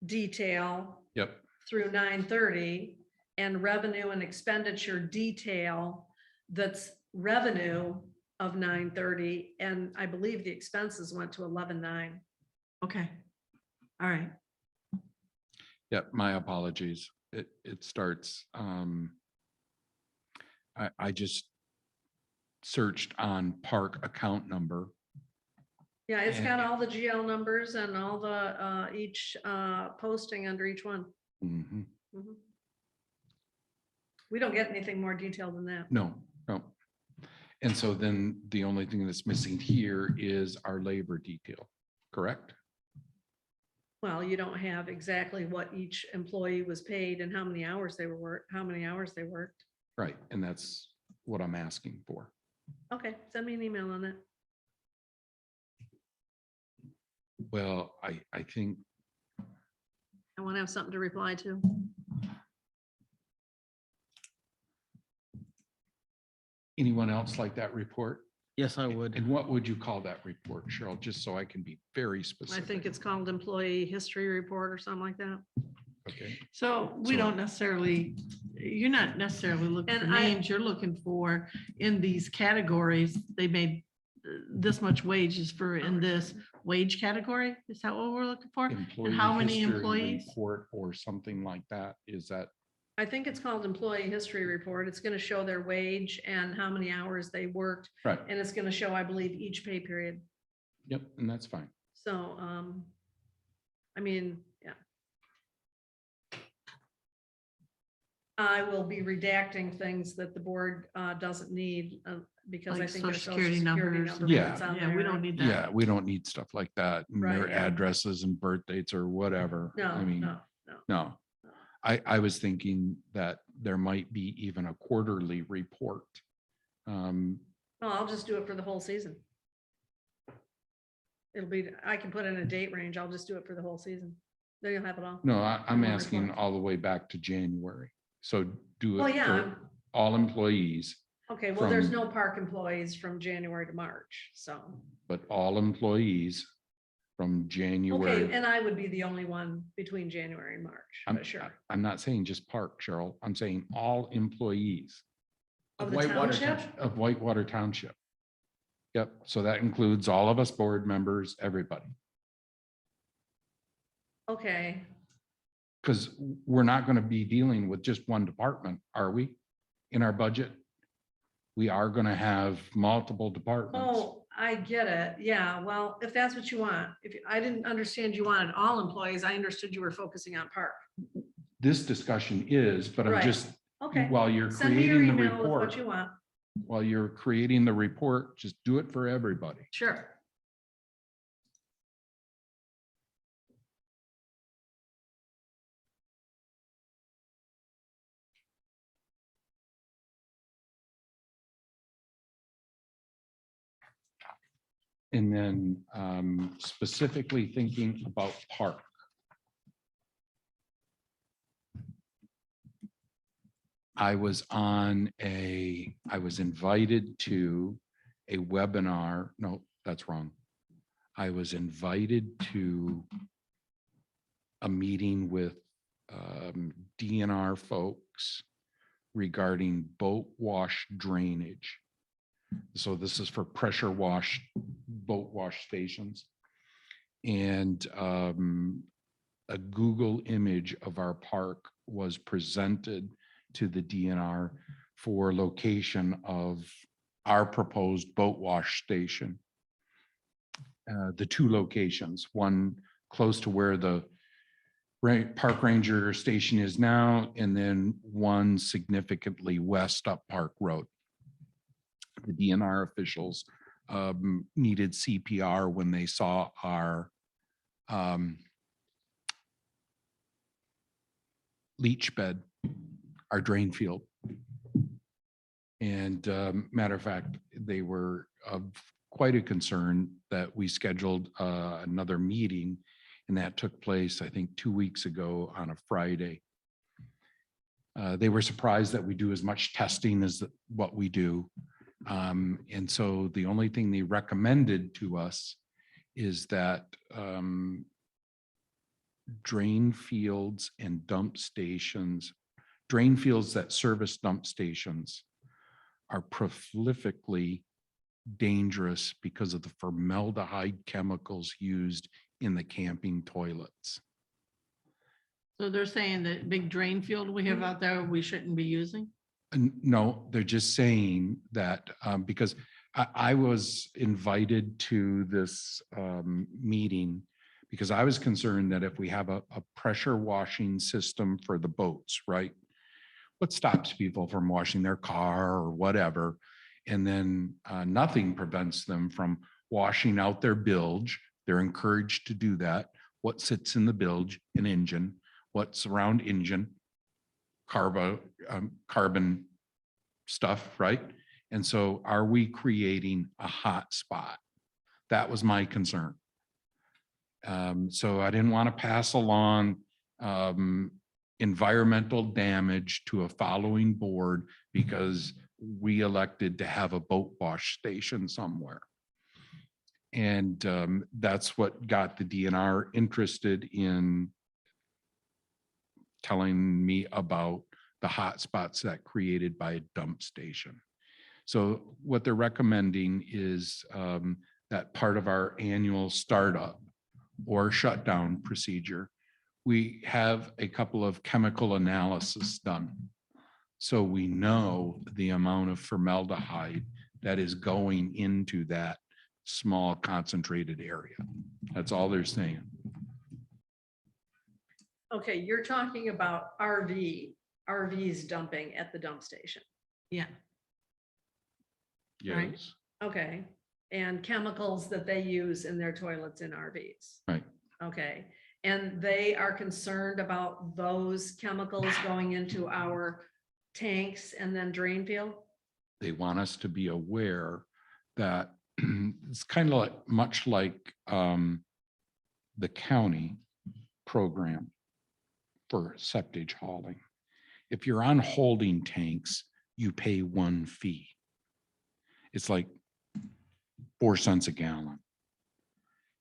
detail Yep. through 9:30 and revenue and expenditure detail that's revenue of 9:30. And I believe the expenses went to 11:09. Okay. All right. Yep, my apologies. It starts, I just searched on park account number. Yeah, it's got And- all the GL numbers and all the, each posting under each one. Mhm. Mhm. We don't get anything more detailed than that. No, no. And so then the only thing that's missing here is our labor detail, correct? Well, you don't have exactly what each employee was paid and how many hours they worked. Right, and that's what I'm asking for. Okay, send me an email on that. Well, I think, I want to have something to reply to. anyone else like that report? Yes, I would. And what would you call that report, Cheryl, just so I can be very I specific? think it's called employee history report or something like that. Okay, So we So- don't necessarily, you're not necessarily looking for And I- names, you're looking for in these categories, they made this much wages for in this wage category. Is that what we're looking for? employee how many history employees? report or something like that, is that, I think it's called employee history report. It's going to show their wage and how many hours they worked. right, And it's going to show, I believe, each pay period. yep, and that's fine. So, I mean, yeah. I will be redacting things that the board doesn't need because I Like think their social social security security numbers. number Yeah. that's on Yeah, we there. don't need Yeah, that. we don't need stuff like that, and their Right, yeah. addresses and birth dates or whatever. No, I mean, no. no. I was thinking that there might be even a quarterly report. No, I'll just do it for the whole season. It'll be, I can put in a date range. I'll just do it for the whole season. Then you'll have it all. No, I'm One asking report. all the way back to January. So do Well, it yeah, for all employees, Okay, well, there's From- no park employees from January to March, so. but all employees from Okay, January. and I would be the only one between January and March, I'm, but sure. I'm not saying just park, Cheryl. I'm saying all employees Of the Whitewater township? of Whitewater Township. Yep, so that includes all of us board members, everybody. Okay, Because we're not going to be dealing with just one department, are we? In our budget? We are going to have multiple departments. oh, I get it. Yeah, well, if that's what you want, I didn't understand you wanted all employees. I understood you were focusing on park. This discussion is, but I'm Right. just, Okay, while you're send me your creating the email with what report, you want. while you're creating the report, just do it for everybody. Sure. And then specifically thinking about park. I was invited to a webinar. No, that's wrong. I was invited to a meeting with DNR folks regarding boat wash drainage. So this is for pressure wash, boat wash stations. And a Google image of our park was presented to the DNR for location of our proposed boat wash station. The two locations, one close to where the park ranger station is now, and then one significantly west up Park Road. The DNR officials needed CPR when they saw our leach bed, our drain field. And matter of fact, they were of quite a concern that we scheduled another meeting, and that took place, I think, 2 weeks ago on a Friday. They were surprised that we do as much testing as what we do. And so the only thing they recommended to us is that drain fields and dump stations, drain fields that service dump stations are prolifically dangerous because of the formaldehyde chemicals used in the camping toilets. So they're saying that big drain field we have out there, we shouldn't be using? No, they're just saying that because I was invited to this meeting because I was concerned that if we have a pressure washing system for the boats, right? What stops people from washing their car or whatever? And then nothing prevents them from washing out their bilge. They're encouraged to do that. What sits in the bilge? An engine. What's around engine? Carbon stuff, right? And so are we creating a hot spot? That was my concern. So I didn't want to pass along environmental damage to a following board because we elected to have a boat wash station somewhere. And that's what got the DNR interested in telling me about the hot spots that created by a dump station. So what they're recommending is that part of our annual startup or shutdown procedure, we have a couple of chemical analysis done. So we know the amount of formaldehyde that is going into that small concentrated area. That's all they're saying. Okay, you're talking about RVs dumping at the dump station. Yeah. Right. Yes, Okay, and chemicals that they use in their toilets in RVs. right. Okay, and they are concerned about those chemicals going into our tanks and then drain field? They want us to be aware that it's kind of like, much like the county program for septic hauling. If you're on holding tanks, you pay one fee. It's like 4 cents a gallon.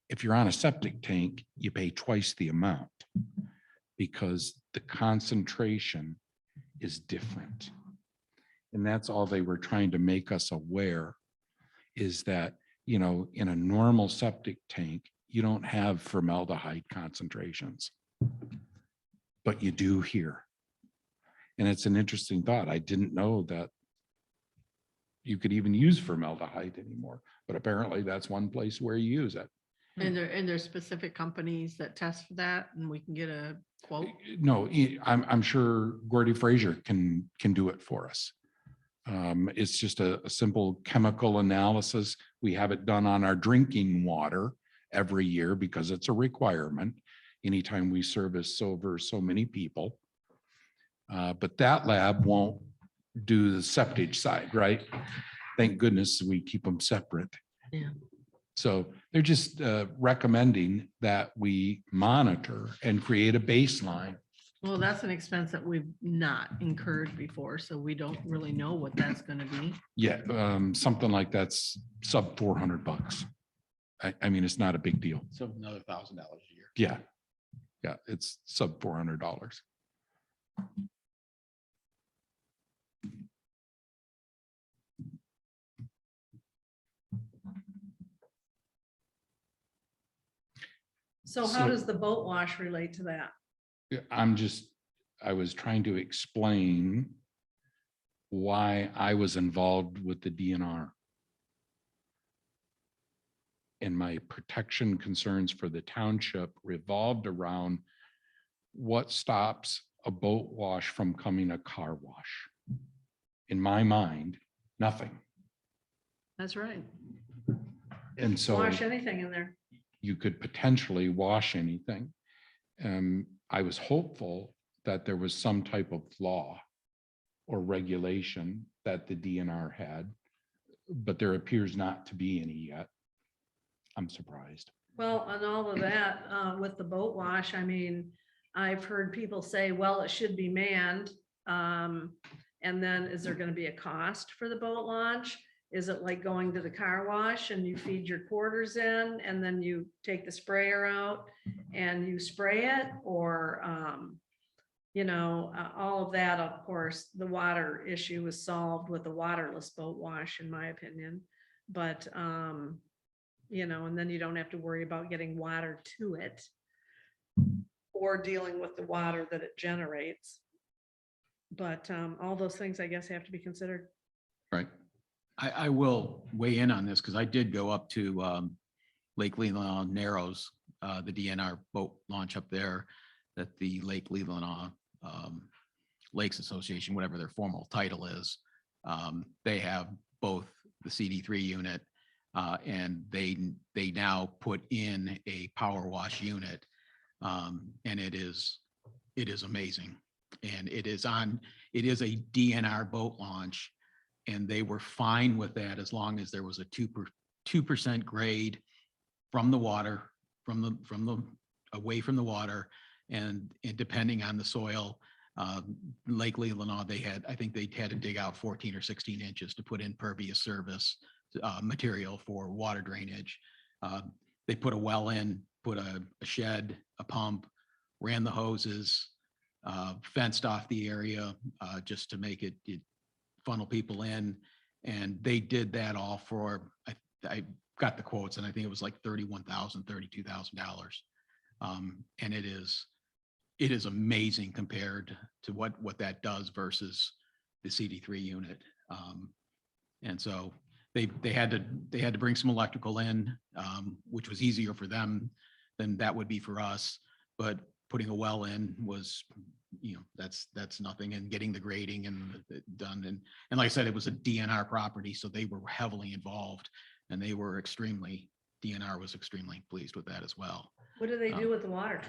If you're on a septic tank, you pay twice the amount because the concentration is different. And that's all they were trying to make us aware is that, you know, in a normal septic tank, you don't have formaldehyde concentrations, but you do here. And it's an interesting thought. I didn't know that you could even use formaldehyde anymore, but apparently that's one place where you use it. And there's specific companies that test for that and we can get a quote. No, I'm sure Gordy Fraser can do it for us. It's just a simple chemical analysis. We have it done on our drinking water every year because it's a requirement anytime we service over so many people. But that lab won't do the septic side, right? Thank goodness we keep them separate. Yeah. So they're just recommending that we monitor and create a baseline. Well, that's an expense that we've not incurred before, so we don't really know what that's gonna be. Yeah, something like that's sub $400. I mean, it's not a big deal. So another $1,000 a year. Yeah. Yeah, it's sub $400. So how does the boat wash relate to that? Yeah, I was trying to explain why I was involved with the DNR. And my protection concerns for the township revolved around what stops a boat wash from coming a car wash. In my mind, nothing. That's right. And so Wash anything in there. you could potentially wash anything. I was hopeful that there was some type of law or regulation that the DNR had, but there appears not to be any yet. I'm surprised. Well, on all of that, with the boat wash, I mean, I've heard people say, well, it should be manned. And then is there gonna be a cost for the boat launch? Is it like going to the car wash and you feed your quarters in and then you take the sprayer out and you spray it? Or, all of that, of course, the water issue is solved with a waterless boat wash, in my opinion. But, and then you don't have to worry about getting water to it or dealing with the water that it generates. But all those things, I guess, have to be considered. Right. I will weigh in on this because I did go up to Lake Leelanau Narrows, the DNR boat launch up there that the Lake Leelanau Lakes Association, whatever their formal title is, they have both the CD3 unit and they now put in a power wash unit, and it is amazing. And it is a DNR boat launch, and they were fine with that as long as there was a 2% grade from the water, away from the water, and depending on the soil. Lake Leelanau, I think they had to dig out 14 or 16 inches to put in pervious surface material for water drainage. They put a well in, put a shed, a pump, ran the hoses, fenced off the area just to make it funnel people in. And they did that all for, I got the quotes, and I think it was like $31,000, $32,000. And it is amazing compared to what that does versus the CD3 unit. And so they had to bring some electrical in, which was easier for them than that would be for us. But putting a well in was, that's nothing, and getting the grading and done. And like I said, it was a DNR property, so they were heavily involved, and DNR was extremely pleased with that as well. What do they do with the water?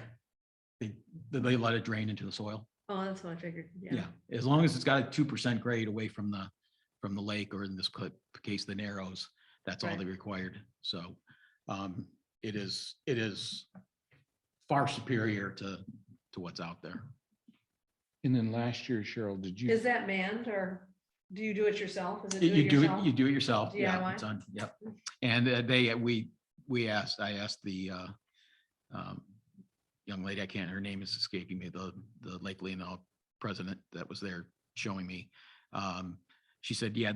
They let it drain into the soil. Oh, that's what I figured. Yeah, as long as it's got a 2% grade away from the lake, or in this case, the Narrows, that's all Right. they required. So it is far superior to what's out there. And then last year, Cheryl, did you? Is that manned, or do you do it yourself? Is it You do yourself? it, you do it yourself. Yeah, DIY? it's on, yep. And I asked the young lady, her name is escaping me, the Lake Leelanau president that was there showing me. She said, yeah,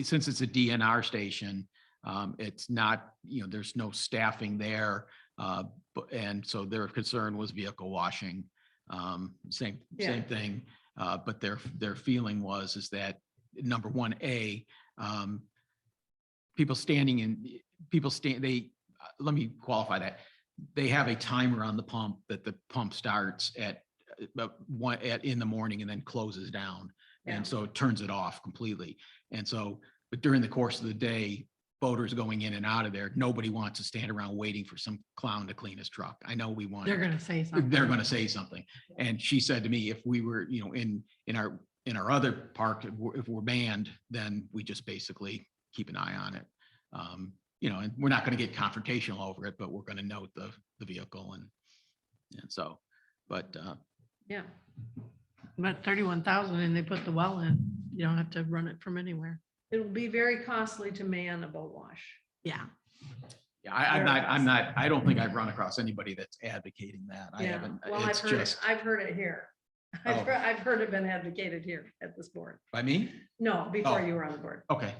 since it's a DNR station, it's not, there's no staffing there. And so their concern was vehicle washing. Same thing. But their feeling is that, number one, let me qualify that. They have a timer on the pump that the pump starts at in the morning and then closes down. Yeah. And so it turns it off completely. And so, but during the course of the day, boaters going in and out of there, nobody wants to stand around waiting for some clown to clean his truck. I know we want. They're gonna say something. They're going to say something. And she said to me, if we were, in our other park, if we're banned, then we just basically keep an eye on it. And we're not going to get confrontational over it, but we're going to note the vehicle and so, but Yeah. But 31,000 and they put the well in, you don't have to run it from anywhere. It will be very costly to man a boat wash. Yeah. yeah, I don't think I've run across anybody that's advocating that. I Yeah. haven't. Well, It's just I've heard it here. Oh. I've heard it been advocated here at this board. by me. No, before Oh. you were on the board. Okay.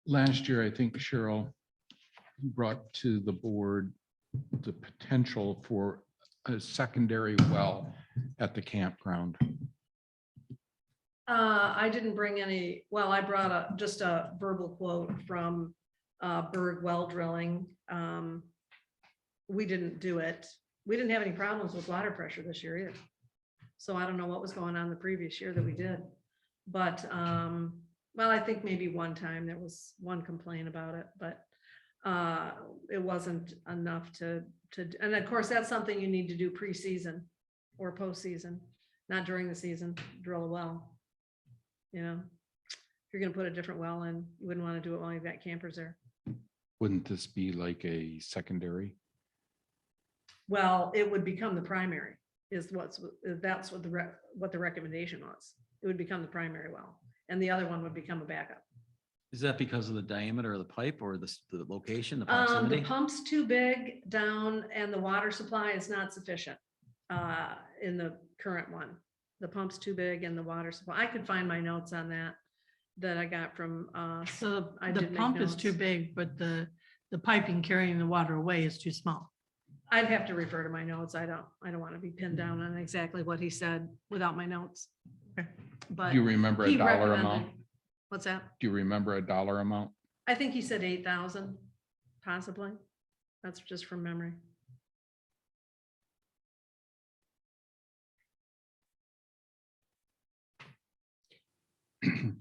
Last year, I think Cheryl brought to the board the potential for a secondary well at the campground. I didn't bring any, well, I brought just a verbal quote from Berg Well Drilling. We didn't do it. We didn't have any problems with water pressure this year either. So I don't know what was going on the previous year that we did. But, well, I think maybe one time there was one complaint about it, but it wasn't enough to, and of course, that's something you need to do pre-season or postseason, not during the season, drill a well. If you're gonna put a different well in, you wouldn't want to do it while you've got campers there. Wouldn't this be like a secondary? Well, it would become the primary that's what the recommendation was. It would become the primary well. and the other one would become a backup. Is that because of the diameter of the pipe or the location, the The proximity? pump's too big down and the water supply is not sufficient in the current one. The pump's too big and the water supply. I could find my notes on that I got from, So I the did make pump is notes. too big, but the piping carrying the water away is too small. I'd have to refer to my notes. I don't want to be pinned down on exactly what he said without my notes. Okay. But Do you remember a he dollar recommended- amount? What's that? Do you remember a dollar amount? I think he said 8,000, possibly. That's just from memory.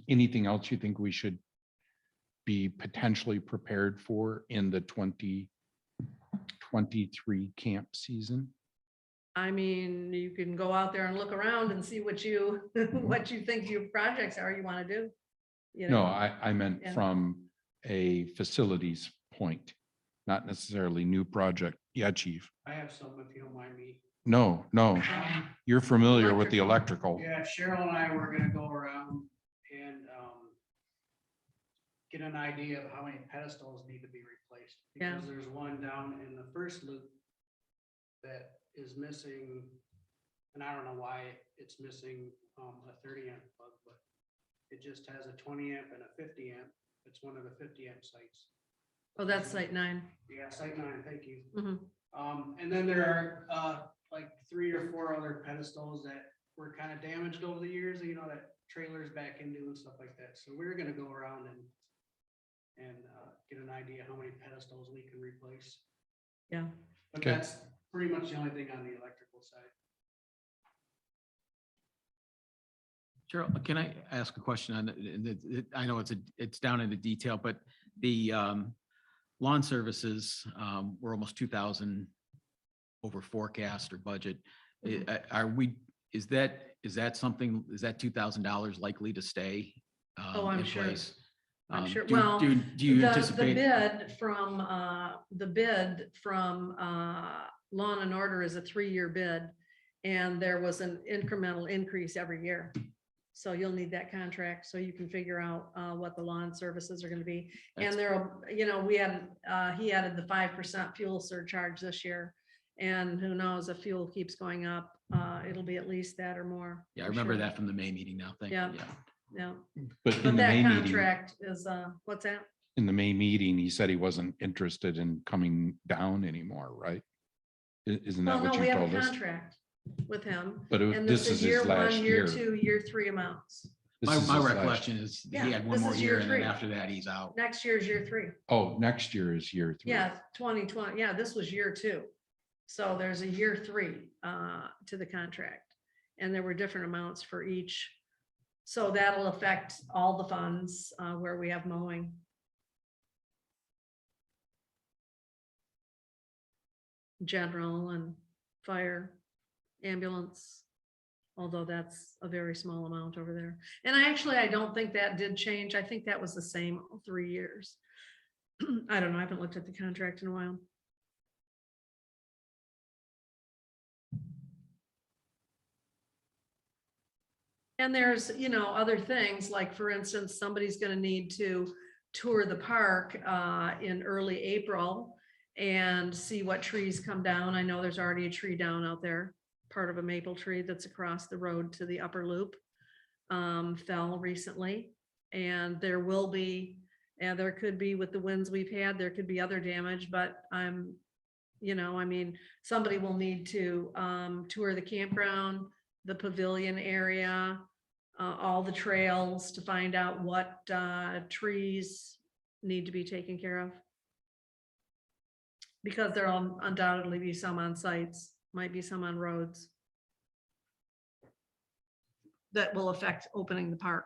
Anything else you think we should be potentially prepared for in the 2023 camp season? I mean, you can go out there and look around and see what you, what you think your projects are you want to do. You No, know? I meant Yeah. from a facilities point, not necessarily new project. Yeah, chief. I have some, if you don't mind me. No, you're familiar with the Electrical. electrical. Yeah, Cheryl and I were gonna go around and get an idea of how many pedestals need to be replaced. Yeah. Because there's one down in the first loop that is missing, and I don't know why it's missing a 30 amp plug, but it just has a 20 amp and a 50 amp. It's one of the 50 amp sites. Oh, that's site 9. Yeah, site 9, thank you. Mhm. And then there are like 3 or 4 other pedestals that were kind of damaged over the years, you know, that trailers back into and stuff like that. So we're gonna go around and get an idea how many pedestals we can replace. Yeah. But Okay. that's pretty much the only thing on the electrical side. Cheryl, can I ask a question on, I know it's down into detail, but the lawn services, we're almost 2,000 over forecast or budget. Are we, is that something, is that $2,000 likely to stay? Oh, I'm in sure. place? I'm sure. Do Well, do you The anticipate? bid from Lawn and Order is a 3-year bid, and there was an incremental increase every year. So you'll need that contract so you can figure out what the lawn services are gonna be. That's- And there, you know, we had, he added the 5% fuel surcharge this year. And who knows, if fuel keeps going up, it'll be at least that or more. Yeah, I for remember sure. that from the May meeting now. Thank you. Yeah. Yeah. Yeah, But but in the that May meeting, contract is, what's that? in the May meeting, he said he wasn't interested in coming down anymore, right? Isn't Well, that no, what we you have a told us? contract with him. But And this is his year last 1, year year. 2, year 3 amounts. This My is my his last- recollection is Yeah, he had one this more is year year and then 3. after that, he's out. Next year's year 3. Oh, next year is year 3. Yeah, 2020. Yeah, this was year 2. So there's a year 3 to the contract. And there were different amounts for each. So that'll affect all the funds where we have mowing. General and fire, ambulance, although that's a very small amount over there. And I don't think that did change. I think that was the same all 3 years. I don't know. I haven't looked at the contract in a while. And there's, you know, other things, like for instance, somebody's gonna need to tour the park in early April and see what trees come down. I know there's already a tree down out there, part of a maple tree that's across the road to the upper loop. Fell recently, and there will be, and there could be, with the winds we've had, there could be other damage, but you know, I mean, somebody will need to tour the campground, the pavilion area, all the trails to find out what trees need to be taken care of. Because there'll undoubtedly be some on sites, might be some on roads. That will affect opening the park.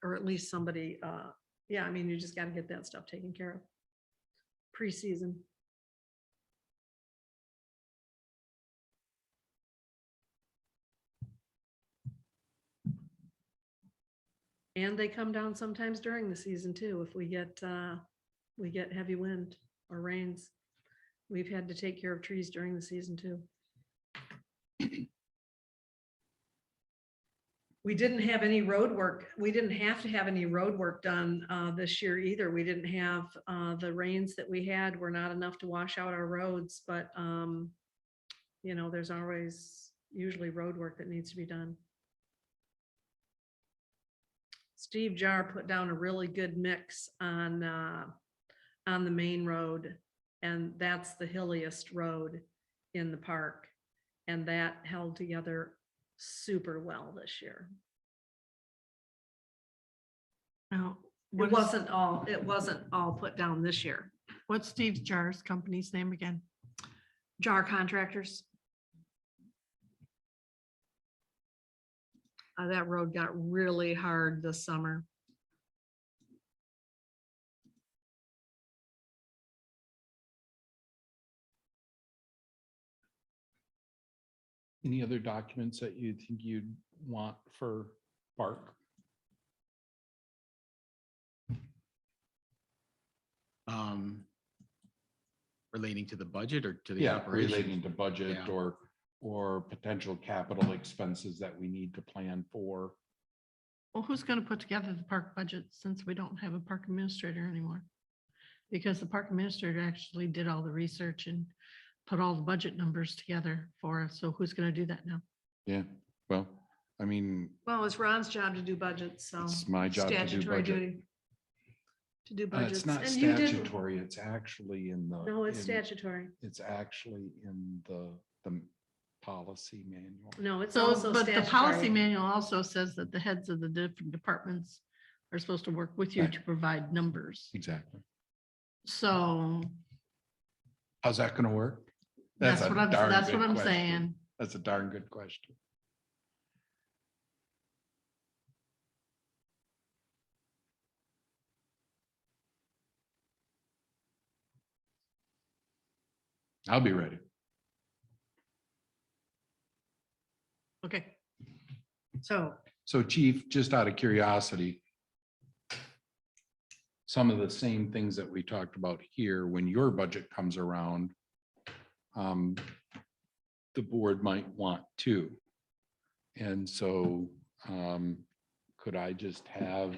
Or at least somebody, yeah, I mean, you just gotta get that stuff taken care of. Pre-season. And they come down sometimes during the season too, if we get heavy wind or rains. We've had to take care of trees during the season too. We didn't have any road work. We didn't have to have any road work done this year either. We didn't have the rains that we had were not enough to wash out our roads, but you know, there's always usually road work that needs to be done. Steve Jar put down a really good mix on the main road, and that's the hilliest road in the park. And that held together super well this year. Now, It wasn't all put down this year. what's Steve Jar's company's name again? Jar Contractors. That road got really hard this summer. Any other documents that you think you'd want for Park? Relating to the budget or to the Yeah, operation? relating to budget Yeah. or potential capital expenses that we need to plan for. Well, who's gonna put together the park budget since we don't have a park administrator anymore? Because the park administrator actually did all the research and put all the budget numbers together for us. So who's gonna do that now? Yeah, well, I mean, Well, it's Ron's job to do budgets, so. it's my job to do Statutory budget. duty. To do budgets. It's not And you didn't- statutory, it's actually in the. No, it's in- statutory. It's actually in the policy manual. No, it's So, also but the policy statutory. manual also says that the heads of the different departments are supposed to work with you Right. to provide numbers. Exactly. So How's that gonna work? that's a what I'm, darn that's good what I'm question. saying. That's a darn good question. I'll be ready. Okay. So, So Chief, just out of curiosity, some of the same things that we talked about here, when your budget comes around, the board might want to. And so could I just have,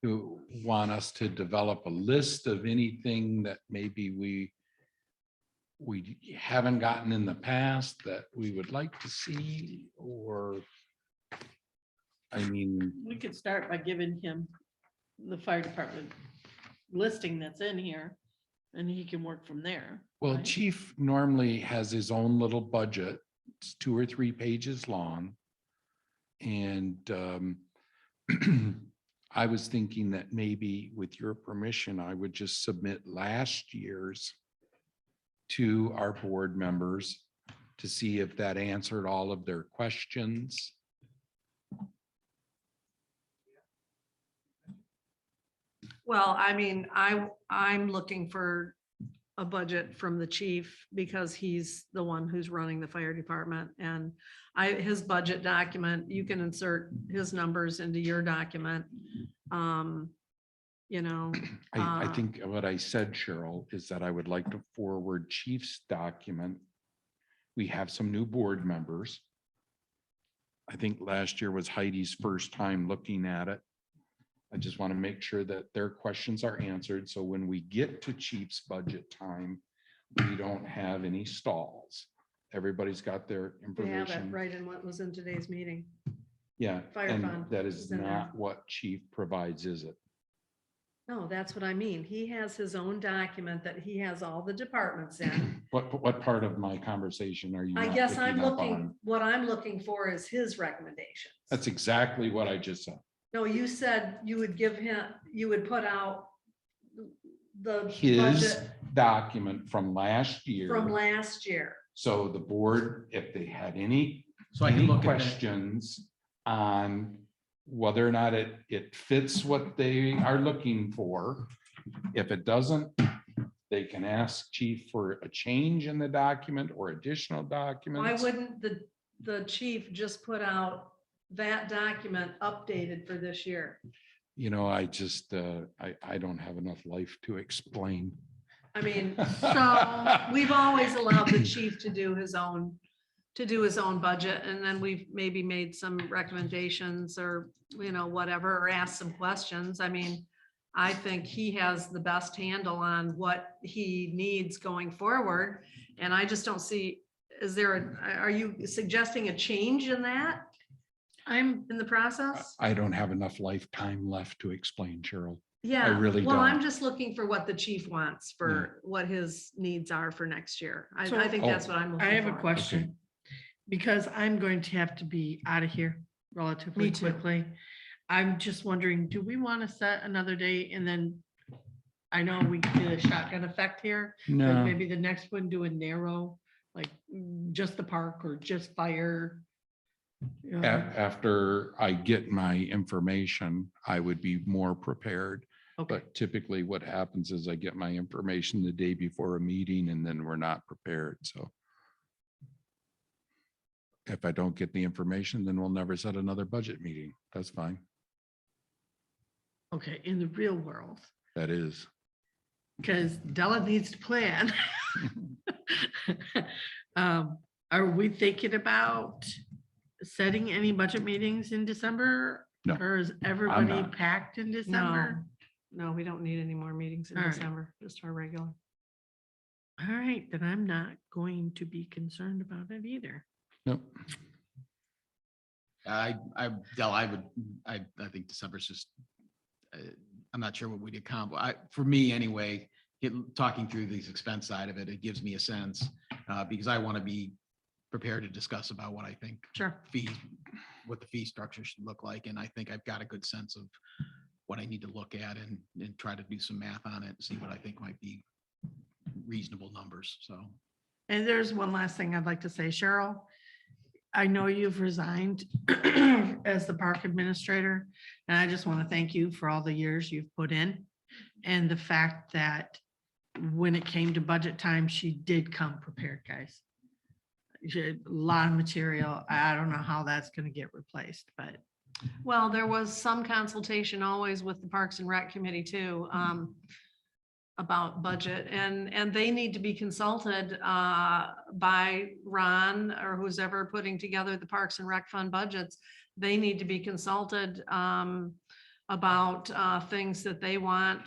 who want us to develop a list of anything that maybe we haven't gotten in the past that we would like to see, or I mean, We could start by giving him the fire department listing that's in here and he can work from there. well, right? Chief normally has his own little budget. It's 2 or 3 pages long. And I was thinking that maybe with your permission, I would just submit last year's to our board members to see if that answered all of their questions. well, I mean, I'm looking for a budget from the chief because he's the one who's running the fire department, and his budget document, you can insert his numbers into your document. You know, I think what I said, Cheryl, is that I would like to forward Chief's document. We have some new board members. I think last year was Heidi's first time looking at it. I just want to make sure that their questions are answered. So when we get to Chief's budget time, we don't have any stalls. Everybody's got their we have it information. right in what was in today's meeting. Yeah, Fire and fund that is is in there. not what Chief provides, is it? No, that's what I mean. He has his own document that he has all the departments in. What part of my conversation are you? I not guess I'm picking up looking, on? what I'm looking for is his recommendations. That's exactly what I just said. No, you said you would give him, you would put out the His budget document from last year. from last year. So the board, if they had any So I can look at that. questions on whether or not it fits what they are looking for. If it doesn't, they can ask Chief for a change in the document or additional Why documents. wouldn't the chief just put out that document updated for this year? You know, I just, I don't have enough life to explain. I mean, so we've always allowed the chief to do his own to do his own budget, and then we've maybe made some recommendations or, you know, whatever, or asked some questions. I mean, I think he has the best handle on what he needs going forward. And I just don't see, are you suggesting a change in that? I'm in the process? I don't have enough lifetime left to explain, Cheryl. Yeah. really Well, I'm don't. just looking for what the chief wants for what his needs are for next year. I So- think that's what I'm looking I for. have a question, because I'm going to have to be out of here relatively Me too. quickly. I'm just wondering, do we want to set another date and then, I know we did a shotgun effect here, but No, maybe the next one do a narrow, like just the park or just fire. after I get my information, I would be more prepared. Okay, But typically what happens is I get my information the day before a meeting and then we're not prepared, so. If I don't get the information, then we'll never set another budget meeting. That's fine. okay, in the real world, That is. because Della needs to plan. Are we thinking about setting any budget meetings in December? No, Or is everybody not. packed in December? No, we don't need any more meetings in All right. December, just our regular. All right, then I'm not going to be concerned about it either. Nope. Del, I think December's just, I'm not sure what we'd accomplish. For me anyway, talking through these expense side of it, it gives me a sense, because I want to be prepared to discuss about what I think Sure. what the fee structure should look like. And I think I've got a good sense of what I need to look at and try to do some math on it and see what I think might be reasonable numbers. So. And there's one last thing I'd like to say, Cheryl. I know you've resigned as the park administrator, and I just want to thank you for all the years you've put in. And the fact that when it came to budget time, she did come prepared, guys. She had a lot of material. I don't know how that's going to get replaced, but Well, there was some consultation always with the Parks and Rec Committee too, about budget, and they need to be consulted by Ron or who's ever putting together the Parks and Rec Fund budgets. They need to be consulted about things that they want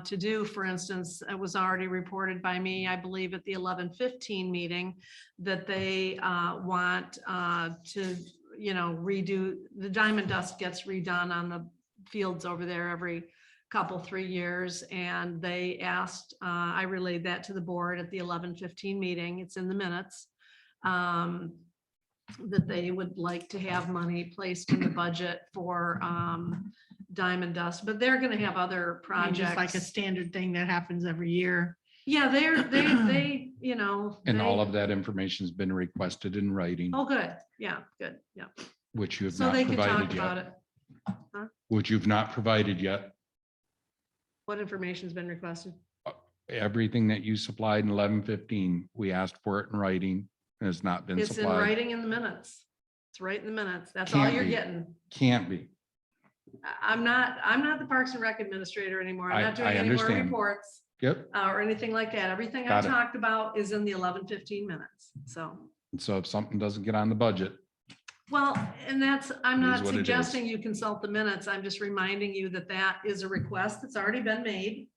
to do. For instance, it was already reported by me, I believe at the 11:15 meeting, that they want to, you know, redo, the diamond dust gets redone on the fields over there every couple, 3 years. And they asked, I relayed that to the board at the 11:15 meeting. It's in the minutes. That they would like to have money placed in the budget for diamond dust, but they're gonna have other just like a projects. standard thing that happens every year. Yeah, they, you know. And all they- of that information's been requested in writing, Oh, good. Yeah, good. Yeah. which you have So not they can talk provided about yet. it. Which you've not provided yet. What information's been requested? Everything that you supplied in 11:15, we asked for it in writing, and has not been It's in supplied. writing in the minutes. It's right in the minutes. That's all Can't you're be. getting. Can't be. I'm not the Parks and Rec administrator anymore. I'm I- not doing I any more understand. reports Yep. or anything like that. Everything I Got it. talked about is in the 11:15 minutes. So, And so if something doesn't get on the budget, well, and that's, I'm It is not what it is. suggesting you consult the minutes. I'm just reminding you that that is a request that's already been made.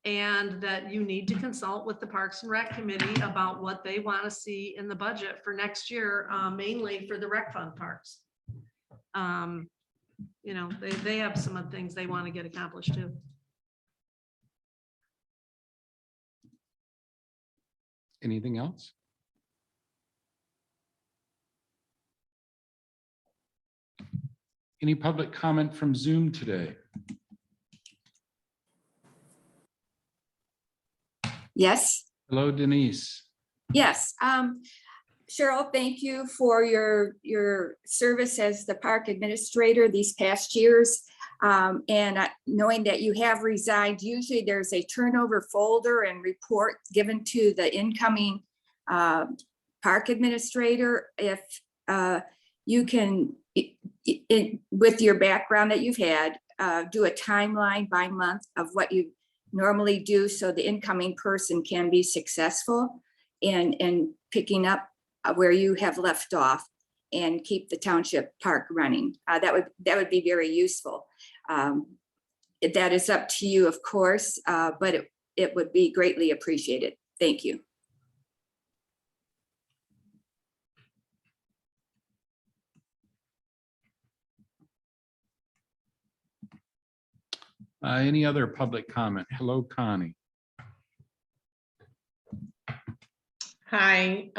And that you need to consult with the Parks and Rec Committee about what they want to see in the budget for next year, mainly for the rec fund parks. You know, they have some of the things they want to get accomplished too. anything else? Any public comment from Zoom today? Yes. Hello, Denise. Yes, Cheryl, thank you for your service as the park administrator these past years. Knowing that you have resigned, usually there's a turnover folder and report given to the incoming park administrator. If you can, with your background that you've had, do a timeline by month of what you normally do so the incoming person can be successful and picking up where you have left off and keep the township park running. That would be very useful. That is up to you, of course, but it would be greatly appreciated. Thank you. Any other public comment? Hello, Connie. Hi,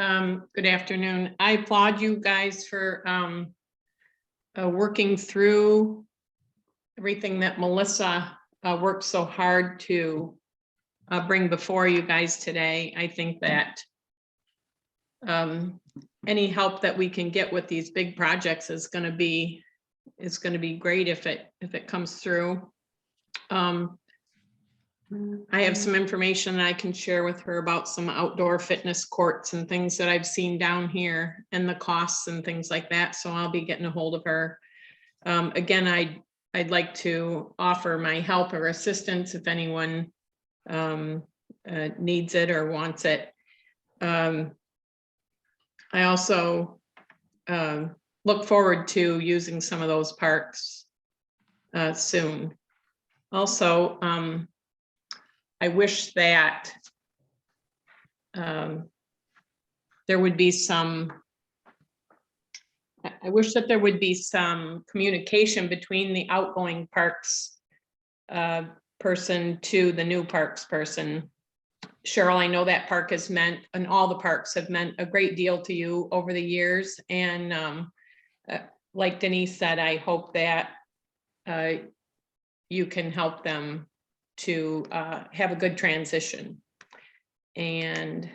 good afternoon. I applaud you guys for working through everything that Melissa worked so hard to bring before you guys today. I think that any help that we can get with these big projects is going to be great if it comes through. I have some information I can share with her about some outdoor fitness courts and things that I've seen down here and the costs and things like that. So I'll be getting a hold of her. Again, I'd like to offer my help or assistance if anyone needs it or wants it. I also look forward to using some of those parks soon. Also, I wish that there would be some communication between the outgoing parks person to the new parks person. Cheryl, I know that park has meant, and all the parks have meant a great deal to you over the years. And like Denise said, I hope that you can help them to have a good transition. And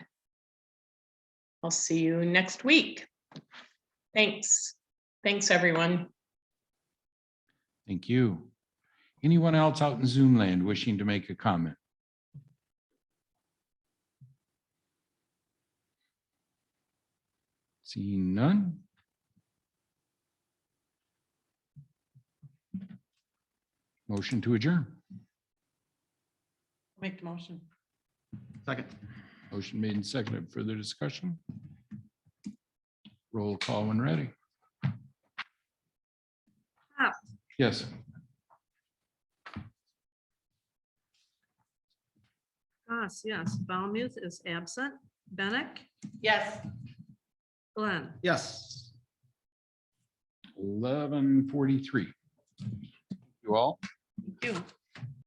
I'll see you next week. Thanks. Thanks, everyone. Thank you. Anyone else out in Zoom land wishing to make a comment? Seeing none. Motion to adjourn. Make the motion. Second. Motion made and seconded. Further discussion? Roll call when ready. Pop. Yes. Goss, yes. Baummuth is absent. Bennett, Yes. Glenn. Yes. 11:43. You all. Thank you.